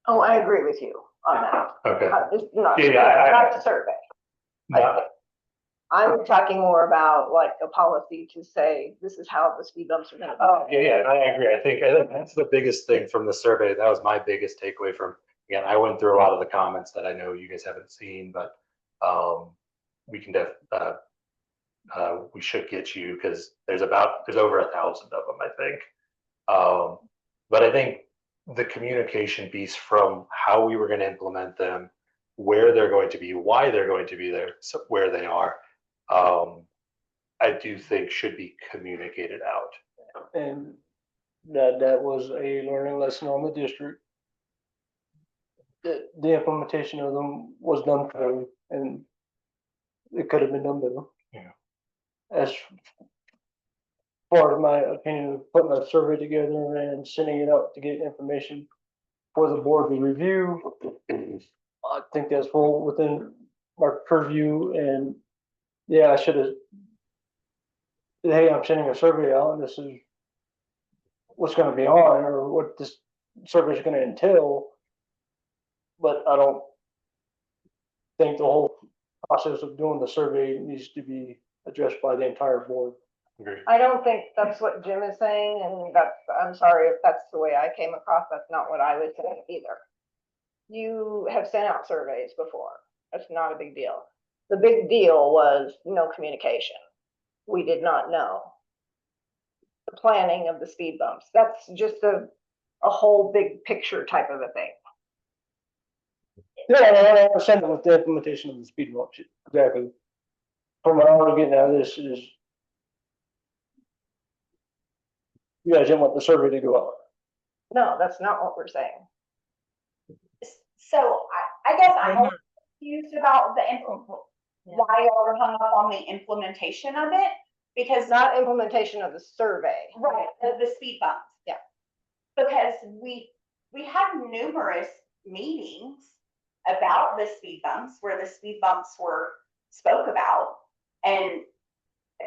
Oh, I agree with you on that.
Okay.
It's not,
Yeah,
not the survey.
Not-
I'm talking more about like a policy to say, this is how the speed bumps are gonna be.
Oh, yeah, and I agree. I think that's the biggest thing from the survey. That was my biggest takeaway from, again, I went through a lot of the comments that I know you guys haven't seen, but we can we should get you, because there's over 1,000 of them, I think. But I think the communication piece from how we were going to implement them, where they're going to be, why they're going to be there, so where they are, I do think should be communicated out.
And that was a learning lesson on the district. The implementation of them was done poorly, and it could have been done better.
Yeah.
As far as my opinion of putting a survey together and sending it out to get information for the board to review, I think that's well within our purview. And yeah, I should have, hey, I'm sending a survey out and this is what's going to be on, or what this survey is going to entail. But I don't think the whole process of doing the survey needs to be addressed by the entire board.
I don't think that's what Jim is saying, and I'm sorry if that's the way I came across, that's not what I was saying either. You have sent out surveys before, that's not a big deal. The big deal was no communication. We did not know the planning of the speed bumps. That's just a whole big picture type of a thing.
Yeah, I understand with the implementation of the speed bump, exactly. From what I'm getting out of this is, you guys didn't want the survey to go out.
No, that's not what we're saying.
So I guess I'm confused about why y'all are hung up on the implementation of it, because
not implementation of the survey.
Right, the speed bumps.
Yeah.
Because we had numerous meetings about the speed bumps where the speed bumps were spoke about, and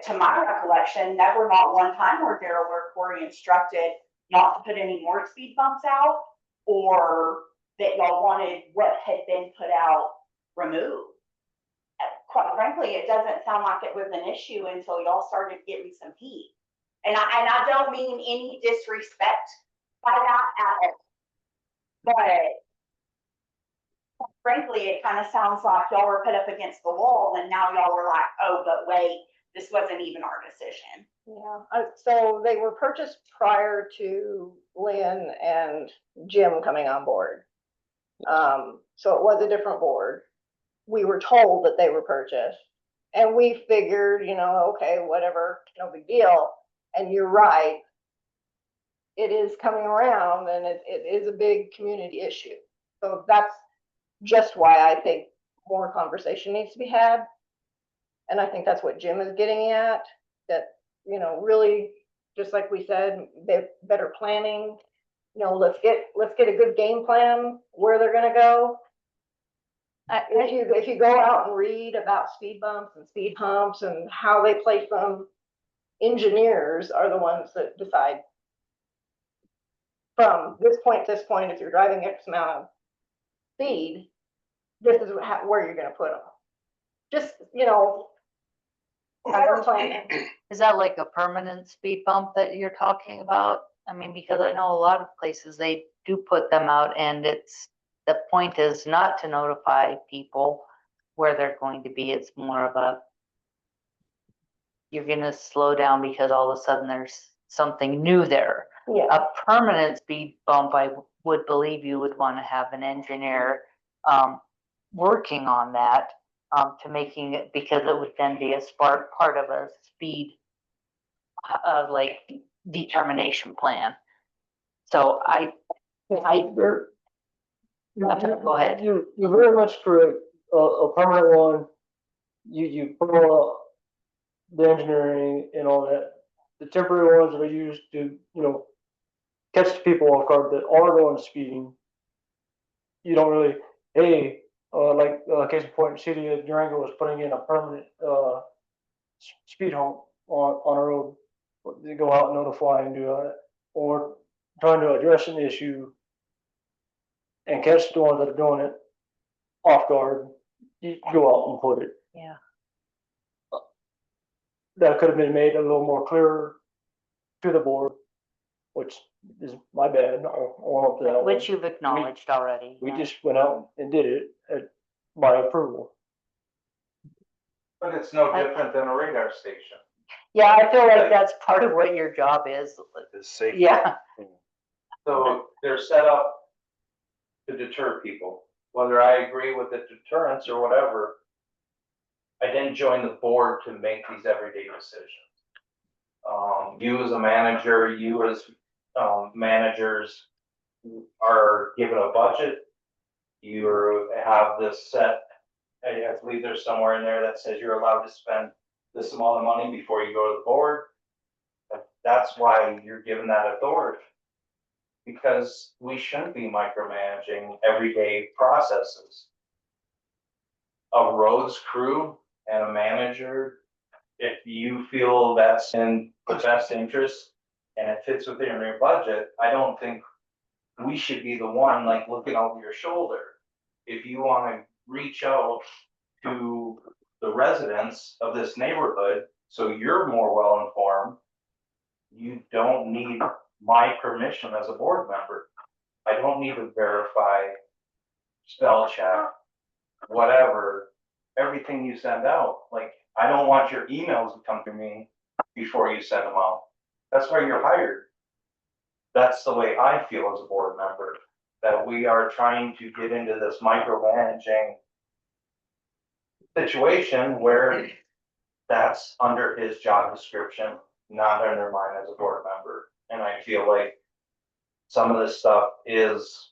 to my recollection, never not one time where Daryl or Corey instructed not to put any more speed bumps out, or that y'all wanted what had been put out removed. Quite frankly, it doesn't sound like it was an issue until y'all started getting some heat. And I don't mean any disrespect by that at all. But frankly, it kind of sounds like y'all were put up against the wall, and now y'all were like, oh, but wait, this wasn't even our decision.
Yeah, so they were purchased prior to Lynn and Jim coming on board. So it was a different board. We were told that they were purchased, and we figured, okay, whatever, no big deal. And you're right, it is coming around, and it is a big community issue. So that's just why I think more conversation needs to be had. And I think that's what Jim is getting at, that, really, just like we said, better planning, let's get a good game plan where they're gonna go. If you go out and read about speed bumps and speed humps and how they place them, engineers are the ones that decide from this point to this point, if you're driving X amount of speed, this is where you're gonna put them. Just, better planning.
Is that like a permanent speed bump that you're talking about? I mean, because I know a lot of places, they do put them out, and the point is not to notify people where they're going to be. It's more of you're gonna slow down because all of a sudden there's something new there.
Yeah.
A permanent speed bump, I would believe you would want to have an engineer working on that, to making it, because it would then be a part of a speed like determination plan. So Go ahead.
You're very much correct. A permanent one, you put all the engineering and all that. The temporary ones that are used to, catch the people off guard that are going speeding. You don't really, hey, case in point, City of Durango was putting in a permanent, speed hump on a road. They go out and notify and do that, or trying to address an issue and catch the ones that are doing it off guard. You go out and put it.
Yeah.
That could have been made a little more clearer to the board, which is my bad. I'll own up to that.
Which you've acknowledged already.
We
yeah.
just went out and did it by approval.
But it's no different than a radar station.
Yeah, I feel like that's part of what your job is.
It's safe.
Yeah.
So they're set up to deter people, whether I agree with the deterrence or whatever. I didn't join the board to make these everyday decisions. You as a manager, you as managers are given a budget. You have this set, I believe there's somewhere in there that says you're allowed to spend this amount of money before you go to the board. That's why you're given that authority. Because we shouldn't be micromanaging everyday processes. A roads crew and a manager, if you feel that's in the best interest and it fits within your budget, I don't think we should be the one like looking over your shoulder. If you want to reach out to the residents of this neighborhood so you're more well informed, you don't need my permission as a board member. I don't need to verify, spell check, whatever, everything you send out. Like, I don't want your emails to come to me before you send them out. That's why you're hired. That's the way I feel as a board member, that we are trying to get into this micromanaging situation where that's under his job description, not under mine as a board member. And I feel like some of this stuff is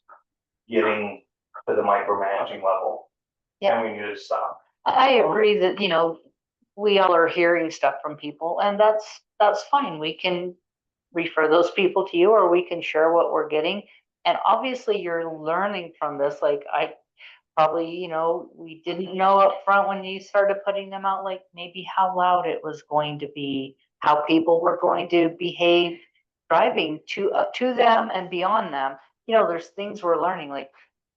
getting to the micromanaging level.
Yeah.
And we need to stop.
I agree that, we all are hearing stuff from people, and that's fine. We can refer those people to you, or we can share what we're getting. And obviously you're learning from this. Like I probably, we didn't know up front when you started putting them out, like maybe how loud it was going to be, how people were going to behave driving to them and beyond them. There's things we're learning, like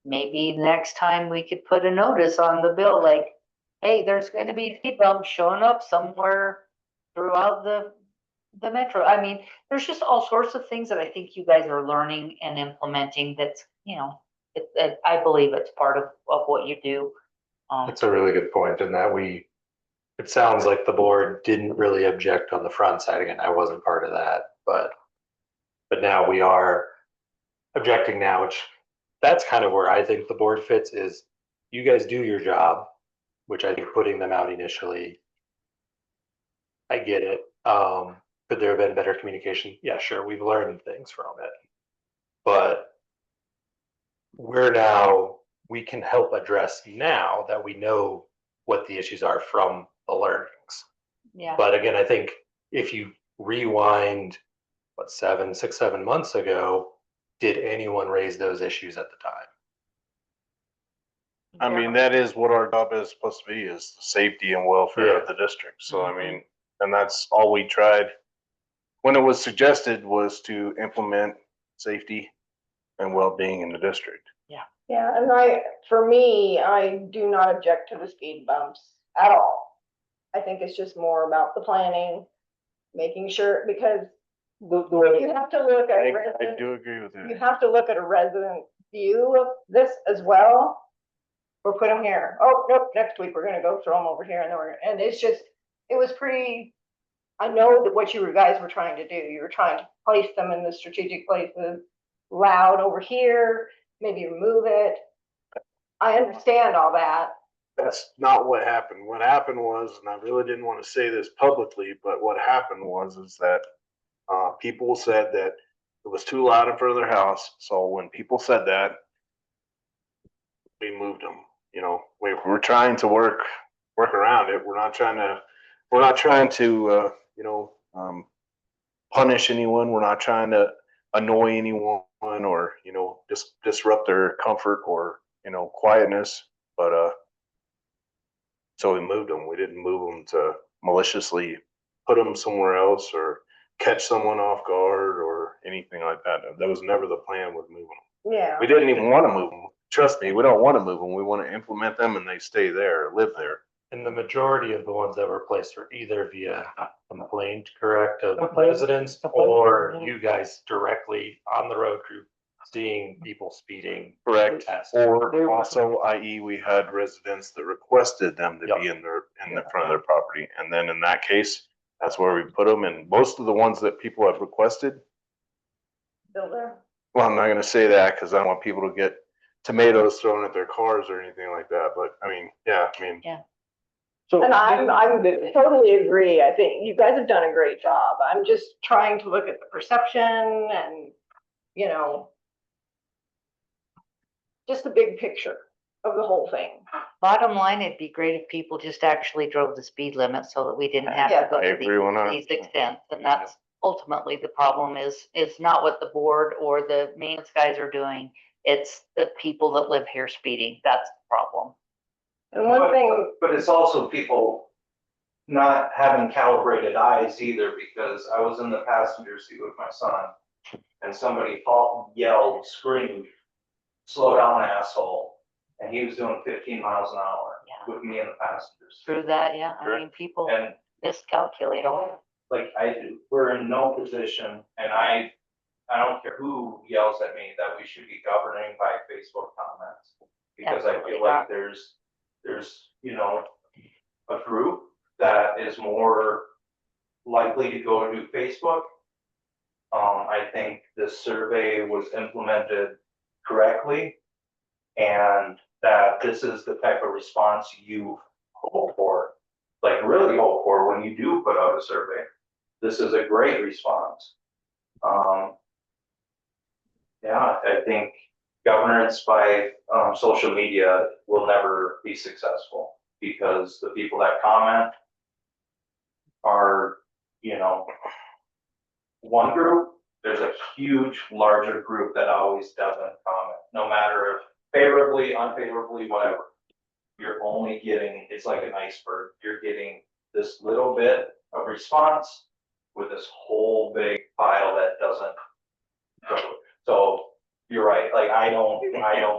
maybe next time we could put a notice on the bill, like, hey, there's going to be speed bumps showing up somewhere throughout the metro. I mean, there's just all sorts of things that I think you guys are learning and implementing. That's, I believe it's part of what you do.
That's a really good point in that it sounds like the board didn't really object on the front side. Again, I wasn't part of that, but now we are objecting now, which that's kind of where I think the board fits is you guys do your job, which I think putting them out initially, I get it. Could there have been better communication? Yeah, sure. We've learned things from it, but we can help address now that we know what the issues are from the learnings.
Yeah.
But again, I think if you rewind, 7 months ago, did anyone raise those issues at the time?
I mean, that is what our job is supposed to be, is the safety and welfare of the district. So, I mean, and that's all we tried. When it was suggested was to implement safety and well-being in the district.
Yeah, and for me, I do not object to the speed bumps at all. I think it's just more about the planning, making sure, because you have to look at
I do agree with
you
that.
have to look at a resident view of this as well. We're put them here. Oh, nope, next week we're gonna go throw them over here, and it's just, it was pretty, I know that what you guys were trying to do, you were trying to place them in the strategic places, loud over here, maybe remove it. I understand all that.
That's not what happened. What happened was, and I really didn't want to say this publicly, but what happened is that people said that it was too loud in front of their house. So when people said that, we moved them. You know, we're trying to work around it. We're not trying to punish anyone. We're not trying to annoy anyone or, disrupt their comfort or, quietness. But so we moved them. We didn't move them to maliciously put them somewhere else or catch someone off guard or anything like that. That was never the plan with moving them.
Yeah.
We didn't even want to move them. Trust me, we don't want to move them. We want to implement them and they stay there, live there.
And the majority of the ones that were placed were either via complaint, correct, of residents, or you guys directly on the road crew seeing people speeding.
Correct.
Test.
Or also, i.e., we had residents that requested them to be in the front of their property. And then in that case, that's where we put them. And most of the ones that people have requested,
Still there?
well, I'm not going to say that because I don't want people to get tomatoes thrown at their cars or anything like that. But I mean, yeah.
So
And I'm totally agree. I think you guys have done a great job. I'm just trying to look at the perception and, just the big picture of the whole thing.
Bottom line, it'd be great if people just actually drove the speed limit so that we didn't have to go
I
to
agree 100%.
these extents. And that's ultimately the problem is not what the board or the maintenance guys are doing. It's the people that live here speeding. That's the problem.
And one thing,
But it's also people not having calibrated eyes either, because I was in the passenger seat with my son and somebody yelled, screamed, "Slow down, asshole." And he was doing 15 miles an hour with me in the passenger seat.
Through that, yeah. I mean, people
And
miscalculate.
like we're in no position, and I don't care who yells at me that we should be governing by Facebook comments. Because I feel like there's a group that is more likely to go to Facebook. I think this survey was implemented correctly, and that this is the type of response you hope for, like really hope for when you do put out a survey. This is a great response. I think governance by social media will never be successful because the people that comment are, one group. There's a huge, larger group that always doesn't comment, no matter if favorably, unfavorably, whatever. You're only getting, it's like an iceberg. You're getting this little bit of response with this whole big pile that doesn't go. So you're right. Like I don't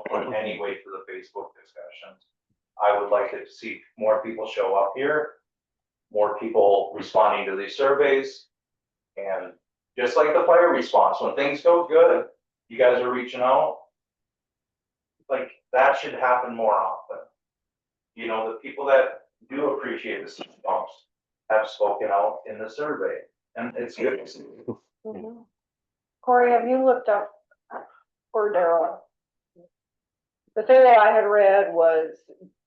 put any weight to the Facebook discussions. I would like to see more people show up here, more people responding to these surveys, and just like the fire response, when things go good, you guys are reaching out. Like that should happen more often. The people that do appreciate the speed bumps have spoken out in the survey, and it's good to see.
Corey, have you looked up, or Daryl? The thing that I had read was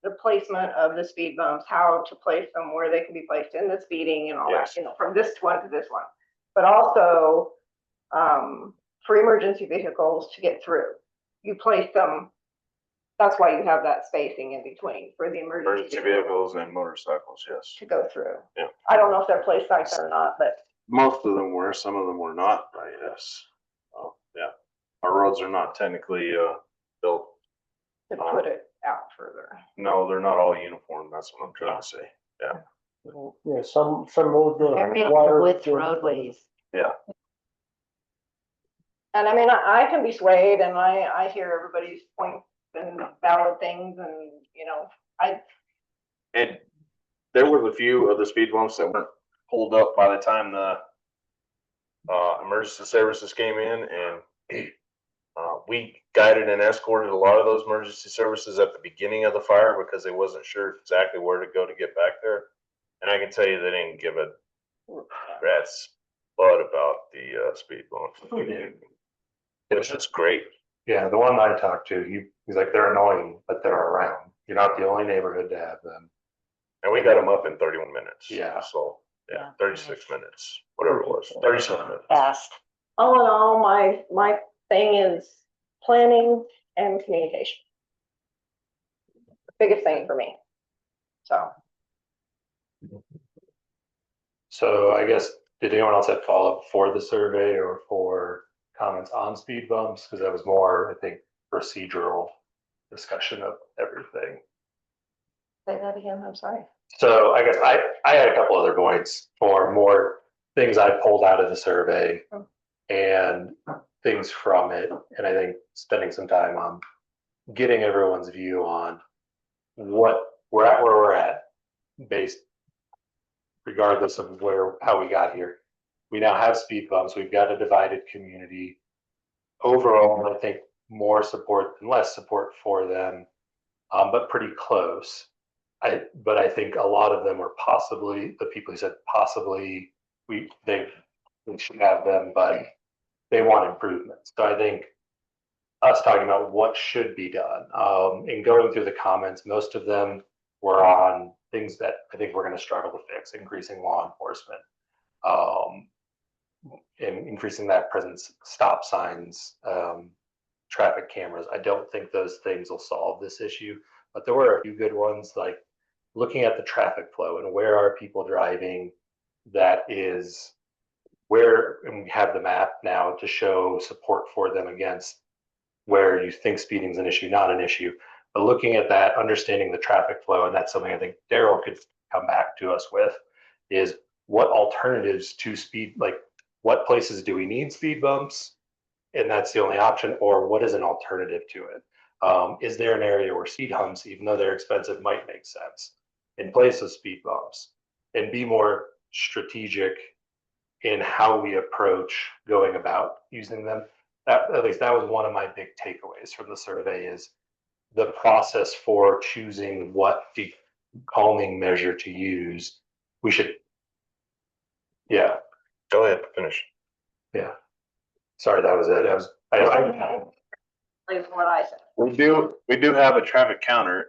the placement of the speed bumps, how to place them, where they can be placed in the speeding and all that, from this one to this one. But also, for emergency vehicles to get through, you place them. That's why you have that spacing in between for the emergency
vehicles and motorcycles, yes.
to go through.
Yeah.
I don't know if they're placed like that or not, but
Most of them were, some of them were not, but yes. Yeah. Our roads are not technically built.
to put it out further.
No, they're not all uniform. That's what I'm trying to say. Yeah.
Yeah, some roads
Area
wider
with
than-
roadways.
Yeah.
And I mean, I can be swayed and I hear everybody's points and valid things and,
And there was a few of the speed bumps that weren't pulled up by the time the emergency services came in, and we guided and escorted a lot of those emergency services at the beginning of the fire because they wasn't sure exactly where to go to get back there. And I can tell you they didn't give a rat's butt about the speed bumps. It was just great.
Yeah, the one I talked to, he's like, they're annoying, but they're around. You're not the only neighborhood to have them.
And we got them up in 31 minutes.
Yeah.
So, 36 minutes, whatever it was, 37 minutes.
Fast.
all in all, my thing is planning and communication. biggest thing for me. So.
So I guess, did anyone else have follow-up for the survey or for comments on speed bumps? Because that was more, I think, procedural discussion of everything.
Say that again, I'm sorry.
So I guess I had a couple other points for more things I pulled out of the survey and things from it. And I think spending some time on getting everyone's view on what we're at, where we're at, based regardless of how we got here. We now have speed bumps. We've got a divided community. Overall, I think more support than less support for them, but pretty close. But I think a lot of them were possibly the people who said possibly we should have them, but they want improvements. So I think us talking about what should be done, and going through the comments, most of them were on things that I think we're going to struggle to fix: increasing law enforcement, and increasing that presence, stop signs, traffic cameras. I don't think those things will solve this issue, but there were a few good ones, like looking at the traffic flow and where are people driving. That is where, and we have the map now to show support for them against where you think speeding is an issue, not an issue. But looking at that, understanding the traffic flow, and that's something I think Daryl could come back to us with, is what alternatives to speed, like what places do we need speed bumps? And that's the only option, or what is an alternative to it? Is there an area where speed humps, even though they're expensive, might make sense in place of speed bumps? And be more strategic in how we approach going about using them. At least that was one of my big takeaways from the survey, is the process for choosing what the calming measure to use. We should, yeah.
Go ahead, finish.
Yeah. Sorry, that was it.
What I said.
We do have a traffic counter,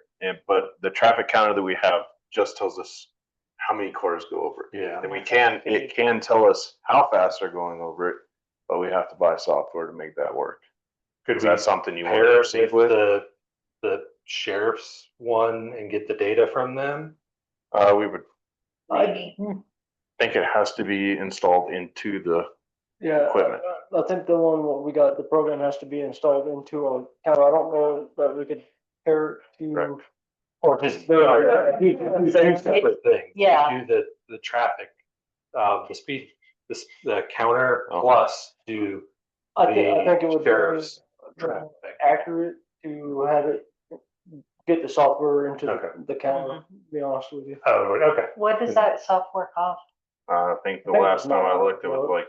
but the traffic counter that we have just tells us how many cars go over it.
Yeah.
And it can tell us how fast they're going over it, but we have to buy software to make that work. Is that something you want to proceed with?
The sheriff's one and get the data from them?
We would, I think it has to be installed into the equipment.
I think the one that we got, the program has to be installed into a counter. I don't know that we could pair it to, or just
Two separate things.
Yeah.
Do the traffic, the speed, the counter plus do
I think it would be
sheriff's traffic.
accurate to have it get the software into the counter, to be honest with you.
Oh, okay.
What does that software cost?
I think the last time I looked, it was like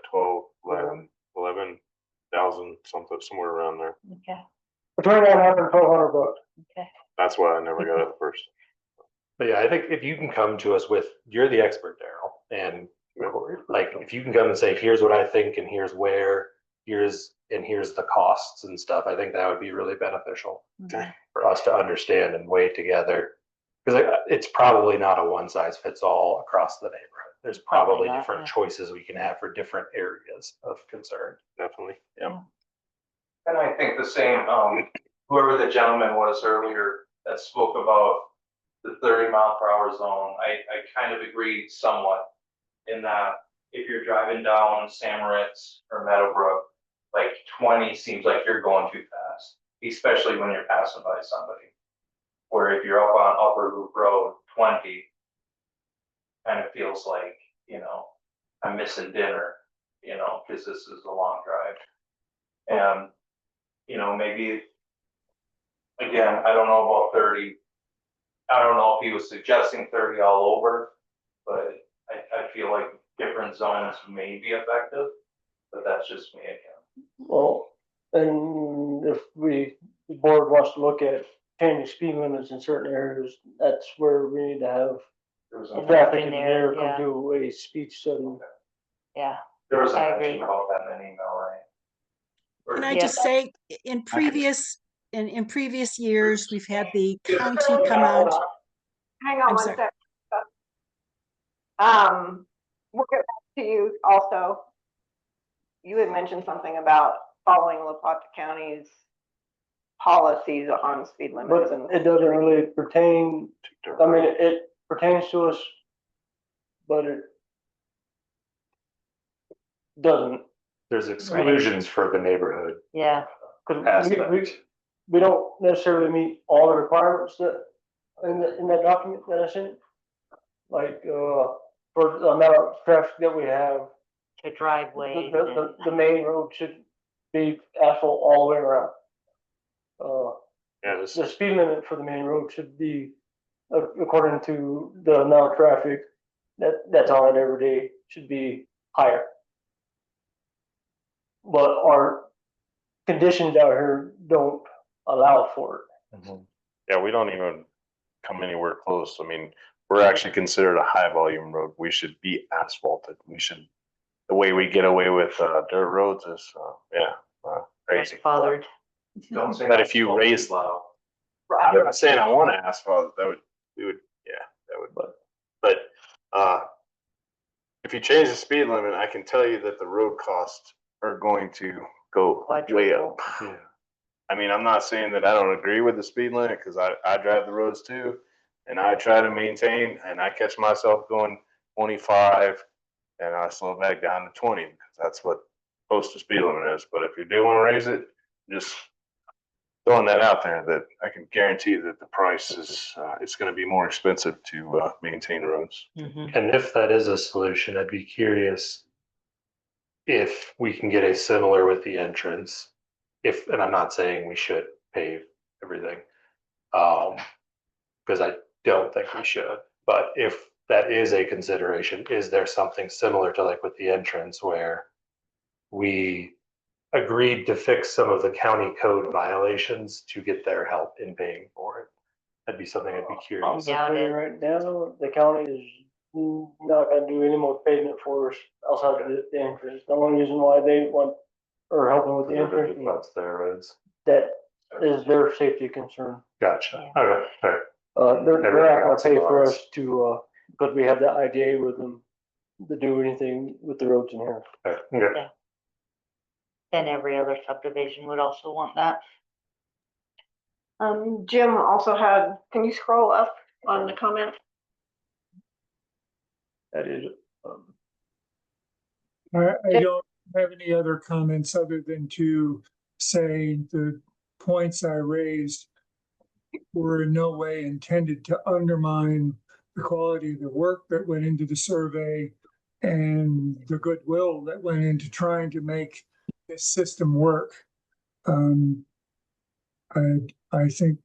11,000 something, somewhere around there.
Okay.
Between $100 and $1,200.
Okay.
That's why I never got it first.
But yeah, I think if you can come to us with, you're the expert, Daryl, and like if you can come and say, here's what I think, and here's where, here's the costs and stuff, I think that would be really beneficial for us to understand and weigh together. Because it's probably not a one size fits all across the neighborhood. There's probably different choices we can have for different areas of concern.
Definitely. Yeah.
And I think the same, whoever the gentleman was earlier that spoke about the 30-mile-per-hour zone, I kind of agree somewhat in that if you're driving down Samaritz or Meadowbrook, like 20 seems like you're going too fast, especially when you're passing by somebody. Where if you're up on Upper Loop Road, 20 kind of feels like, I'm missing dinner, because this is a long drive. And, maybe, again, I don't know about 30. I don't know if he was suggesting 30 all over, but I feel like different zones may be effective, but that's just me again.
Well, and if the board wants to look at changing speed limits in certain areas, that's where we need to have a traffic engineer come do a speed study.
Yeah.
There was a mention about that in an email, right?
Can I just say, in previous years, we've had the county come out.
Hang on
I'm
one
sorry.
sec. We'll get back to you also. You had mentioned something about following LaPlata County's policies on speed limits.
But it doesn't really pertain, I mean, it pertains to us, but it doesn't.
There's exclusions for the neighborhood
Yeah.
Cause
aspect.
we don't necessarily meet all the requirements that, in that document that I sent. Like, for the amount of traffic that we have,
To driveway.
the main road should be asphalt all the way around.
Yeah,
The speed limit for the main road should be, according to the amount of traffic that's on it every day, should be higher. But our conditions out here don't allow for it.
Yeah, we don't even come anywhere close. I mean, we're actually considered a high volume road. We should be asphalted. We should, the way we get away with dirt roads is, crazy.
Fathered.
Don't say.
But if you raise, I'm not saying I want to asphalt, that would, that would, but, if you change the speed limit, I can tell you that the road costs are going to go way up.
Yeah.
I mean, I'm not saying that I don't agree with the speed limit, because I drive the roads too, and I try to maintain, and I catch myself going 25, and I slow back down to 20, because that's what posted speed limit is. But if you do want to raise it, just throwing that out there, that I can guarantee that the price is, it's going to be more expensive to maintain roads.
And if that is a solution, I'd be curious if we can get a similar with the entrance. If, and I'm not saying we should pave everything, because I don't think we should, but if that is a consideration, is there something similar to like with the entrance where we agreed to fix some of the county code violations to get their help in paying for it? That'd be something I'd be
I'm
curious.
just saying right now, the county is not gonna do any more pavement for us outside of the entrance. The only reason why they want, or helping with the entrance,
That's their roads.
that is their safety concern.
Gotcha. Okay, fair.
They're not gonna
else
pay for
applies.
us to, because we have the IDA with them to do anything with the roads in here.
Okay.
And every other subdivision would also want that.
Jim also had, can you scroll up on the comment?
That is,
I don't have any other comments other than to say the points I raised were in no way intended to undermine the quality of the work that went into the survey and the goodwill that went into trying to make this system work. I think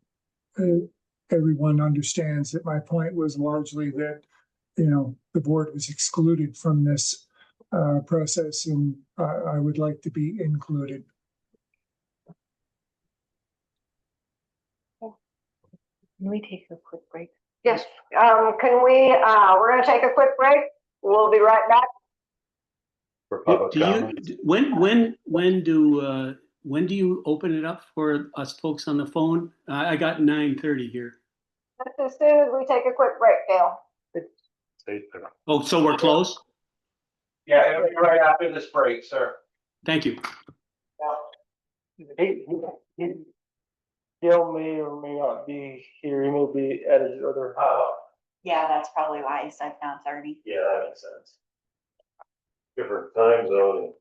everyone understands that my point was largely that, the board was excluded from this process, and I would like to be included.
Can we take a quick break?
Yes, can we, we're gonna take a quick break. We'll be right back.
For public
Do you,
comment.
when do you open it up for us folks on the phone? I got 9:30 here.
Just as soon as we take a quick break, Dale.
Oh, so we're close?
Yeah, it'll be right after this break, sir.
Thank you.
Dale may or may not be here. He may be at his other.
Yeah, that's probably why he said 9:30.
Yeah, that makes sense. Different time zone.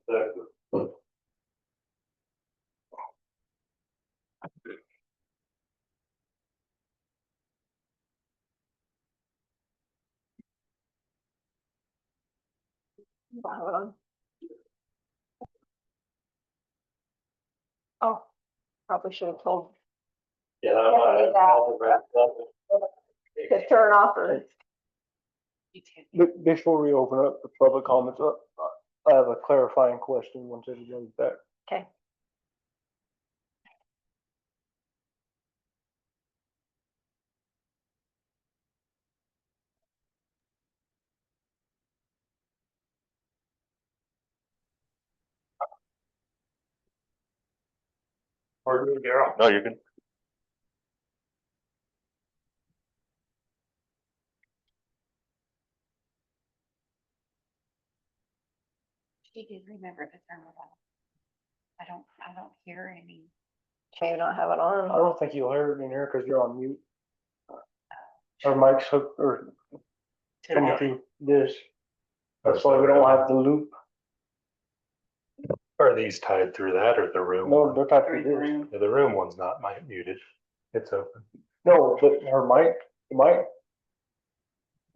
Oh, probably should have told
Yeah.
to turn off or.
Before we open up the public comments, I have a clarifying question once everybody's back.
Okay.
No, you're good.
She did remember to turn it off. I don't hear any
Maybe not have it
I
on.
don't think you'll hear it in here because you're on mute. Our mic's hooked or coming through this. That's why we don't have the loop.
Are these tied through that or the room?
No, they're tied through this.
Yeah, the room one's not muted. It's open.
No, but her mic, the mic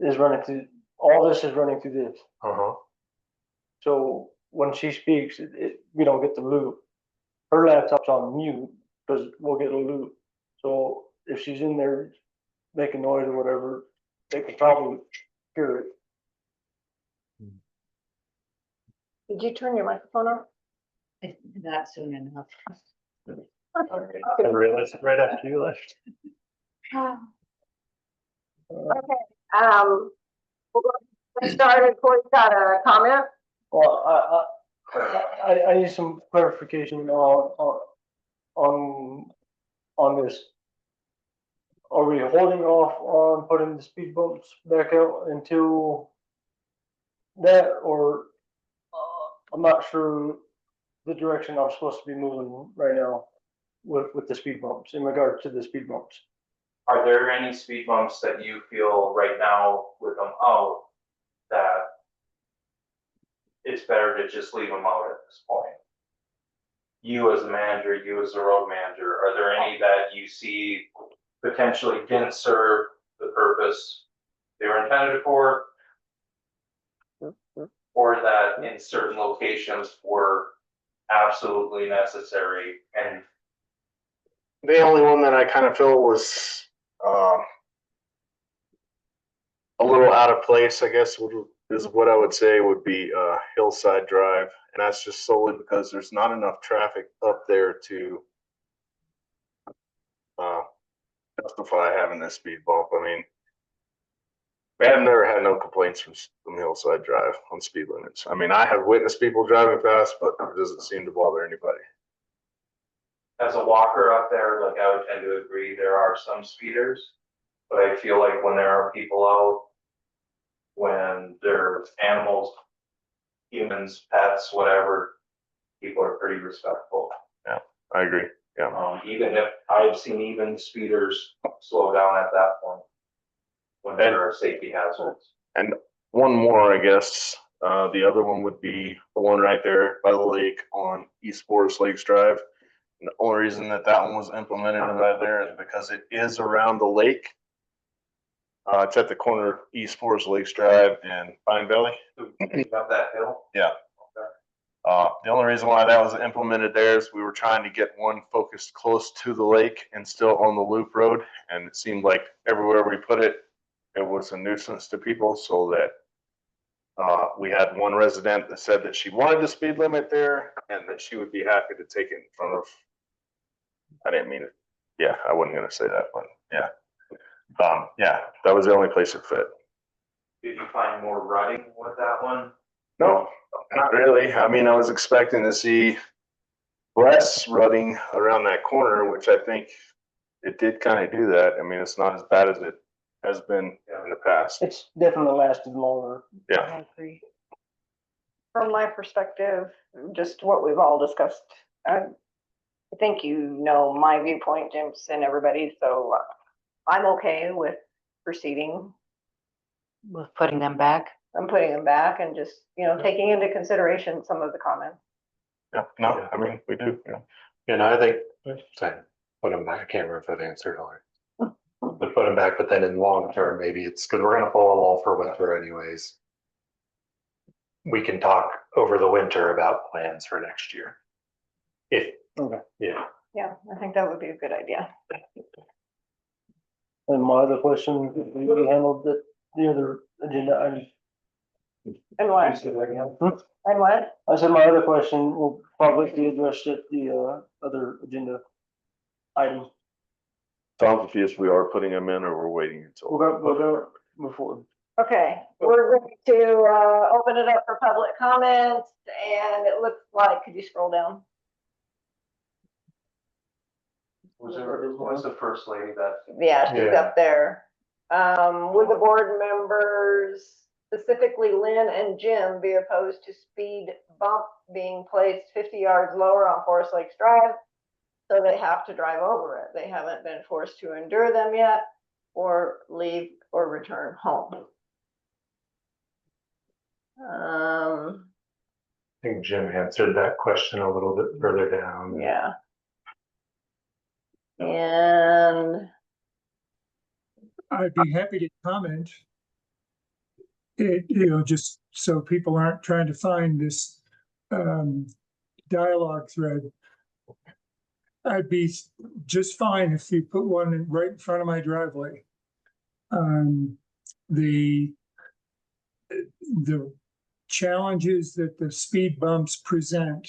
is running through, all this is running through this.
Uh-huh.
So when she speaks, we don't get the loop. Her laptop's on mute because we'll get a loop. So if she's in there making noise or whatever, they can probably hear it.
Did you turn your microphone on?
Not soon enough.
I realized it right after you left.
Okay, we'll get started. Corey's got a comment.
Well, I need some clarification on this. Are we holding off on putting the speed bumps back out until that, or I'm not sure the direction I'm supposed to be moving right now with the speed bumps, in regard to the speed bumps.
Are there any speed bumps that you feel right now with them out that it's better to just leave them out at this point? You as a manager, you as a road manager, are there any that you see potentially didn't serve the purpose they were intended for? Or that in certain locations were absolutely necessary? And
The only one that I kind of feel was a little out of place, I guess, is what I would say would be Hillside Drive. And that's just solely because there's not enough traffic up there to justify having this speed bump. I mean, we have never had no complaints from Hillside Drive on speed limits. I mean, I have witnessed people driving fast, but it doesn't seem to bother anybody.
as a walker up there, like I would tend to agree, there are some speeders. But I feel like when there are people out, when there's animals, humans, pets, whatever, people are pretty respectful.
Yeah, I agree. Yeah.
Even if I've seen even speeders slow down at that point when there are safety hazards.
And one more, I guess. The other one would be the one right there by the lake on East Forest Lakes Drive. And the only reason that that one was implemented right there is because it is around the lake. It's at the corner of East Forest Lakes Drive and Pine Valley.
Up that hill?
Yeah. The only reason why that was implemented there is we were trying to get one focused close to the lake and still on the loop road. And it seemed like everywhere we put it, it was a nuisance to people, so that we had one resident that said that she wanted the speed limit there and that she would be happy to take it in front of, I didn't mean it. Yeah, I wasn't going to say that, but yeah. Yeah, that was the only place it fit.
Did you find more rutting with that one?
No, not really. I mean, I was expecting to see less rutting around that corner, which I think it did kind of do that. I mean, it's not as bad as it has been in the past.
It's definitely lasted longer.
Yeah.
I agree. From my perspective, just what we've all discussed, I think you know my viewpoint, Jim's, and everybody, so I'm okay with proceeding.
With putting them back?
I'm putting them back and just, taking into consideration some of the comments.
Yeah, no, I mean, we do, yeah.
And I think, put them back. I can't remember if that answered already. But put them back, but then in long term, maybe it's because we're gonna pull a wall for winter anyways. We can talk over the winter about plans for next year.
Okay.
Yeah.
Yeah, I think that would be a good idea.
And my other question, we handled the other agenda item.
And what? And what?
I said my other question will probably be addressed at the other agenda item.
So I'm confused if we are putting them in or we're waiting until.
We'll go move forward.
Okay, we're going to open it up for public comments, and it looks like, could you scroll down?
Was the first lady that?
Yeah, she's up there. Would the board members, specifically Lynn and Jim, be opposed to speed bump being placed 50 yards lower on Forest Lakes Drive? So they have to drive over it. They haven't been forced to endure them yet or leave or return home.
I think Jim answered that question a little bit further down.
Yeah. And
I'd be happy to comment. Just so people aren't trying to find this dialogue thread. I'd be just fine if you put one right in front of my driveway. The challenges that the speed bumps present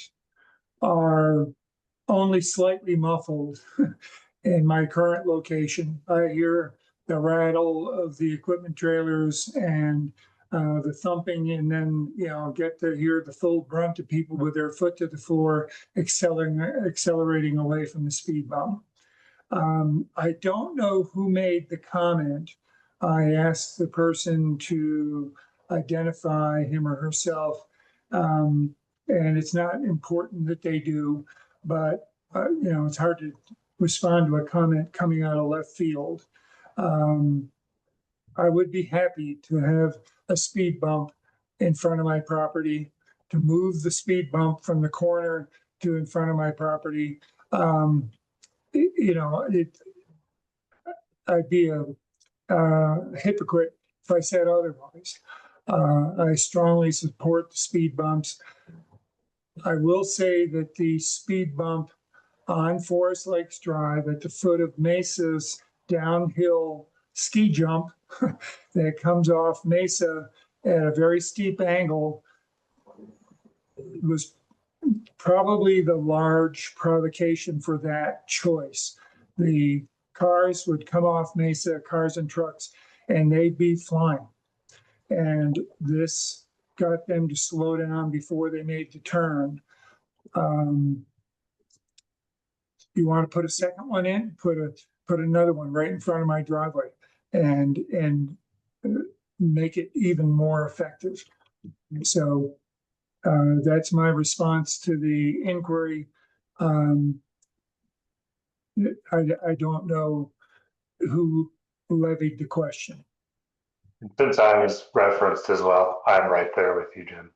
are only slightly muffled in my current location. I hear the rattle of the equipment trailers and the thumping, and then get to hear the full brunt of people with their foot to the floor accelerating away from the speed bump. I don't know who made the comment. I asked the person to identify him or herself, and it's not important that they do, but it's hard to respond to a comment coming out of left field. I would be happy to have a speed bump in front of my property, to move the speed bump from the corner to in front of my property. I'd be a hypocrite if I said otherwise. I strongly support the speed bumps. I will say that the speed bump on Forest Lakes Drive at the foot of Mesa's downhill ski jump that comes off Mesa at a very steep angle was probably the large provocation for that choice. The cars would come off Mesa, cars and trucks, and they'd be flying. And this got them to slow down before they made the turn. You want to put a second one in, put another one right in front of my driveway and make it even more effective. So that's my response to the inquiry. I don't know who levied the question.
Since I was referenced as well, I'm right there with you, Jim.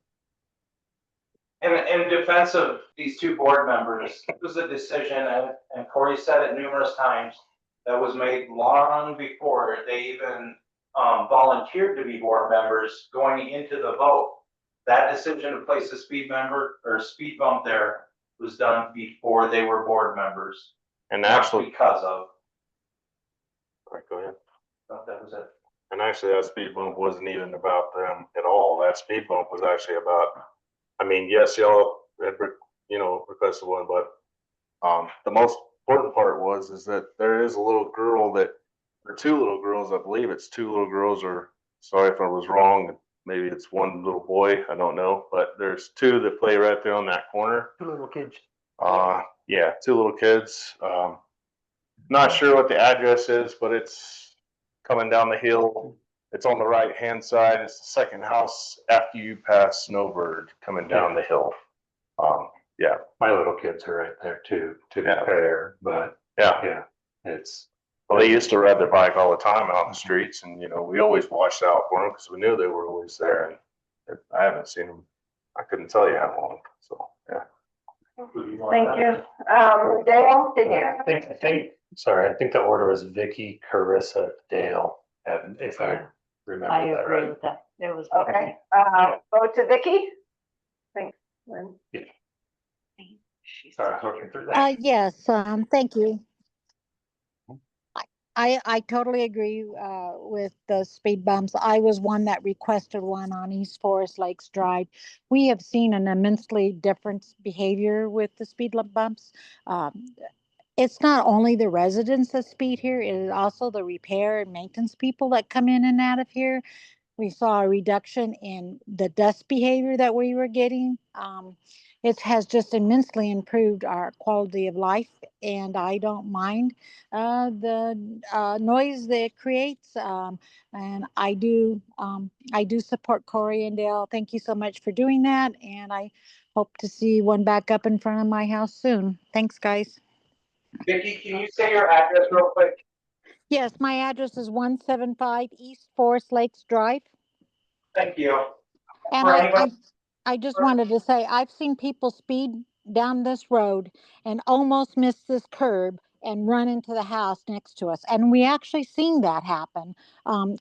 In defense of these two board members, it was a decision, and Corey said it numerous times, that was made long before they even volunteered to be board members going into the vote. That decision to place a speed bump there was done before they were board members.
And actually,
because of.
All right, go ahead.
That was it.
And actually, that speed bump wasn't even about them at all. That speed bump was actually about, yes, y'all had, requested one, but the most important part is that there is a little girl or two little girls, I believe it's two little girls, or sorry if I was wrong, maybe it's one little boy, I don't know, but there's two that play right there on that corner.
Two little kids.
Yeah, two little kids. Not sure what the address is, but it's coming down the hill. It's on the right-hand side. It's the second house after you pass Snowbird coming down the hill. Yeah.
My little kids are right there too, to be fair, but
yeah, well, they used to ride their bike all the time out in the streets, and we always watched out for them because we knew they were always there. And I haven't seen them. I couldn't tell you how long. So yeah.
Thank you. Dale, did you?
I think the order was Vicky, Carissa, Dale, and if I remember
I
that
agree
right.
with that. It was
Okay. Go to Vicky. Thanks, Lynn.
Yeah. Sorry, I was looking through that.
Yes, thank you. I totally agree with the speed bumps. I was one that requested one on East Forest Lakes Drive. We have seen an immensely different behavior with the speed bumps. It's not only the residents that speed here, it is also the repair and maintenance people that come in and out of here. We saw a reduction in the dust behavior that we were getting. It has just immensely improved our quality of life, and I don't mind the noise that it creates. And I do support Corey and Dale. Thank you so much for doing that, and I hope to see one back up in front of my house soon. Thanks, guys.
Vicki, can you say your address real quick?
Yes, my address is 175 East Forest Lakes Drive.
Thank you.
And
For anybody,
I just wanted to say, I've seen people speed down this road and almost miss this curb and run into the house next to us. And we actually seen that happen,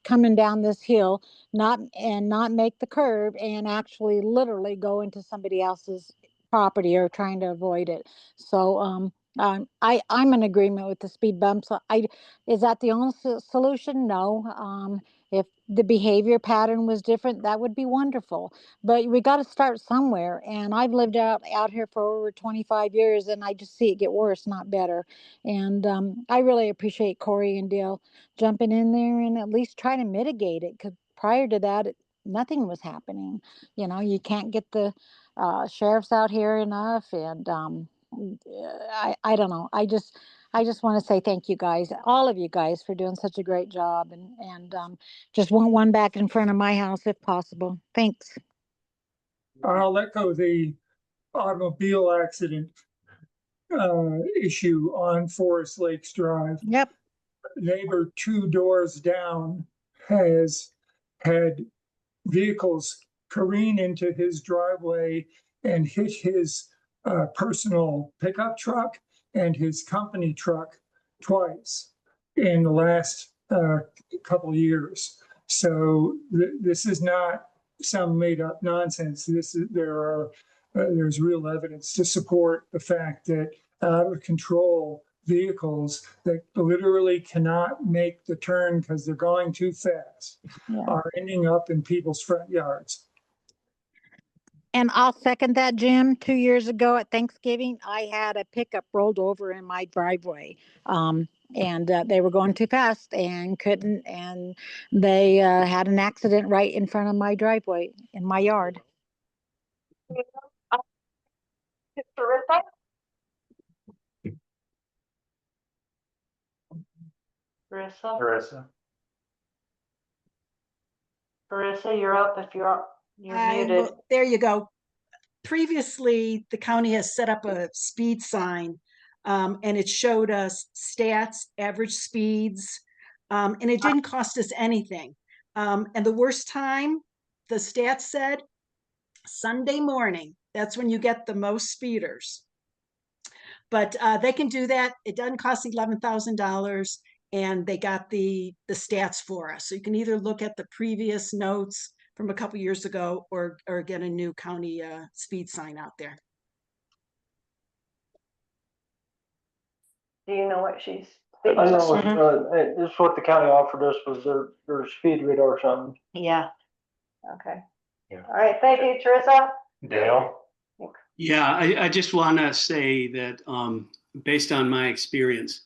coming down this hill, not make the curb and actually literally go into somebody else's property or trying to avoid it. So, I'm in agreement with the speed bumps. Is that the only solution? No. If the behavior pattern was different, that would be wonderful. But we got to start somewhere. And I've lived out here for over 25 years, and I just see it get worse, not better. And I really appreciate Corey and Dale jumping in there and at least trying to mitigate it. Because prior to that, nothing was happening. You know, you can't get the sheriffs out here enough, and I don't know. I just want to say thank you guys, all of you guys, for doing such a great job, and just want one back in front of my house if possible. Thanks.
I'll echo the automobile accident issue on Forest Lakes Drive.
Yep.
Neighbor 2 doors down has had vehicles careen into his driveway and hit his personal pickup truck and his company truck twice in the last couple years. So this is not some made up nonsense. There's real evidence to support the fact that out of control vehicles that literally cannot make the turn because they're going too fast are ending up in people's front yards.
And I'll second that, Jim. 2 years ago at Thanksgiving, I had a pickup rolled over in my driveway. And they were going too fast and couldn't, and they had an accident right in front of my driveway in my yard.
Teresa?
Carissa?
Carissa, you're up if you're muted.
Well, there you go. Previously, the county has set up a speed sign, and it showed us stats, average speeds, and it didn't cost us anything. And the worst time, the stats said, Sunday morning. That's when you get the most speeders. But they can do that. It doesn't cost $11,000, and they got the stats for us. So you can either look at the previous notes from a couple years ago or get a new county speed sign out there.
Do you know what she's?
I know, this is what the county offered us was their speed radar or something.
Yeah.
Okay. Yeah. All right. Thank you, Teresa.
Dale?
Yeah, I just want to say that based on my experience,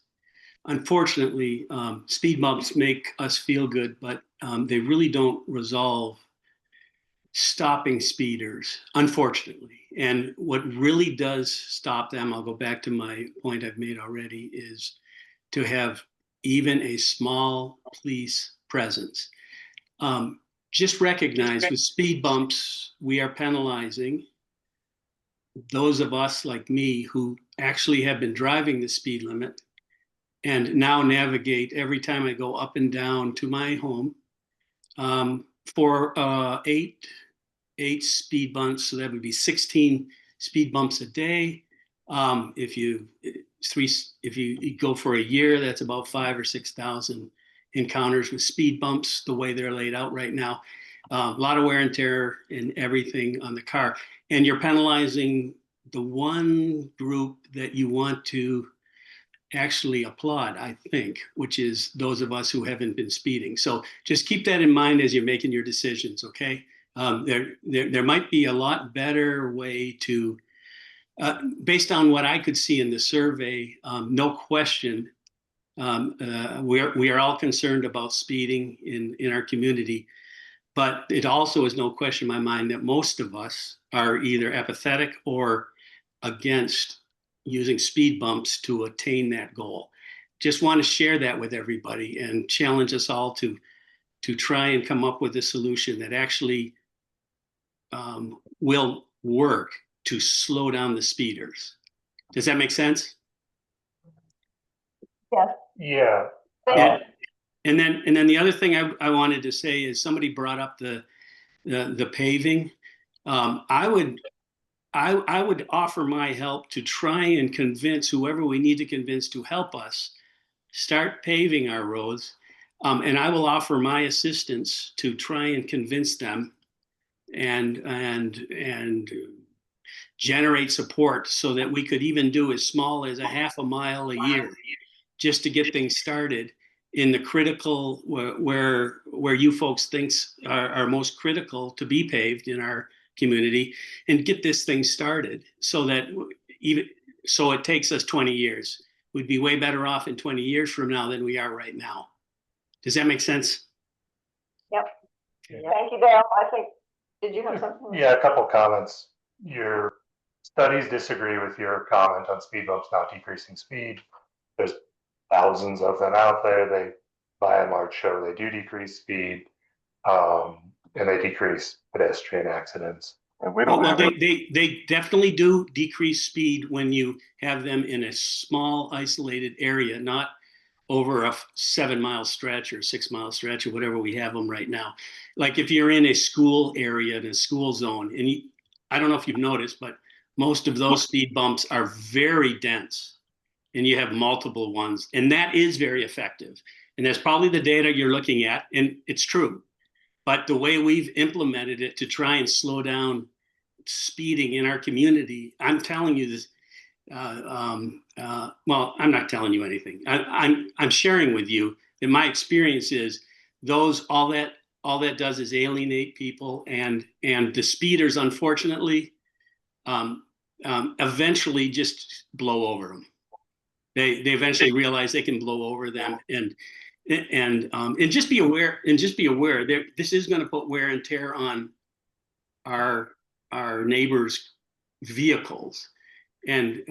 unfortunately, speed bumps make us feel good, but they really don't resolve stopping speeders, unfortunately. And what really does stop them, I'll go back to my point I've made already, is to have even a small police presence. Just recognize with speed bumps, we are penalizing those of us like me who actually have been driving the speed limit and now navigate every time I go up and down to my home for eight speed bumps. So that would be 16 speed bumps a day. If you go for a year, that's about 5,000 or 6,000 encounters with speed bumps the way they're laid out right now. A lot of wear and tear and everything on the car. And you're penalizing the one group that you want to actually applaud, I think, which is those of us who haven't been speeding. So just keep that in mind as you're making your decisions, okay? There might be a lot better way to, based on what I could see in the survey, no question, we are all concerned about speeding in our community. But it also is no question in my mind that most of us are either apathetic or against using speed bumps to attain that goal. Just want to share that with everybody and challenge us all to try and come up with a solution that actually will work to slow down the speeders. Does that make sense?
Yes.
Yeah.
And then the other thing I wanted to say is somebody brought up the paving. I would offer my help to try and convince whoever we need to convince to help us start paving our roads. And I will offer my assistance to try and convince them and generate support so that we could even do as small as a half a mile a year just to get things started in the critical where you folks thinks are most critical to be paved in our community, and get this thing started so that even so it takes us 20 years. We'd be way better off in 20 years from now than we are right now. Does that make sense?
Yep. Thank you, Dale. I think, did you have something?
Yeah, a couple comments. Your studies disagree with your comment on speed bumps not decreasing speed. There's thousands of them out there. They, by and large, show they do decrease speed, and they decrease pedestrian accidents.
And we don't
Well,
have
they definitely do decrease speed when you have them in a small isolated area, not over a 7-mile stretch or 6-mile stretch or whatever we have them right now. Like if you're in a school area, in a school zone, and I don't know if you've noticed, but most of those speed bumps are very dense and you have multiple ones, and that is very effective. And that's probably the data you're looking at, and it's true. But the way we've implemented it to try and slow down speeding in our community, I'm telling you this. Well, I'm not telling you anything. I'm sharing with you that my experience is all that does is alienate people, and the speeders, unfortunately, eventually just blow over them. They eventually realize they can blow over them, and just be aware. This is going to put wear and tear on our neighbors' vehicles, and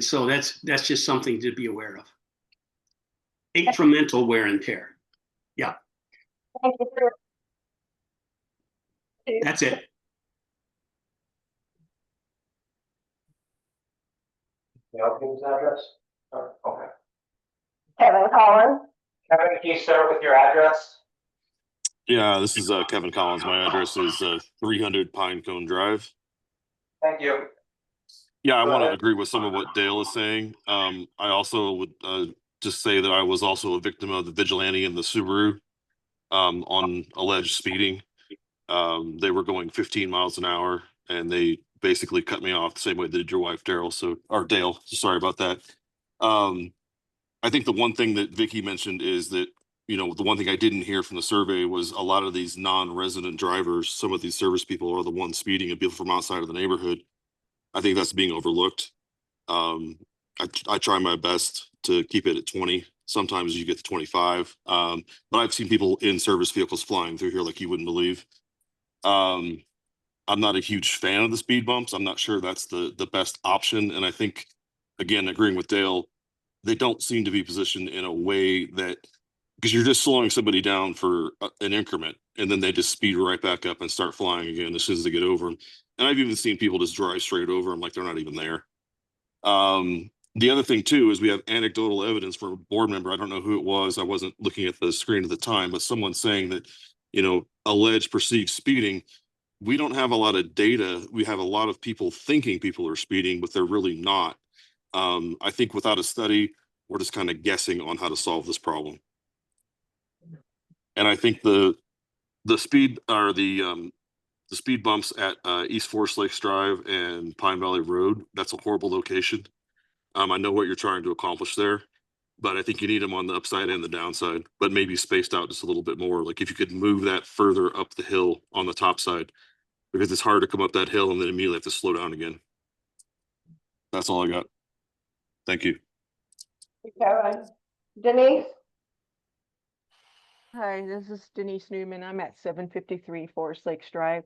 so that's just something to be aware of. Incremental wear and tear. Yeah.
Thank you for
That's it.
His address? Okay.
Kevin Collins.
Kevin, can you start with your address?
Yeah, this is Kevin Collins. My address is 300 Pinecone Drive.
Thank you.
Yeah, I
Go
want to
ahead.
agree with some of what Dale is saying. I also would just say that I was also a victim of the vigilante in the Subaru on alleged speeding. They were going 15 miles an hour, and they basically cut me off the same way they did your wife, Daryl. Or Dale. So sorry about that. I think the one thing that Vicky mentioned is that, the one thing I didn't hear from the survey was a lot of these non-resident drivers, some of these service people are the ones speeding and people from outside of the neighborhood. I think that's being overlooked. I try my best to keep it at 20. Sometimes you get to 25. But I've seen people in service vehicles flying through here like you wouldn't believe. I'm not a huge fan of the speed bumps. I'm not sure that's the best option. And I think, again, agreeing with Dale, they don't seem to be positioned in a way that, because you're just slowing somebody down for an increment, and then they just speed right back up and start flying again as soon as they get over them. And I've even seen people just drive straight over them like they're not even there. The other thing too is we have anecdotal evidence from a board member. I don't know who it was. I wasn't looking at the screen at the time, but someone saying that, alleged perceived speeding. We don't have a lot of data. We have a lot of people thinking people are speeding, but they're really not. I think without a study, we're just kind of guessing on how to solve this problem. And I think the speed or the speed bumps at East Forest Lakes Drive and Pine Valley Road, that's a horrible location. I know what you're trying to accomplish there, but I think you need them on the upside and the downside, but maybe spaced out just a little bit more. Like if you could move that further up the hill on the top side, because it's hard to come up that hill and then immediately have to slow down again. That's all I got. Thank you.
Kevin. Denise.
Hi, this is Denise Newman. I'm at 753 Forest Lakes Drive.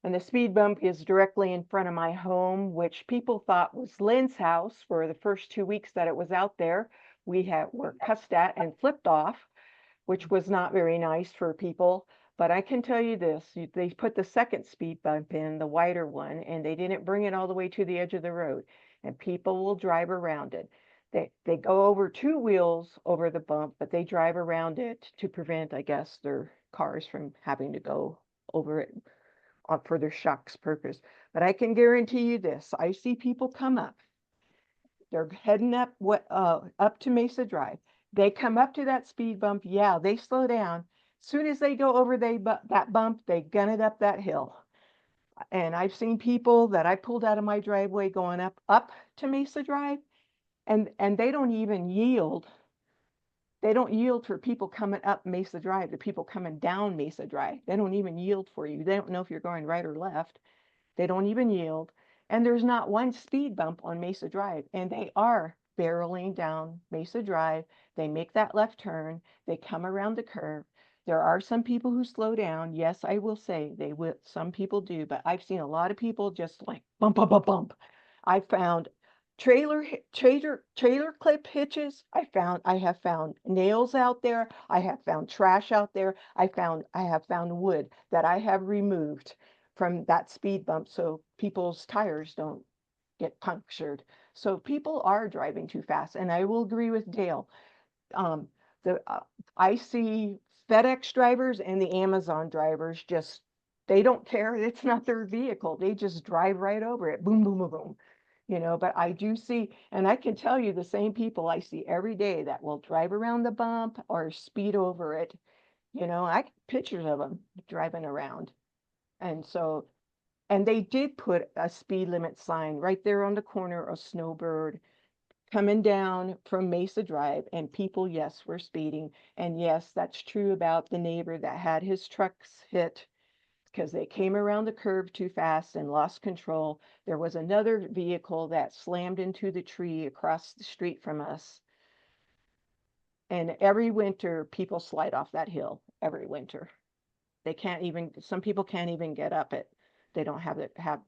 And the speed bump is directly in front of my home, which people thought was Lynn's house for the first 2 weeks that it was out there. Were cussed at and flipped off, which was not very nice for people. But I can tell you this, they put the second speed bump in, the wider one, and they didn't bring it all the way to the edge of the road. And people will drive around it. They go over two wheels over the bump, but they drive around it to prevent, I guess, their cars from having to go over it for their shocks purpose. But I can guarantee you this, I see people come up. They're heading up up to Mesa Drive. They come up to that speed bump. Yeah, they slow down. Soon as they go over that bump, they gun it up that hill. And I've seen people that I pulled out of my driveway going up to Mesa Drive, and they don't even yield. They don't yield for people coming up Mesa Drive, the people coming down Mesa Drive. They don't even yield for you. They don't know if you're going right or left. They don't even yield. And there's not one speed bump on Mesa Drive. And they are barreling down Mesa Drive. They make that left turn. They come around the curve. There are some people who slow down. Yes, I will say they will. Some people do, but I've seen a lot of people just like bump, bump, bump, bump. I found trailer clip hitches. I have found nails out there. I have found trash out there. I have found wood that I have removed from that speed bump so people's tires don't get punctured. So people are driving too fast, and I will agree with Dale. I see FedEx drivers and the Amazon drivers just, they don't care. It's not their vehicle. They just drive right over it. Boom, boom, boom, boom. You know, but I do see, and I can tell you the same people I see every day that will drive around the bump or speed over it. You know, I get pictures of them driving around. And so, and they did put a speed limit sign right there on the corner of Snowbird coming down from Mesa Drive, and people, yes, were speeding. And yes, that's true about the neighbor that had his trucks hit because they came around the curve too fast and lost control. There was another vehicle that slammed into the tree across the street from us. And every winter, people slide off that hill every winter. They can't even, some people can't even get up it. They don't have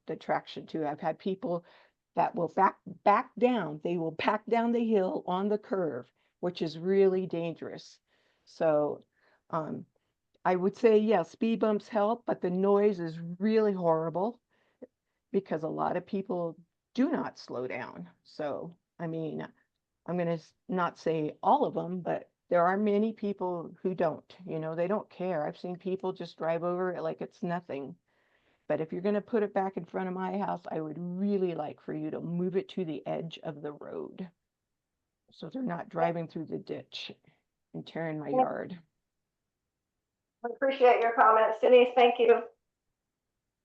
the traction to. I've had people that will back down. They will back down the hill on the curve, which is really dangerous. So I would say, yeah, speed bumps help, but the noise is really horrible because a lot of people do not slow down. So, I mean, I'm going to not say all of them, but there are many people who don't, you know, they don't care. I've seen people just drive over it like it's nothing. But if you're going to put it back in front of my house, I would really like for you to move it to the edge of the road so they're not driving through the ditch and tearing my yard.
I appreciate your comments, Denise. Thank you.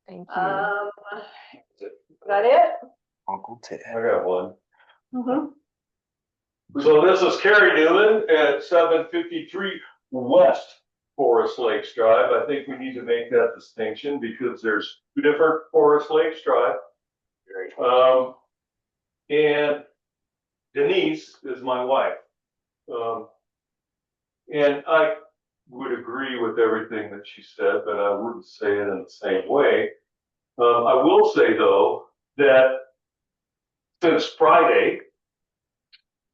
Thank you.
Is that it?
Uncle Ted.
I got one.
Mm-hmm.
So this is Kerry Newman at 753 West Forest Lakes Drive. I think we need to make that distinction because there's two different Forest Lakes Drive. And Denise is my wife. And I would agree with everything that she said, but I wouldn't say it in the same way. I will say though, that since Friday,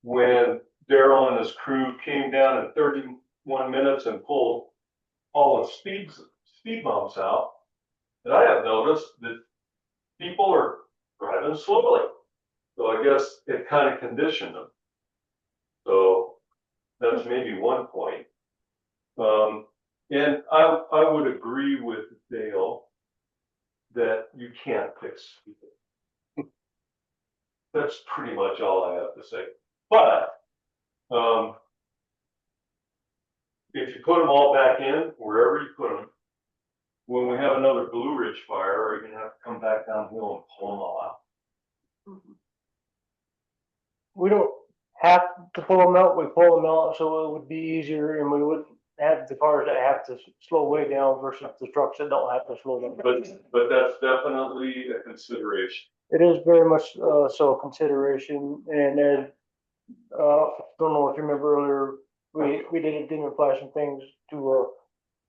when Daryl and his crew came down in 31 minutes and pulled all the speed bumps out, that I have noticed that people are driving slowly. So I guess it kind of conditioned them. So that's maybe one point. And I would agree with Dale that you can't fix speeding. That's pretty much all I have to say. But if you put them all back in, wherever you put them, when we have another Blue Ridge fire, you're gonna have to come back downhill and pull them all out.
We don't have to pull them out, we pull them out so it would be easier and we wouldn't have the cars that have to slow way down versus the trucks that don't have to slow down.
But that's definitely a consideration.
It is very much so a consideration, and then don't know if you remember earlier, we did identify some things to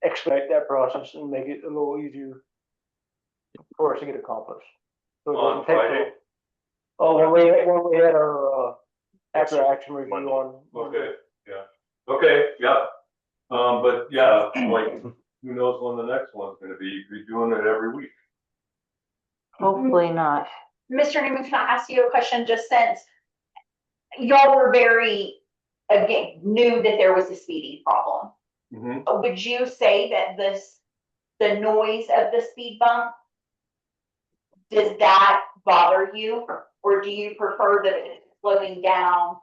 expedite that process and make it a little easier for us to get accomplished. So it doesn't
On
take
Friday?
Oh, when we had our after action review on.
Okay, yeah. Okay, yeah. But yeah, like, who knows when the next one's gonna be? You're doing it every week.
Hopefully not.
Mr. Newman, can I ask you a question just since y'all were very, again, knew that there was a speeding problem.
Mhm.
Would you say that the noise of the speed bump, does that bother you? Or do you prefer that it's slowing down?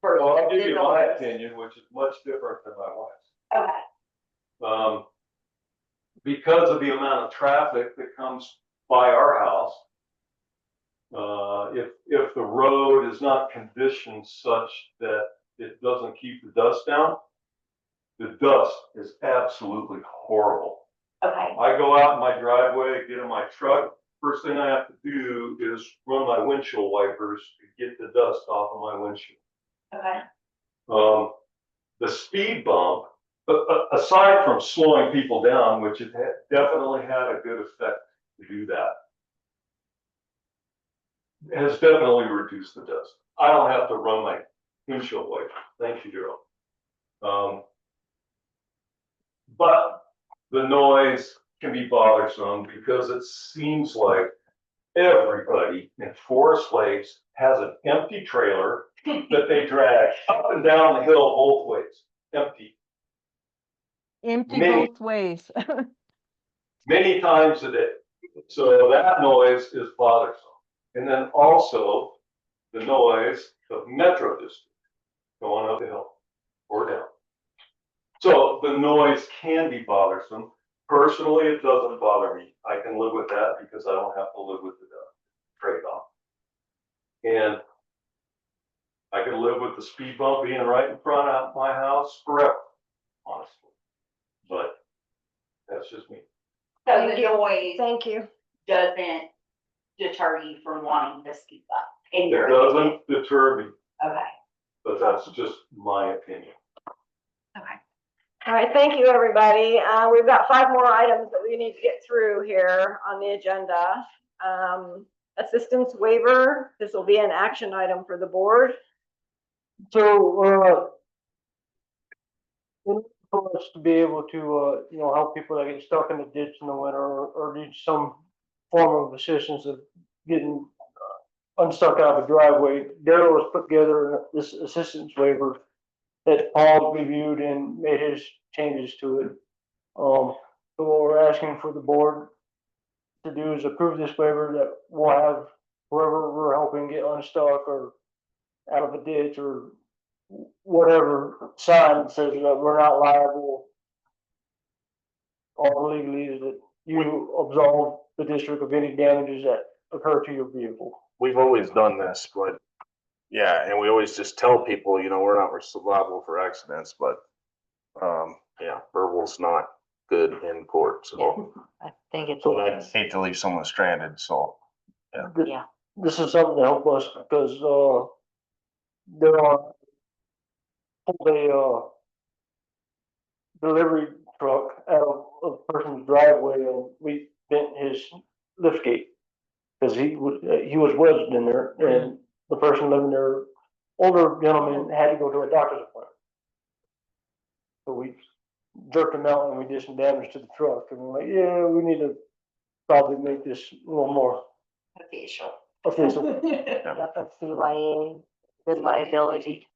Well, I'll give
the
you my
noise?
opinion, which is much different than my wife's.
Okay.
Because of the amount of traffic that comes by our house, if the road is not conditioned such that it doesn't keep the dust down, the dust is absolutely horrible.
Okay.
I go out in my driveway, get in my truck. First thing I have to do is run my windshield wipers to get the dust off of my windshield.
Okay.
The speed bump, aside from slowing people down, which it definitely had a good effect to do that, has definitely reduced the dust. I don't have to run my windshield wiper. Thank you, Daryl. But the noise can be bothersome because it seems like everybody in Forest Lakes has an empty trailer that they drag up and down the hill both ways, empty.
Empty
Many-
both ways.
Many times a day. So that noise is bothersome. And then also the noise of Metro District going up the hill or down. So the noise can be bothersome. Personally, it doesn't bother me. I can live with that because I don't have to live with the trade-off. And I can live with the speed bump being right in front of my house forever, honestly. But that's just me.
So the noise
Thank you.
doesn't deter you from wanting the speed bump in
It
your
doesn't deter me,
Okay.
but that's just my opinion.
Okay.
All right, thank you, everybody. We've got 5 more items that we need to get through here on the agenda. Assistance waiver, this will be an action item for the board.
So, for us to be able to, help people that get stuck in the ditch in the winter or need some form of assistance of getting unstuck out of a driveway, Daryl has put together this assistance waiver that Paul reviewed and made his changes to it. So what we're asking for the board to do is approve this waiver that we'll have whoever we're helping get unstuck or out of a ditch or whatever sign says that we're not liable. All legally is that you absolve the district of any damages that occur to your vehicle.
We've always done this, but yeah, and we always just tell people, we're not liable for accidents, but yeah, verbal's not good in court, so.
I think it's.
So I'd hate to leave someone stranded, so.
Yeah.
This is something to help us because, there are a delivery truck out of a person's driveway and we bent his lift gate. Cause he was wedged in there and the person living there, older gentleman, had to go to a doctor's appointment. So we jerked him out and we did some damage to the truck and we're like, yeah, we need to probably make this a little more
Official.
official.
That's CYA, good liability.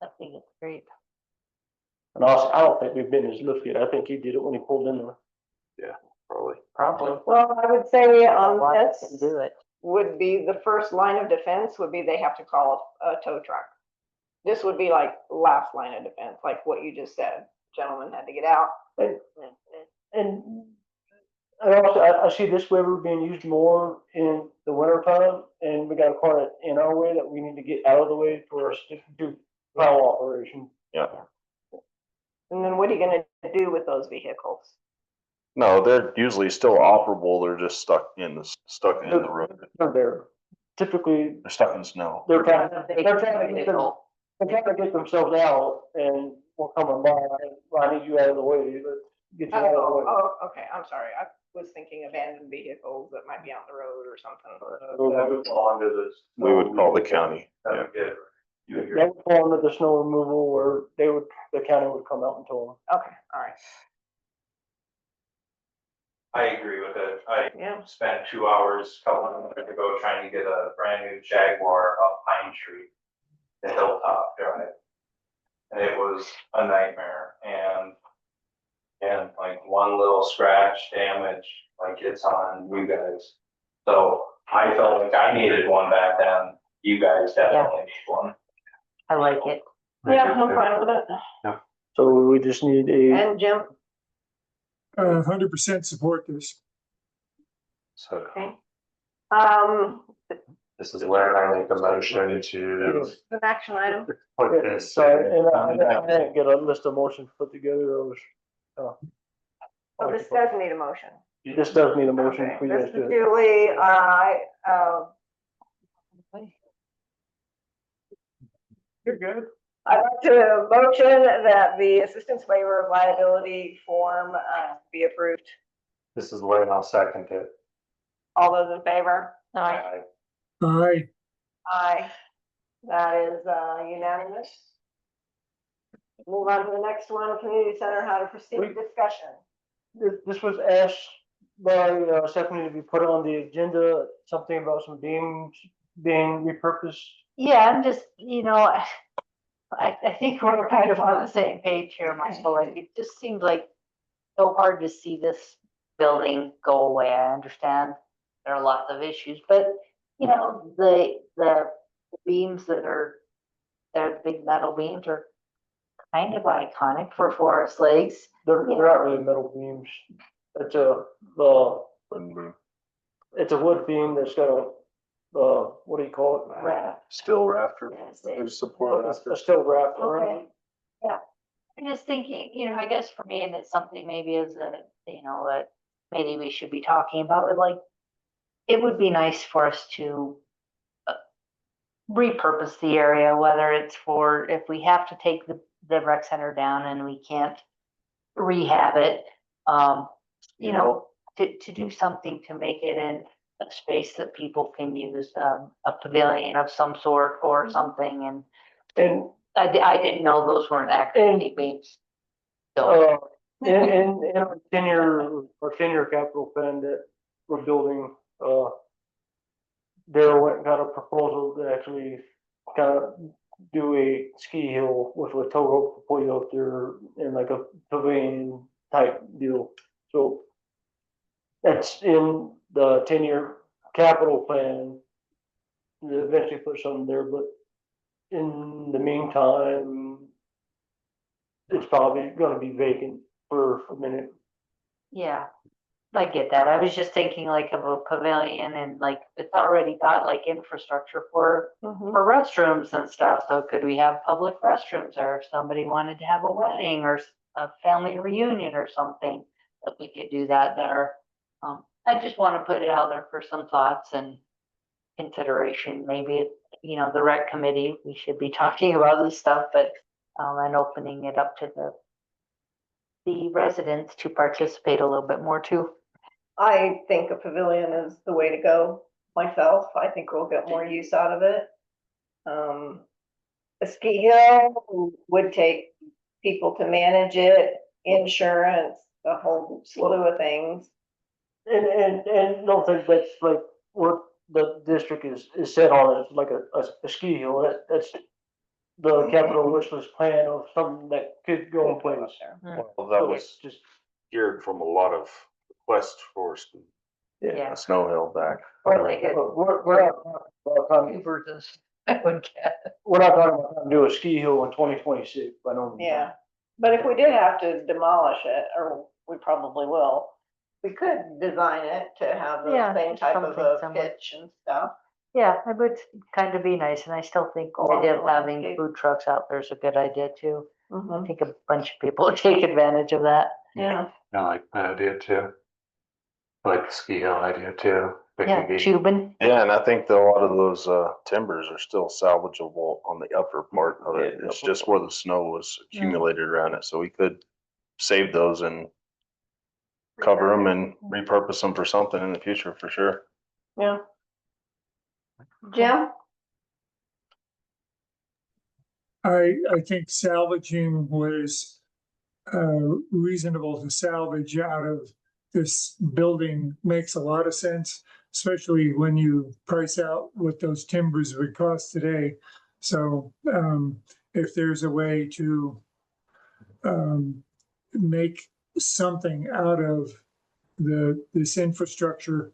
I think it's great.
And also, I don't think we've been his lift gate. I think he did it when he pulled in there.
Yeah, probably.
Probably.
Well, I would say on
Why
this
can do it.
would be the first line of defense would be they have to call a tow truck. This would be like last line of defense, like what you just said. Gentleman had to get out.
And I see this waiver being used more in the winter time, and we got a car that in our way that we need to get out of the way for us to do plow operation.
Yeah.
And then what are you gonna do with those vehicles?
No, they're usually still operable. They're just stuck in the road.
They're there. Typically,
They're stuck in snow.
they're trying to get themselves out, and we're coming by. I need you out of the way. Let's get you out of the way.
Oh, okay, I'm sorry. I was thinking abandoned vehicles that might be on the road or something.
That would fall under this.
We would call the county. Yeah.
That would fall under the snow removal, where the county would come out and tow them.
Okay, all right.
I agree with it. I
Yeah.
spent 2 hours a couple of months ago trying to get a brand new Jaguar up Pine Street, the Hilltop Drive. And it was a nightmare, and like one little scratch damage, like it's on you guys. So I felt like I needed one back then. You guys definitely need one.
I like it.
Yeah, I'm fine with it.
So we just need a,
And Jim?
100% support this.
So
Okay.
this is where I make a motion to
An action item.
put this.
sorry, and I didn't get a list of motions put together. I was,
So this does need a motion.
this does need a motion
Okay,
for you guys
this
to.
is Julie,
You're good.
I'd like to motion that the assistance waiver of liability form be approved.
This is where I'll second it.
All those in favor?
Aye.
Aye.
Aye. That is unanimous. Move on to the next one, community center, how to proceed with discussion.
This was asked by Stephanie to be put on the agenda, something about some beams being repurposed.
Yeah, I'm just, I think we're kind of on the same page here, Michael. Like, it just seems like so hard to see this building go away. I understand there are lots of issues, but the beams they're big metal beams are kind of iconic for Forest Lakes.
They're not really metal beams. It's a it's a wood beam that's got a what do you call it?
Raft.
Steel rafter.
Yes,
There's support rafter.
A steel rafter.
Okay. Yeah, I'm just thinking, I guess for me, and it's something maybe as a, that maybe we should be talking about, but like, it would be nice for us to repurpose the area, whether it's for, if we have to take the rec center down and we can't rehab it, to do something to make it in a space that people can use, a pavilion of some sort or something, and I didn't know those weren't actually beams. So,
in our 10-year capital plan that we're building, Daryl went and got a proposal to actually kind of do a ski hill with a tow rope to pull you up there in like a pavilion type deal. So that's in the 10-year capital plan. To eventually put something there, but in the meantime, it's probably gonna be vacant for a minute.
yeah, I get that. I was just thinking like of a pavilion and like, it's already got like infrastructure for restrooms and stuff. So could we have public restrooms there if somebody wanted to have a wedding or a family reunion or something, that we could do that there. I just want to put it out there for some thoughts and consideration. Maybe, the rec committee, we should be talking about this stuff, but, and opening it up to the residents to participate a little bit more too.
I think a pavilion is the way to go myself. I think we'll get more use out of it. A ski hill would take people to manage it, insurance, a whole slew of things.
And don't think that's like what the district is set on, is like a ski hill. That's the capital wish list plan of something that could go in place.
Well, that was
just
geared from a lot of requests for
Yeah.
a snow hill back.
Or like a
we're not talking we're not talking about do a ski hill in 2026. I don't.
Yeah, but if we did have to demolish it, or we probably will, we could design it to have the same type of a pitch and stuff.
Yeah, it would kind of be nice, and I still think the idea of having food trucks out there is a good idea too. I think a bunch of people would take advantage of that.
Yeah.
I like that idea too. I like the ski hill idea too.
Yeah, tubing.
Yeah, and I think that a lot of those timbers are still salvageable on the upper part of it. It's just where the snow was accumulated around it, so we could save those and cover them and repurpose them for something in the future for sure.
Yeah. Jim?
I think salvaging was reasonable to salvage out of this building makes a lot of sense, especially when you price out what those timbers would cost today. So if there's a way to make something out of this infrastructure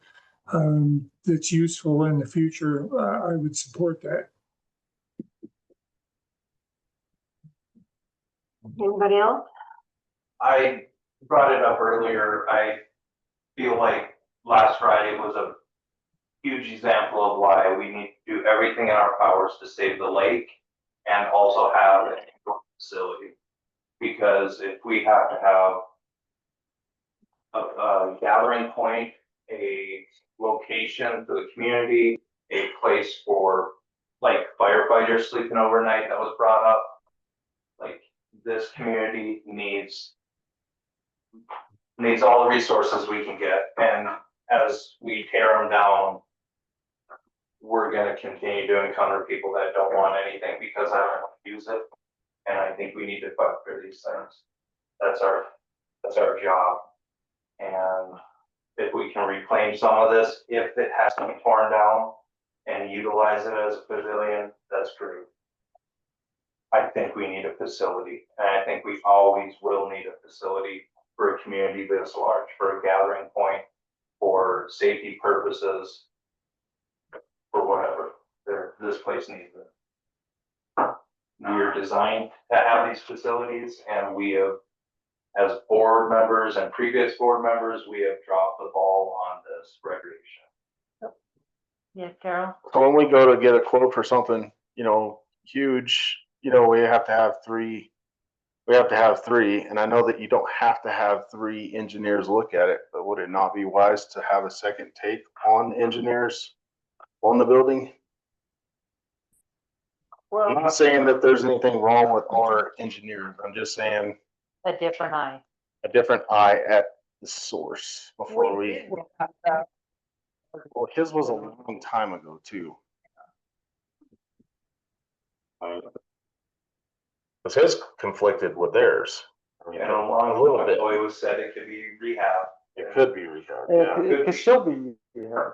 that's useful in the future, I would support that.
Anybody else?
I brought it up earlier. I feel like last Friday was a huge example of why we need to do everything in our powers to save the lake and also have an indoor facility. Because if we have to have a gathering point, a location for the community, a place for like firefighters sleeping overnight that was brought up, like this community needs all the resources we can get. And as we tear them down, we're going to continue to encounter people that don't want anything because I don't want to use it. And I think we need to fight for these things. That's our job. And if we can reclaim some of this, if it has to be torn down and utilize it as a pavilion, that's great. I think we need a facility, and I think we always will need a facility for a community this large, for a gathering point, for safety purposes, for whatever. This place needs it. We are designed to have these facilities, and we have, as board members and previous board members, we have dropped the ball on this recreation.
Yeah, Carol?
So when we go to get a quote for something, huge, we have to have three. And I know that you don't have to have 3 engineers look at it, but would it not be wise to have a second take on engineers on the building?
Well,
I'm not saying that there's anything wrong with our engineers. I'm just saying
A different eye.
a different eye at the source before we. Well, his was a long time ago too. Because his conflicted with theirs. I mean,
And a long
little bit.
ago, it was said it could be rehab.
It could be rehab.
It could still be rehab.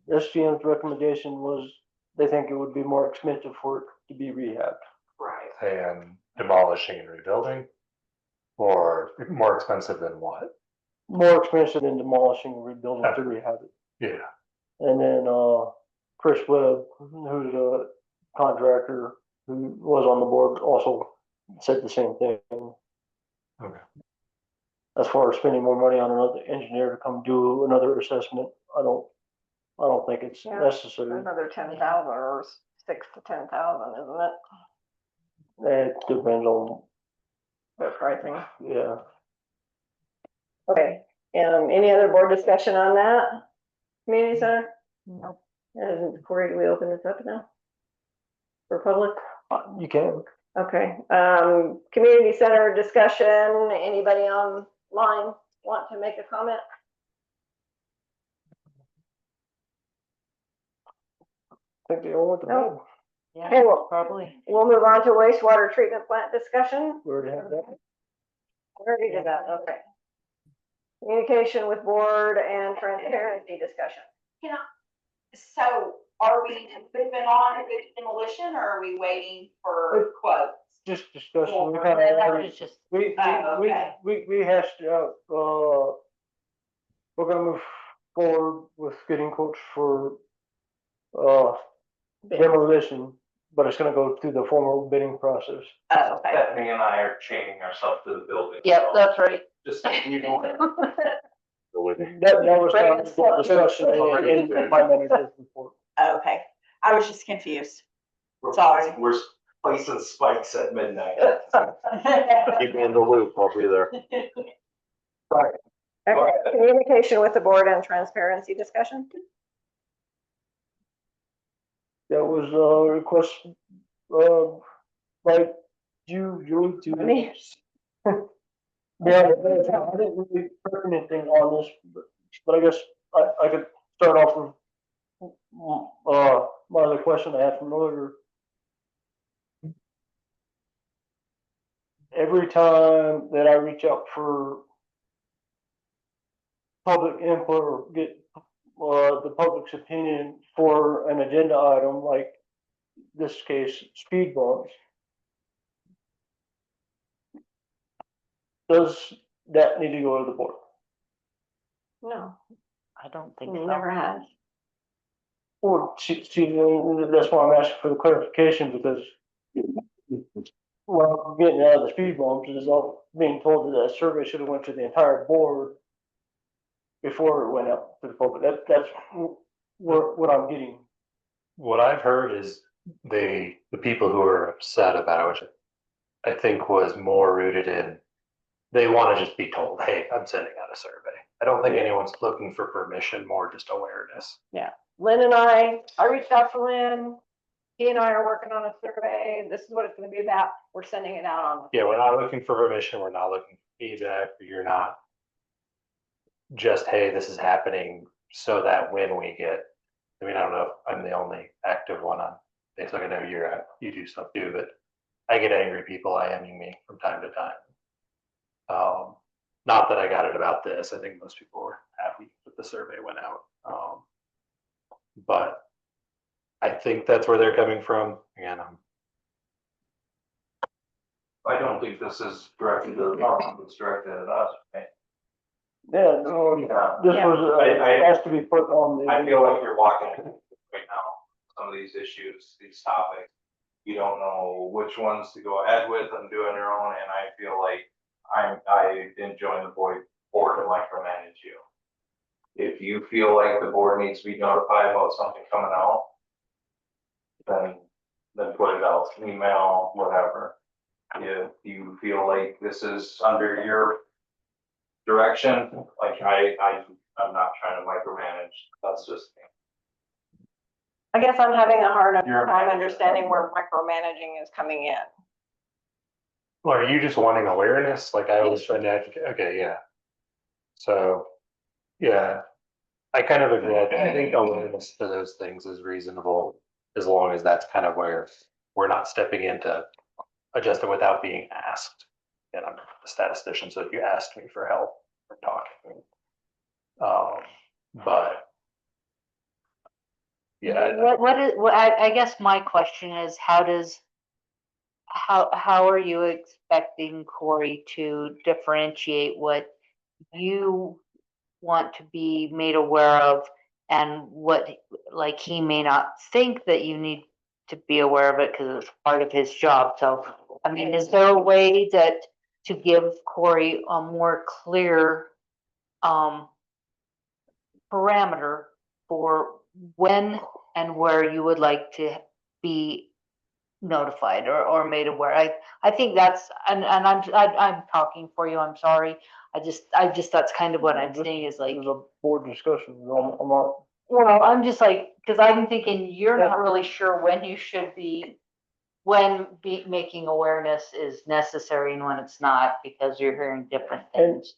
SGM's recommendation was they think it would be more expensive for it to be rehabbed.
Right.
And demolishing and rebuilding? Or more expensive than what?
More expensive than demolishing and rebuilding to rehab it.
Yeah.
And then Chris Webb, who's a contractor who was on the board, also said the same thing.
Okay.
As far as spending more money on another engineer to come do another assessment, I don't think it's necessary.
Another 10,000 or 6 to 10,000, isn't it?
It depends on
The pricing.
yeah.
Okay. Any other board discussion on that? Community center?
Nope.
Corey, do we open this up now? For public?
You can.
Okay. Community center discussion. Anybody online want to make a comment?
I think they all went to bed.
Yeah,
Okay, well,
probably.
we'll move on to wastewater treatment plant discussion.
We already have that.
We already did that, okay. Communication with board and transparency discussion.
So are we moving on with demolition or are we waiting for quotes?
Just discussion.
Well,
We
that
had
was just-
we
okay.
hashed out. We're gonna move forward with getting quotes for demolition, but it's gonna go through the formal bidding process.
Oh, okay.
Stephanie and I are chaining ourselves to the building.
Yep, that's right.
Just, you know.
That was discussion in my manager's report.
Okay, I was just confused. Sorry.
We're placing spikes at midnight.
Keep me in the loop. I'll be there.
Sorry. Okay. Communication with the board and transparency discussion.
That was a request by Julie to
Me.
Yeah, I didn't really put anything on this, but I guess I could start off with my other question I had from earlier. Every time that I reach out for public input or get, the public's opinion for an agenda item, like this case, speed bumps. Does that need to go to the board?
No,
I don't think
it
so.
never has.
Or that's why I'm asking for the clarification, because what I'm getting out of the speed bumps is all being told that that survey should have went to the entire board before it went out to the public. That's what I'm getting.
What I've heard is the people who are upset about it, I think was more rooted in, they want to just be told, hey, I'm sending out a survey. I don't think anyone's looking for permission, more just awareness.
Yeah, Lynn and I reached out to Lynn. He and I are working on a survey. This is what it's gonna be about. We're sending it out on.
Yeah, we're not looking for permission. We're not looking for feedback. You're not just, hey, this is happening so that when we get, I mean, I don't know if I'm the only active one on Facebook. I know you do stuff too, but I get angry people IMing me from time to time. Not that I got it about this. I think most people were happy that the survey went out. But I think that's where they're coming from. Again,
I don't think this is directed to the public, it's directed at us, right?
Yeah, no, this was, has to be put on the.
I feel like you're walking right now, some of these issues, these topics. You don't know which ones to go ahead with and do on your own, and I feel like I didn't join the board to micromanage you. If you feel like the board needs to be notified about something coming out, then put it out, email, whatever. If you feel like this is under your direction, like I'm not trying to micromanage, that's just me.
I guess I'm having a hard time understanding where micromanaging is coming in.
well, are you just wanting awareness? Like I was trying to advocate. Okay, yeah. So, yeah, I kind of agree. I think awareness to those things is reasonable as long as that's kind of where we're not stepping into adjusting without being asked. And I'm a statistician, so if you asked me for help, we're talking. But yeah,
I guess my question is, how are you expecting Corey to differentiate what you want to be made aware of and what, like, he may not think that you need to be aware of it because it's part of his job. So, I mean, is there a way to give Corey a more clear parameter for when and where you would like to be notified or made aware? I think that's, and I'm talking for you, I'm sorry. I just that's kind of what I'm saying is like.
This is a board discussion. I'm not.
Well, I'm just like, because I'm thinking you're not really sure when you should be, making awareness is necessary and when it's not, because you're hearing different things.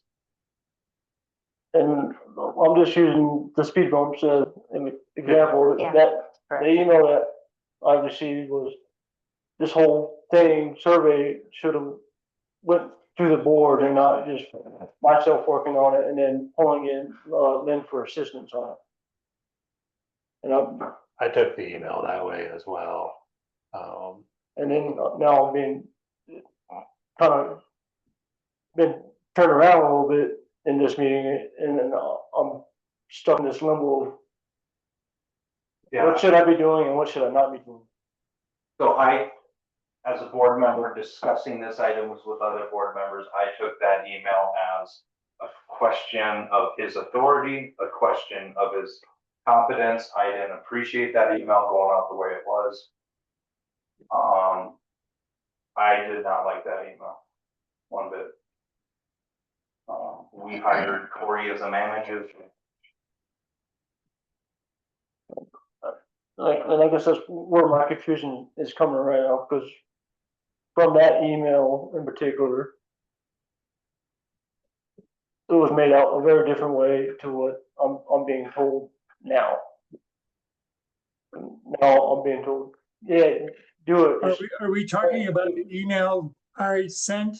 And I'm just using the speed bumps as an example.
Yeah,
that
correct.
the email that I received was, this whole thing, survey should have went to the board and not just myself working on it and then pulling in Lynn for assistance on it. And
I took the email that way as well.
and then now I'm being kind of been turned around a little bit in this meeting, and then I'm stuck in this limbo of what should I be doing and what should I not be doing?
So as a board member discussing this items with other board members, I took that email as a question of his authority, a question of his competence. I didn't appreciate that email going out the way it was. I did not like that email one bit. We hired Corey as a manager.
And I guess that's where my confusion is coming right now, because from that email in particular, it was made out a very different way to what I'm being told now. Now I'm being told, yeah, do it.
Are we talking about the email I sent?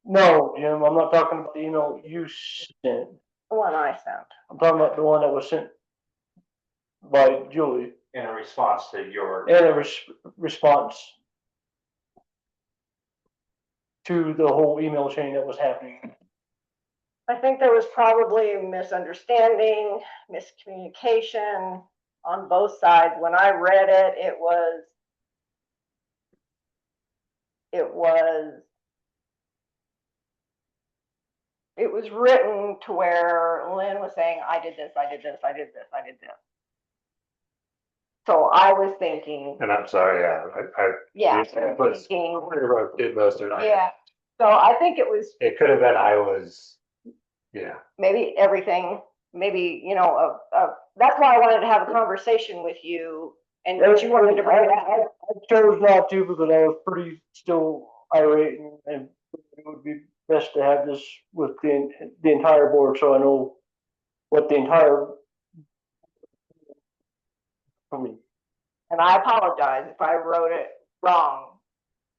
No, Jim, I'm not talking about the email you sent.
The one I sent.
I'm talking about the one that was sent by Julie
In a response to your.
and a response to the whole email chain that was happening.
I think there was probably a misunderstanding, miscommunication on both sides. When I read it, it was written to where Lynn was saying, I did this, I did this, I did this, I did this. So I was thinking.
And I'm sorry,
Yeah.
Did most of it.
Yeah. So I think it was.
It could have been, yeah.
Maybe everything, maybe, that's why I wanted to have a conversation with you and what you wanted to bring it
I chose not to because I was pretty still irate and it would be best to have this with the entire board so I know what the entire for me.
And I apologize if I wrote it wrong,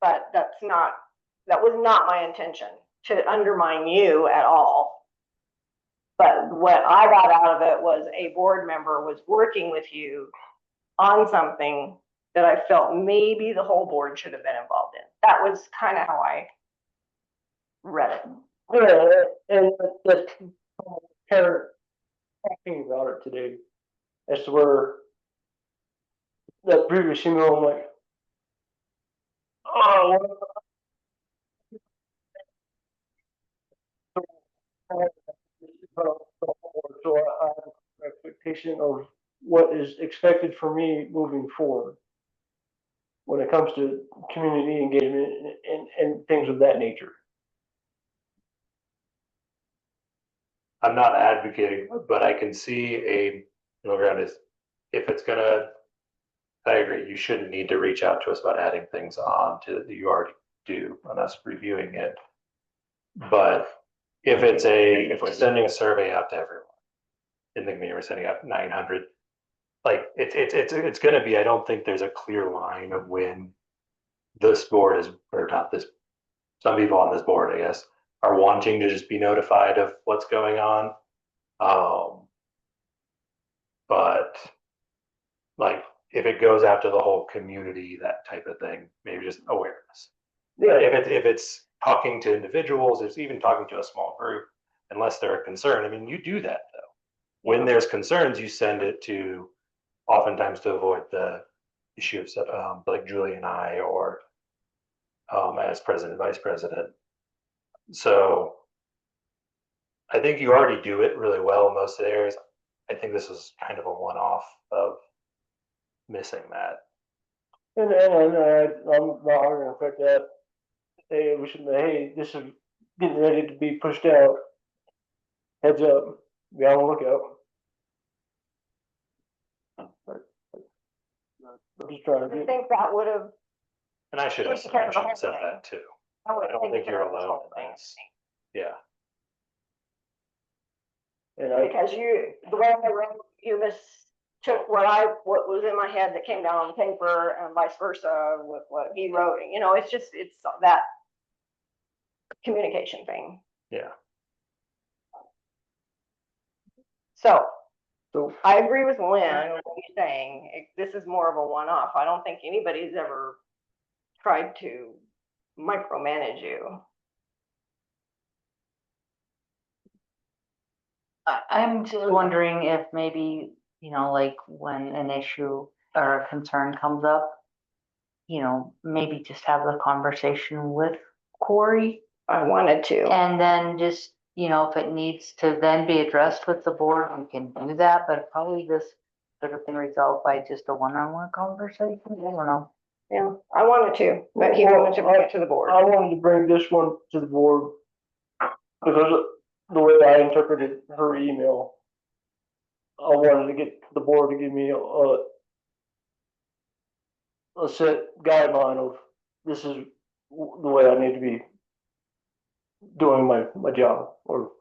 but that was not my intention to undermine you at all. But what I got out of it was a board member was working with you on something that I felt maybe the whole board should have been involved in. That was kind of how I read it.
Yeah, and the parent talking about it today as to where that previous email, I'm like, oh, so I have an expectation of what is expected for me moving forward when it comes to community engagement and things of that nature.
I'm not advocating, but I can see a middle ground is if it's gonna, I agree, you shouldn't need to reach out to us about adding things on to that you already do on us reviewing it. But if we're sending a survey out to everyone in the community, we're sending out 900, like it's gonna be, I don't think there's a clear line of when this board is, or not this, some people on this board, I guess, are wanting to just be notified of what's going on. But like if it goes out to the whole community, that type of thing, maybe just awareness. Yeah. If it's talking to individuals, it's even talking to a small group, unless they're a concern. I mean, you do that though. When there's concerns, you send it to, oftentimes to avoid the issue of like Julie and I, or as president, vice president. So I think you already do it really well in most of the areas. I think this is kind of a one-off of missing that.
And I'm not arguing the fact that hey, we should, hey, this is getting ready to be pushed out. Heads up, be on the lookout. I'm just trying to
I think that would have.
And I should have said that too. I don't think you're alone in this. Yeah.
Because the way I wrote, you mistook what was in my head that came down on the paper and vice versa with what he wrote. It's that communication thing.
Yeah.
So I agree with Lynn on what he's saying. This is more of a one-off. I don't think anybody's ever tried to micromanage you.
I'm just wondering if maybe, like when an issue or a concern comes up, maybe just have the conversation with Corey.
I wanted to.
And then just, if it needs to then be addressed with the board, we can do that, but probably this could have been resolved by just a one-on-one conversation. I don't know.
Yeah, I wanted to, but he wanted to bring it to the board.
I wanted to bring this one to the board because the way I interpreted her email, I wanted to get the board to give me a set guideline of this is the way I need to be doing my job or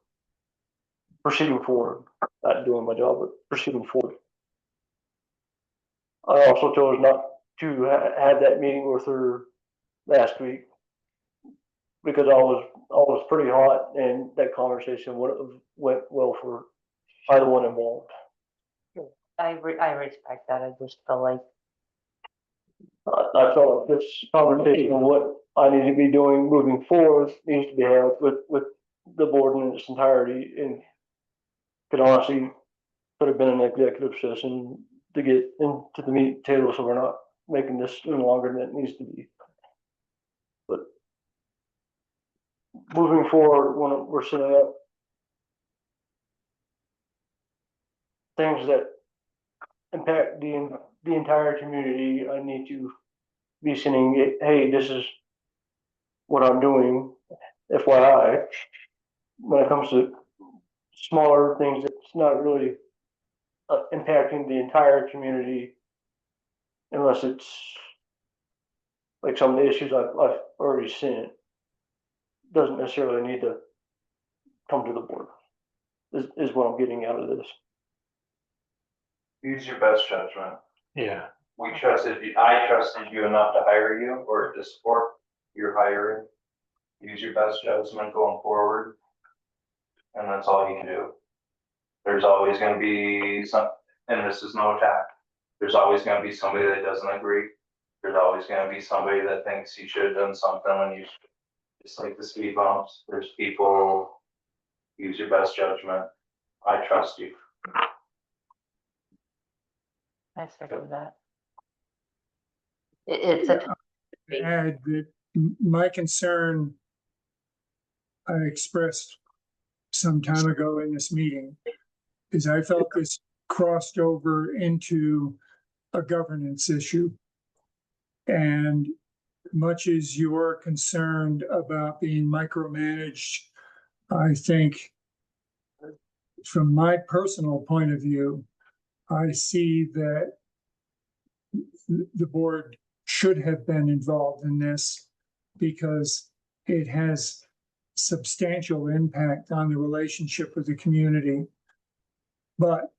proceeding forward. Not doing my job, but proceeding forward. I also chose not to have that meeting with her last week because I was pretty hot and that conversation went well for either one involved.
I respect that. I just feel like,
I felt like this conversation on what I need to be doing moving forward needs to be had with the board in its entirety, and could honestly could have been an executive session to get into the meat and potatoes, so we're not making this any longer than it needs to be. But moving forward, when we're setting up things that impact the entire community, I need to be saying, hey, this is what I'm doing, FYI. When it comes to smaller things that's not really impacting the entire community, unless it's like some of the issues I've already seen, doesn't necessarily need to come to the board, is what I'm getting out of this.
Use your best judgment.
Yeah.
I trusted you enough to hire you or to support your hiring. Use your best judgment going forward. And that's all you can do. There's always gonna be and this is no attack. There's always gonna be somebody that doesn't agree. There's always gonna be somebody that thinks you should have done something when you, just like the speed bumps, there's people, use your best judgment. I trust you.
I second that. It's a.
Add that my concern I expressed some time ago in this meeting is I felt this crossed over into a governance issue. And much as you are concerned about being micromanaged, I think from my personal point of view, I see that the board should have been involved in this because it has substantial impact on the relationship with the community. But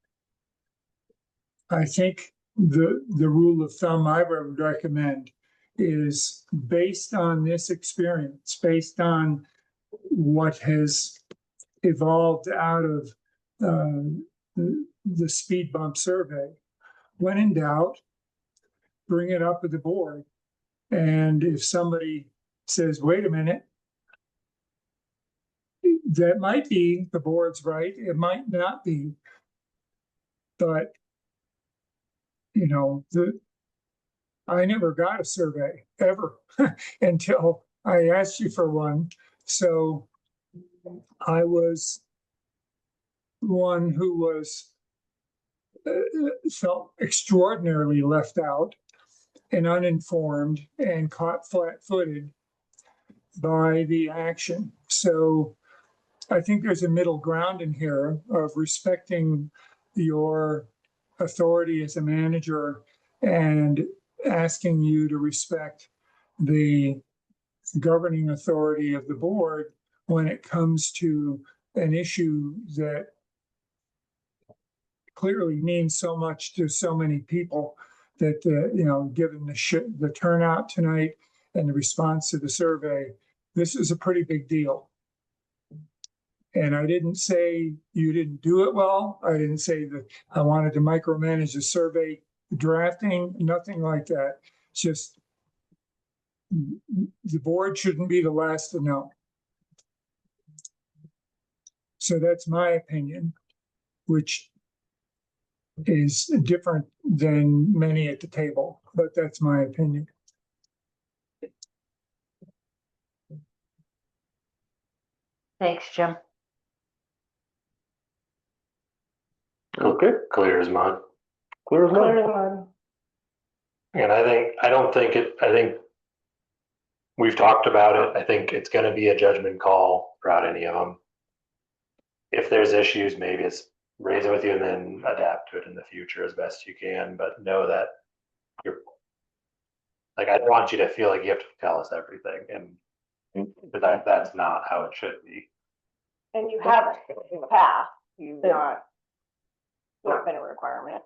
I think the rule of thumb I would recommend is based on this experience, based on what has evolved out of the speed bump survey. When in doubt, bring it up with the board. And if somebody says, wait a minute, that might be the board's right, it might not be. But, you know, I never got a survey ever until I asked you for one. So I was one who was felt extraordinarily left out and uninformed and caught flat-footed by the action. So I think there's a middle ground in here of respecting your authority as a manager and asking you to respect the governing authority of the board when it comes to an issue that clearly means so much to so many people that, you know, given the turnout tonight and the response to the survey, this is a pretty big deal. And I didn't say you didn't do it well. I didn't say that I wanted to micromanage the survey drafting, nothing like that. It's just the board shouldn't be the last to know. So that's my opinion, which is different than many at the table, but that's my opinion.
Thanks, Jim.
Okay. Clear as mud.
Clear as mud.
And I think we've talked about it. I think it's going to be a judgment call throughout any of them. If there's issues, maybe it's raise it with you and then adapt to it in the future as best you can. But know that you're like, I don't want you to feel like you have to tell us everything, and that's not how it should be.
And you haven't in the past, you've not been a requirement.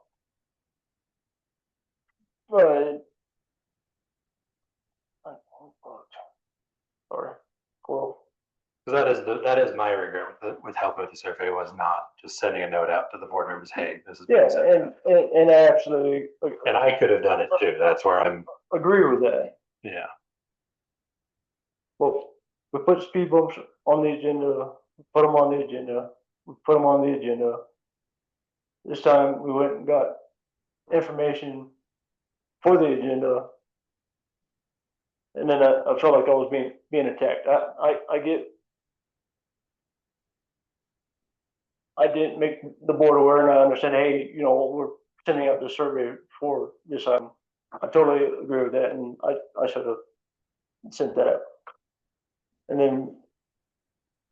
Right. Sorry.
that is my regret with helping with the survey, was not just sending a note out to the board members, hey, this is.
Yeah, and I absolutely.
And I could have done it too. That's where I'm.
Agree with that.
Yeah.
Well, we put speed bumps on the agenda, we put them on the agenda, we put them on the agenda. This time we went and got information for the agenda. And then I felt like I was being attacked. I get. I didn't make the board aware, and I understand, hey, you know, we're sending out the survey for this item. I totally agree with that, and I should have sent that out. And then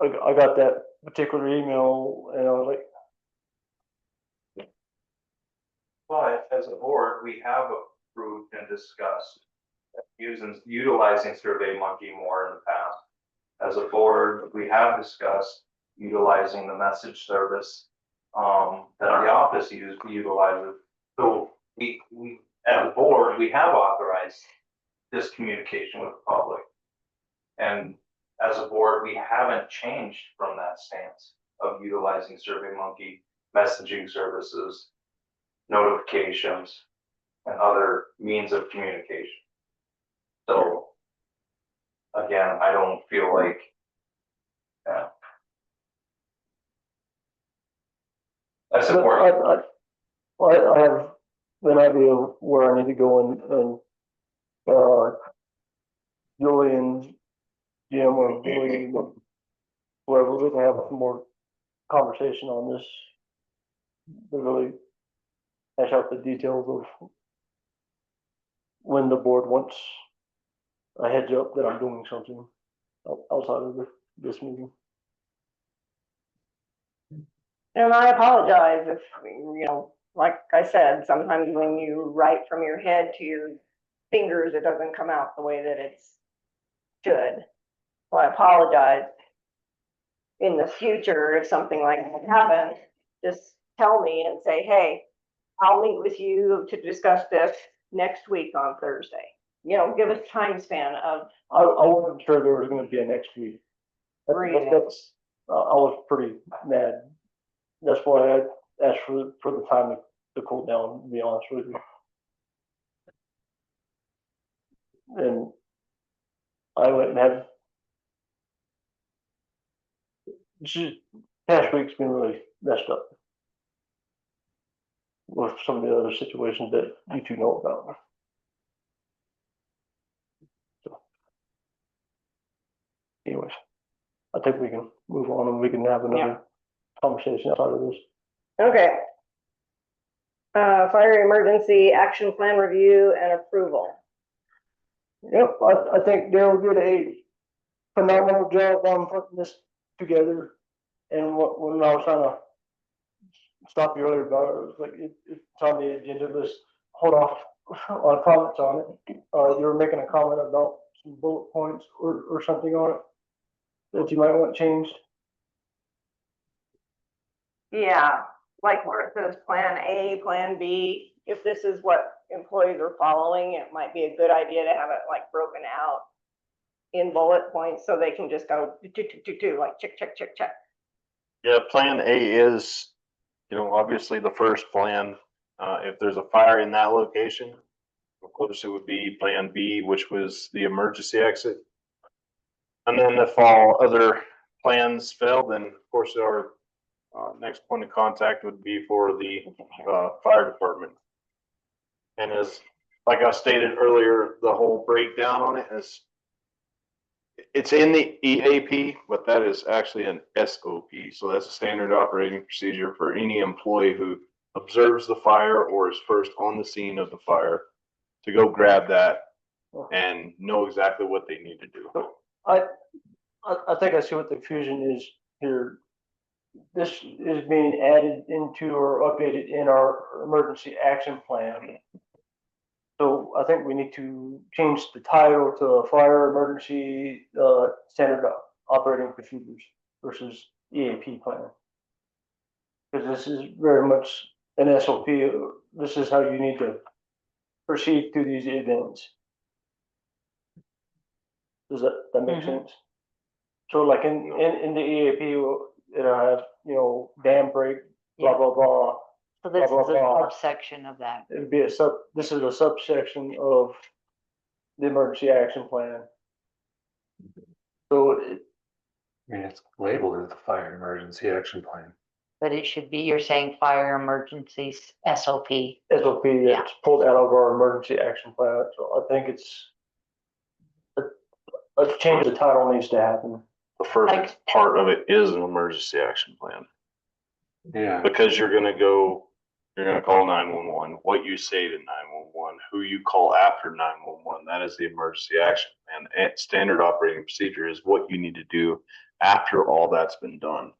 I got that particular email, and I was like,
But as a board, we have approved and discussed utilizing SurveyMonkey more in the past. As a board, we have discussed utilizing the message service that the office utilizes. So we as a board, we have authorized this communication with the public. And as a board, we haven't changed from that stance of utilizing SurveyMonkey messaging services, notifications, and other means of communication. So again, I don't feel like, yeah. I support it.
I have an idea of where I need to go and Julie and Jim or Julie, whoever, we can have some more conversation on this. To really hash out the details of when the board wants a heads up that I'm doing something outside of this meeting.
And I apologize if, you know, like I said, sometimes when you write from your head to your fingers, it doesn't come out the way that it should. So I apologize. In the future, if something like that happens, just tell me and say, hey, I'll meet with you to discuss this next week on Thursday. You know, give us time span of.
I wasn't sure there was going to be a next week. I was pretty mad. That's why I asked for the time to cool down, to be honest with you. And I went and had. Past week's been really messed up with some of the other situations that you two know about. So, anyways, I think we can move on and we can have another conversation outside of this.
Okay. Fire emergency action plan review and approval.
Yep, I think Daryl did a phenomenal job on putting this together. And when I was trying to stop you earlier about it, it was like it's on the agenda list. Hold off on comments on it. You were making a comment about some bullet points or something on it that you might want changed.
Yeah, like where it says plan A, plan B, if this is what employees are following, it might be a good idea to have it like broken out in bullet points so they can just go like check, check, check, check.
Yeah, plan A is, you know, obviously the first plan. If there's a fire in that location, of course it would be plan B, which was the emergency exit. And then if all other plans fail, then of course our next point of contact would be for the fire department. And as like I stated earlier, the whole breakdown on it is, it's in the EAP, but that is actually an SOP. So that's a standard operating procedure for any employee who observes the fire or is first on the scene of the fire to go grab that and know exactly what they need to do.
I think I see what the confusion is here. This is being added into or updated in our emergency action plan. So I think we need to change the title to fire emergency standard operating procedures versus EAP plan. Because this is very much an SOP. This is how you need to proceed through these events. Does that make sense? So like in the EAP, it'll have, dam break, blah, blah, blah.
So this
blah,
is a
blah, blah.
subsection of that.
It'd be this is a subsection of the emergency action plan. So
I mean, it's labeled as the fire emergency action plan.
But it should be, you're saying fire emergencies SOP.
SOP that's pulled out of our emergency action plan. So I think it's a change of title needs to happen.
The first part of it is an emergency action plan.
Yeah.
Because you're gonna call 911, what you say to 911, who you call after 911, that is the emergency action plan. And standard operating procedure is what you need to do after all that's been done.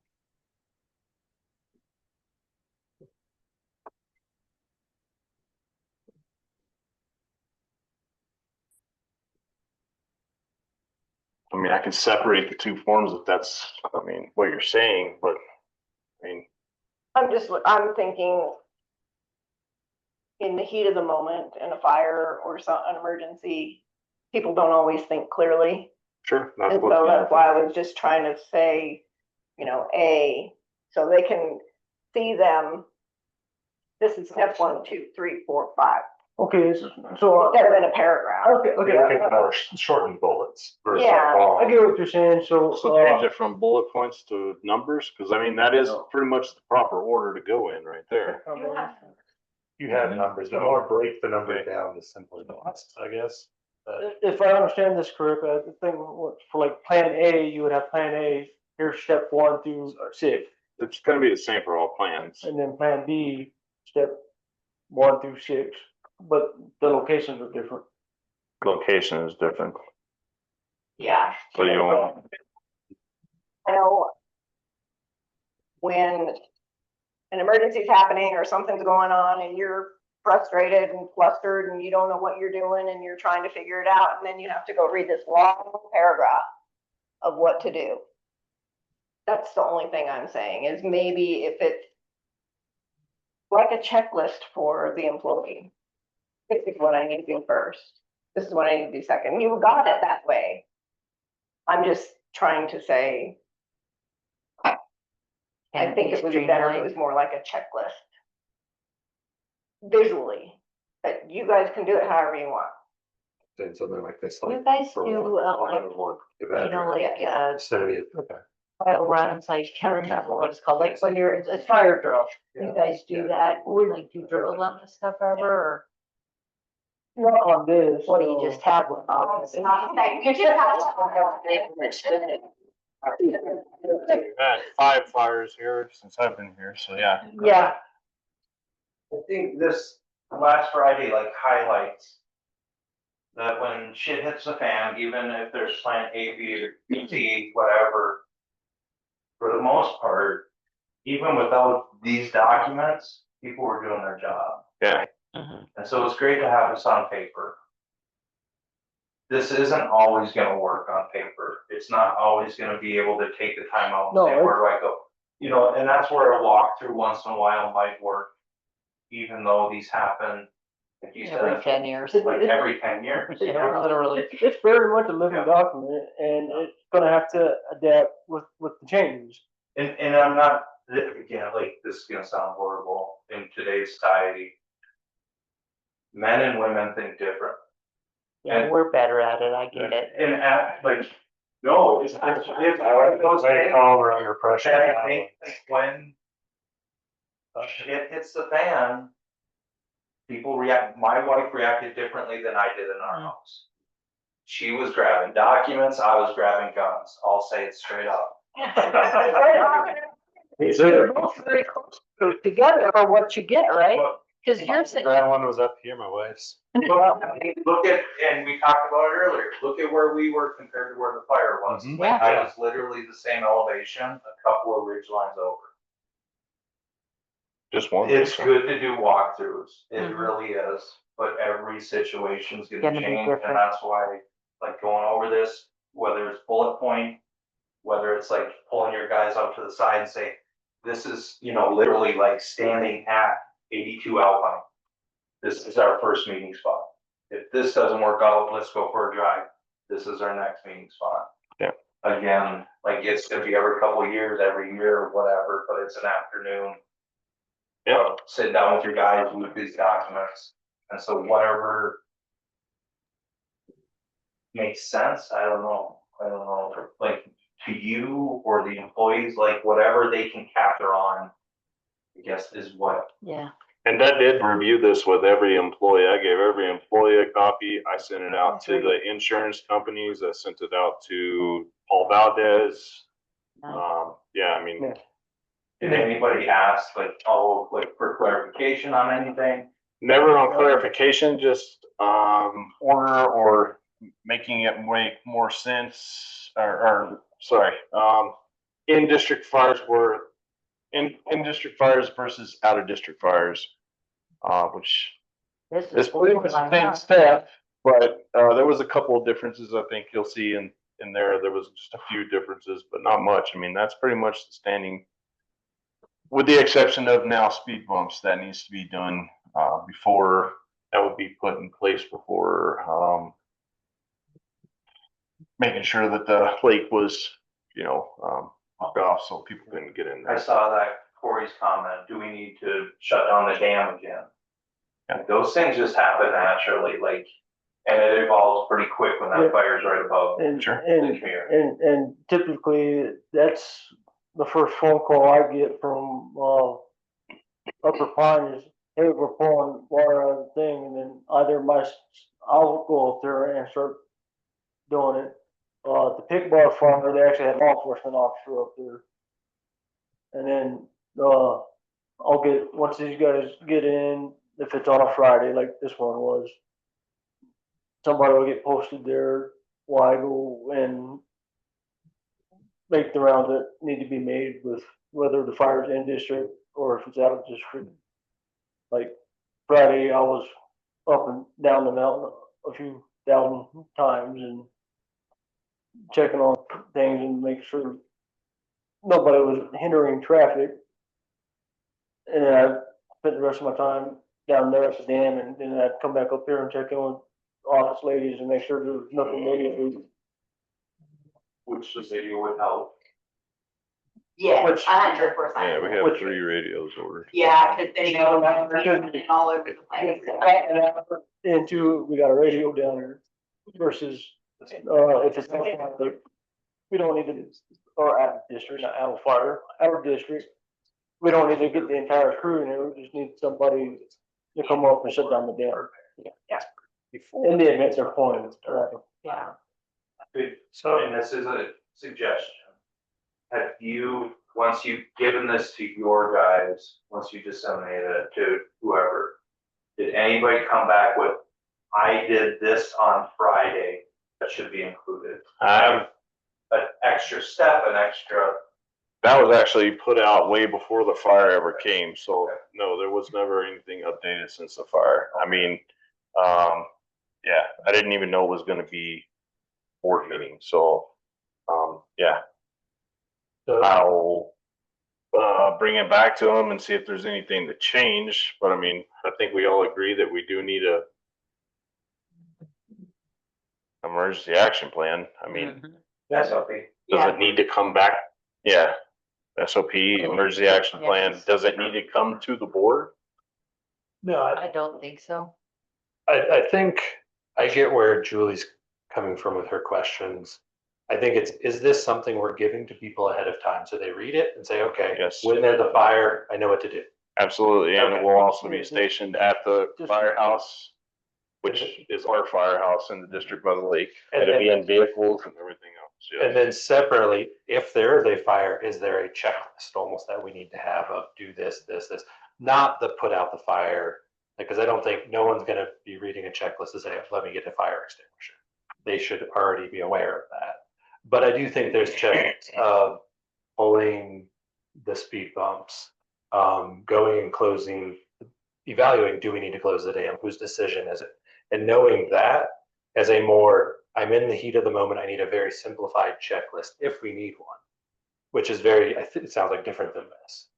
I mean, I can separate the two forms if that's, what you're saying, but
I'm thinking in the heat of the moment in a fire or an emergency, people don't always think clearly.
Sure.
And so that's why I was just trying to say, so they can see them. This is step 1, 2, 3, 4, 5.
Okay, so
instead of in a paragraph.
Okay.
More shortened bullets. Versus
Yeah.
I get what you're saying. So
change it from bullet points to numbers, because that is pretty much the proper order to go in right there.
You have numbers, but more break the number down to simpler dots, I guess.
If I understand this correctly, I think for like plan A, you would have plan A, here's step 1 through 6.
It's gonna be the same for all plans.
And then plan B, step 1 through 6, but the locations are different.
Location is different.
Yeah.
What do you want?
I know when an emergency is happening or something's going on and you're frustrated and flustered and you don't know what you're doing and you're trying to figure it out, and then you have to go read this long paragraph of what to do. That's the only thing I'm saying, is maybe if it's like a checklist for the employee. This is what I need to do first. This is what I need to do second. You got it that way. I'm just trying to say, I think it would be better if it was more like a checklist. Visually, that you guys can do it however you want.
Saying something like this.
You guys do, file runs, I can't remember what it's called, like when it's a fire drill. You guys do that, like do drills on this stuff ever, or?
Not on this.
What, do you just have one?
You should have.
We've had 5 fires here since I've been here, so yeah.
Yeah.
I think this last Friday highlights that when shit hits the fan, even if there's plan A, B, or C, whatever, for the most part, even without these documents, people were doing their job.
Yeah.
And so it's great to have this on paper. This isn't always gonna work on paper. It's not always gonna be able to take the time out and say, where do I go? And that's where a walkthrough once in a while might work, even though these happen, like you said,
Every 10 years.
like every 10 years.
Literally.
It's very much a living document, and it's gonna have to adapt with the changes.
And I'm not, again, this is gonna sound horrible in today's society. Men and women think different.
Yeah, we're better at it, I get it.
And no, it's
calmer under pressure.
I think when shit hits the fan, people react. My wife reacted differently than I did in our house. She was grabbing documents, I was grabbing guns. I'll say it straight up.
They're both very close together for what you get, right? Because you're saying.
That one was up here, my wife's.
Look at, and we talked about it earlier, look at where we were compared to where the fire was.
Yeah.
I was literally the same elevation, a couple of ridge lines over.
Just one.
It's good to do walkthroughs, it really is, but every situation's gonna change, and that's why, going over this, whether it's bullet point, whether it's pulling your guys out to the side and say, this is, literally standing at 82 Alpine. This is our first meeting spot. If this doesn't work out, let's go for a drive. This is our next meeting spot.
Yeah.
again, like it's gonna be every couple of years, every year, whatever, but it's an afternoon. Sit down with your guys, look at these documents, and so whatever makes sense, I don't know, like to you or the employees, like whatever they can capture on, I guess is what.
Yeah.
And I did review this with every employee. I gave every employee a copy. I sent it out to the insurance companies. I sent it out to Paul Valdez. Yeah, I mean.
Did anybody ask like, oh, like for clarification on anything?
Never on clarification, just order or making it make more sense, or sorry, in district fires were in district fires versus out of district fires, which is pretty much the same staff, but there was a couple of differences. I think you'll see in there. There was just a few differences, but not much. I mean, that's pretty much the standing, with the exception of now speed bumps that needs to be done before, that would be put in place before making sure that the lake was, blocked off so people couldn't get in there.
I saw that Corey's comment, do we need to shut down the dam again? And those things just happen naturally, like, and it evolves pretty quick when that fire's right above
And,
the
and,
community.
and typically that's the first phone call I get from, Upper Pine is, hey, we're pulling water out of the thing, and then I'll go up there and start doing it. The pig bar farmer, they actually had law enforcement officer up there. And then, I'll get, once these guys get in, if it's on a Friday, like this one was, somebody will get posted there, while I go and make the rounds that need to be made with whether the fire's in district or if it's out of district. Like Friday, I was up and down the mountain a few thousand times and checking on things and making sure nobody was hindering traffic. And then I spent the rest of my time down there at the dam, and then I'd come back up here and check in with office ladies and make sure there was nothing negative.
Which the video would help.
Yeah,
Which-
100%.
Yeah, we have 3 radios ordered.
Yeah, because then you go running all over the place.
And two, we got a radio down here versus, if it's outside, we don't need to, or out of district, not out of fire, out of district. We don't need to get the entire crew in here, we just need somebody to come up and shut down the dam.
Yeah.
In the event they're pulling, right?
Yeah.
So, and this is a suggestion. Have you, once you've given this to your guys, once you disseminated it to whoever, did anybody come back with, I did this on Friday, that should be included? An extra step, an extra.
That was actually put out way before the fire ever came, so no, there was never anything updated since the fire. I mean, yeah, I didn't even know it was gonna be board meeting, so, yeah. I'll, bring it back to them and see if there's anything to change, but I mean, I think we all agree that we do need a emergency action plan. I mean,
SOP.
does it need to come back? Yeah, SOP, emergency action plan, does it need to come to the board?
No,
I don't think so.
I think I get where Julie's coming from with her questions. I think is this something we're giving to people ahead of time? So they read it and say, okay,
Yes.
when there's a fire, I know what to do.
Absolutely, and it
Okay.
will also be stationed at the firehouse, which is our firehouse in the district by the lake.
And-
It'll be in vehicles and everything else, yeah.
And then separately, if there is a fire, is there a checklist almost that we need to have of do this, not the put out the fire? Because I don't think no one's gonna be reading a checklist to say, let me get a fire extinguisher. They should already be aware of that. But I do think there's checks of pulling the speed bumps, going and closing, evaluating, do we need to close the dam? Whose decision is it? And knowing that as a more, I'm in the heat of the moment, I need a very simplified checklist if we need one, which is very, I think it sounds like different than this.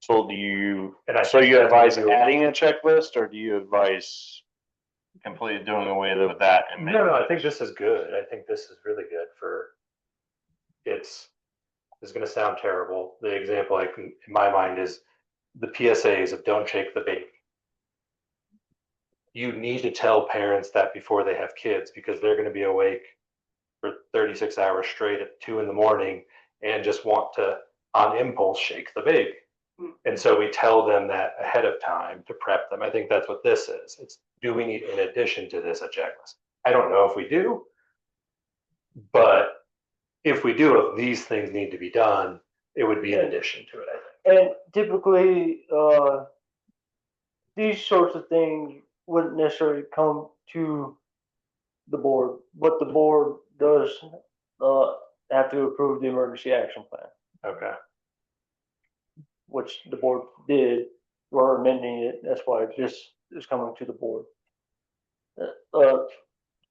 So do you,
And I
so
think
you
that's what
advise
we were-
adding a checklist, or do you advise completely doing away with that? And
No, I think this is good. I think this is really good for it's going to sound terrible. The example I can, in my mind, is the PSAs of don't shake the baby. You need to tell parents that before they have kids, because they're going to be awake for 36 hours straight at 2 a.m. and just want to, on impulse, shake the baby. And so we tell them that ahead of time to prep them. I think that's what this is. It's, do we need, in addition to this, a checklist? I don't know if we do, but if we do, if these things need to be done, it would be in addition to it, I think.
And typically, these sorts of things wouldn't necessarily come to the board, but the board does have to approve the emergency action plan,
Okay.
which the board did. We're amending it. That's why this is coming to the board.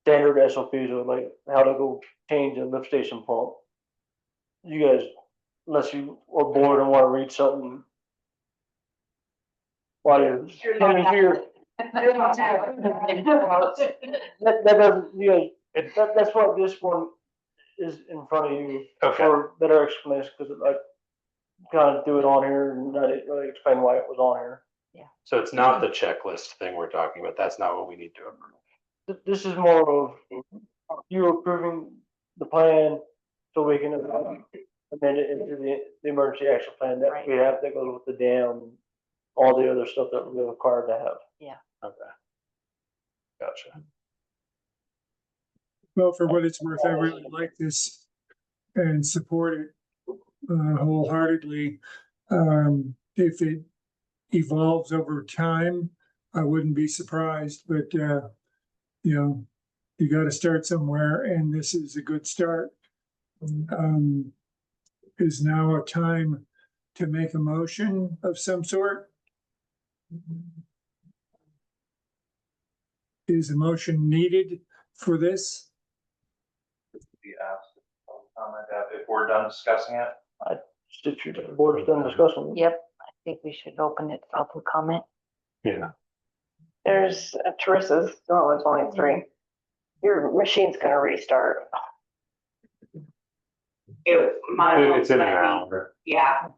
Standard SOPs are like how to go change a lift station pump. You guys, unless you are bored and want to read something while you're here. That doesn't, you guys, that's why this one is in front of you.
Okay.
For better explanation, because I kind of do it on here and I didn't really explain why it was on here.
So it's not the checklist thing we're talking about. That's not what we need to approve.
This is more of you approving the plan so we can amend it into the emergency action plan that we have that goes with the dam and all the other stuff that we're required to have.
Yeah.
Okay. Gotcha.
Well, for what it's worth, I really like this and support it wholeheartedly. If it evolves over time, I wouldn't be surprised, but you know, you got to start somewhere, and this is a good start. Is now a time to make a motion of some sort? Is a motion needed for this?
Be asked, comment that if we're done discussing it.
The board's done discussing it.
Yep, I think we should open it to public comment.
Yeah.
There's Teresa's, oh, it's only 3. Your machine's gonna restart.
It's in an hour.
Yeah.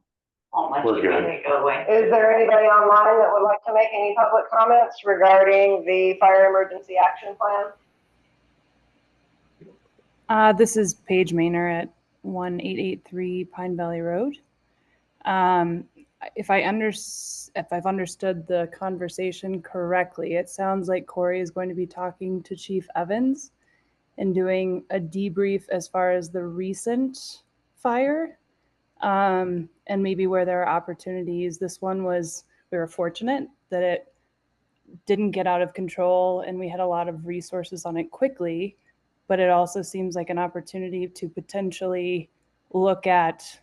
We're good.
Go away.
Is there anybody online that would like to make any public comments regarding the fire emergency action plan?
This is Paige Maynor at 1883 Pine Valley Road. If I've understood the conversation correctly, it sounds like Corey is going to be talking to Chief Evans and doing a debrief as far as the recent fire, and maybe where there are opportunities. This one was, we were fortunate that it didn't get out of control and we had a lot of resources on it quickly, but it also seems like an opportunity to potentially look at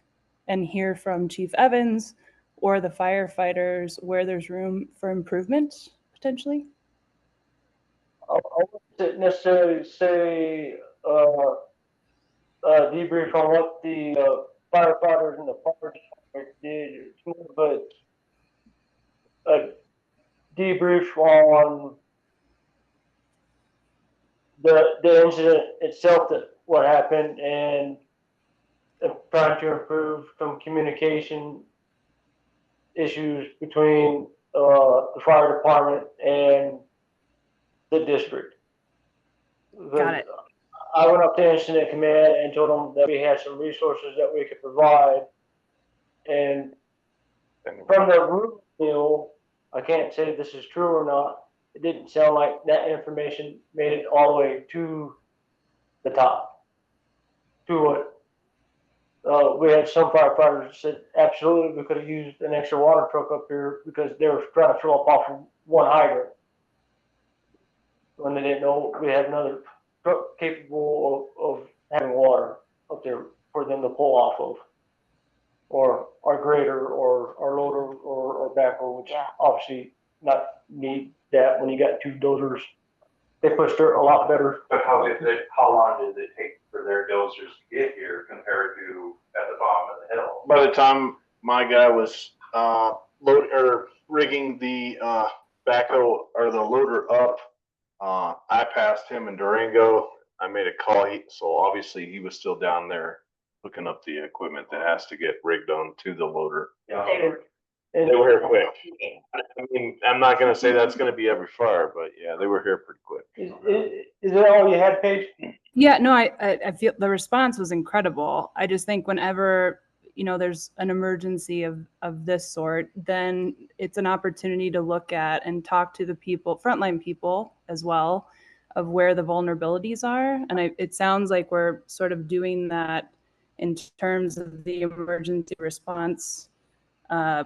and hear from Chief Evans or the firefighters where there's room for improvement potentially.
I wouldn't necessarily say debrief on what the firefighters and the fire department did. It's more of a debrief on the incident itself, that what happened, and trying to improve some communication issues between the fire department and the district.
Got it.
I went up to Incident Command and told them that we had some resources that we could provide. And from the root deal, I can't say this is true or not. It didn't sound like that information made it all the way to the top. To what we had some firefighters that said, absolutely, we could have used an extra water truck up here because they were trying to fill up off of one hydrant when they didn't know we had another truck capable of having water up there for them to pull off of, or our grader or our loader or backhoe, which obviously not need that when you got 2 dozers. They push dirt a lot better.
But how long did it take for their dozers to get here compared to at the bottom of the hill?
By the time my guy was rigging the backhoe or the loader up, I passed him in Durango. I made a call, so obviously he was still down there hooking up the equipment that has to get rigged on to the loader.
Yeah.
And they were here quick. I mean, I'm not gonna say that's gonna be every fire, but yeah, they were here pretty quick.
Is that all you had, Paige?
Yeah, no, I feel the response was incredible. I just think whenever, you know, there's an emergency of this sort, then it's an opportunity to look at and talk to the people, frontline people as well, of where the vulnerabilities are. And it sounds like we're sort of doing that in terms of the emergency response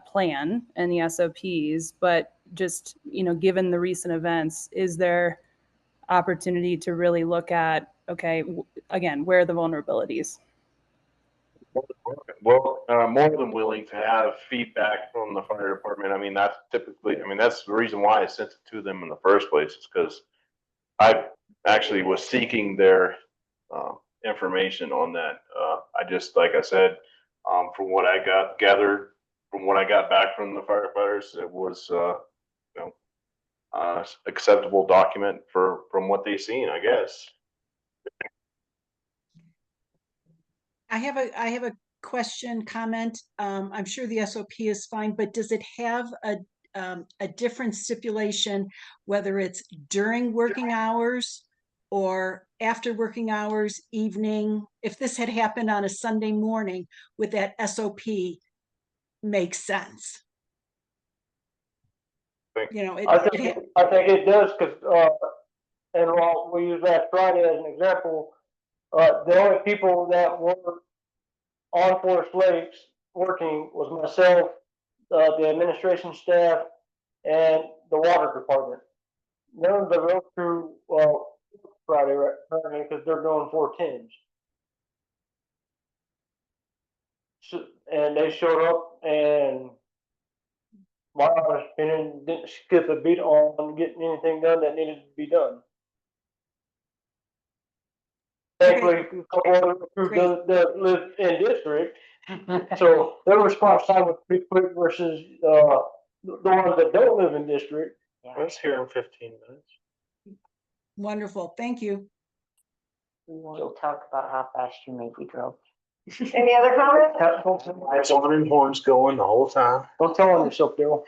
plan and the SOPs, but just, you know, given the recent events, is there opportunity to really look at, okay, again, where are the vulnerabilities?
Well, more than willing to have feedback from the fire department. I mean, that's typically, I mean, that's the reason why I sent it to them in the first place, is because I actually was seeking their information on that. I just, like I said, from what I got gathered, from what I got back from the firefighters, it was, acceptable document from what they seen, I guess.
I have a question, comment. I'm sure the SOP is fine, but does it have a different stipulation, whether it's during working hours or after working hours, evening? If this had happened on a Sunday morning, would that SOP make sense? You know,
I think it does, because and while we use that Friday as an example, the only people that were on Forest Lakes working was myself, the administration staff, and the water department. None of the road crew, well, Friday, right, because they're doing 410s. So, and they showed up, and my honest opinion, didn't skip a beat on getting anything done that needed to be done. Thankfully, a couple other crews that live in district, so their response time was pretty quick versus the ones that don't live in district.
I was here in 15 minutes.
Wonderful, thank you.
We'll talk about how fast you maybe drove.
Any other comments?
It's on and horns going the whole time.
Don't tell on yourself, Bill.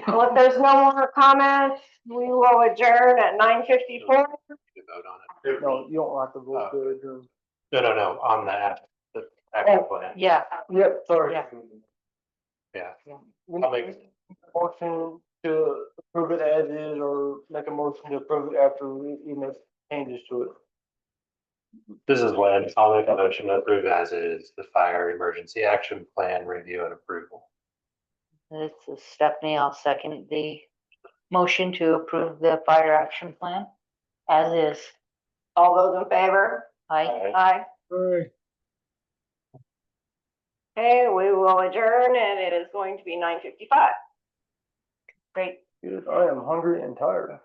Well, if there's no more comments, we will adjourn at 9:54.
Vote on it.
No, you don't have to vote to adjourn.
No, on the action plan.
Yeah.
Yep, sorry.
Yeah.
We
I'll make
need a motion to approve it as is, or make a motion to approve it after we make changes to it.
This is when I'll make a motion to approve as is the fire emergency action plan review and approval.
This is Stephanie. I'll second the motion to approve the fire action plan as is.
All those in favor?
Aye.
Aye.
Right.
Okay, we will adjourn, and it is going to be 9:55.
Great.
Good, I am hungry and tired.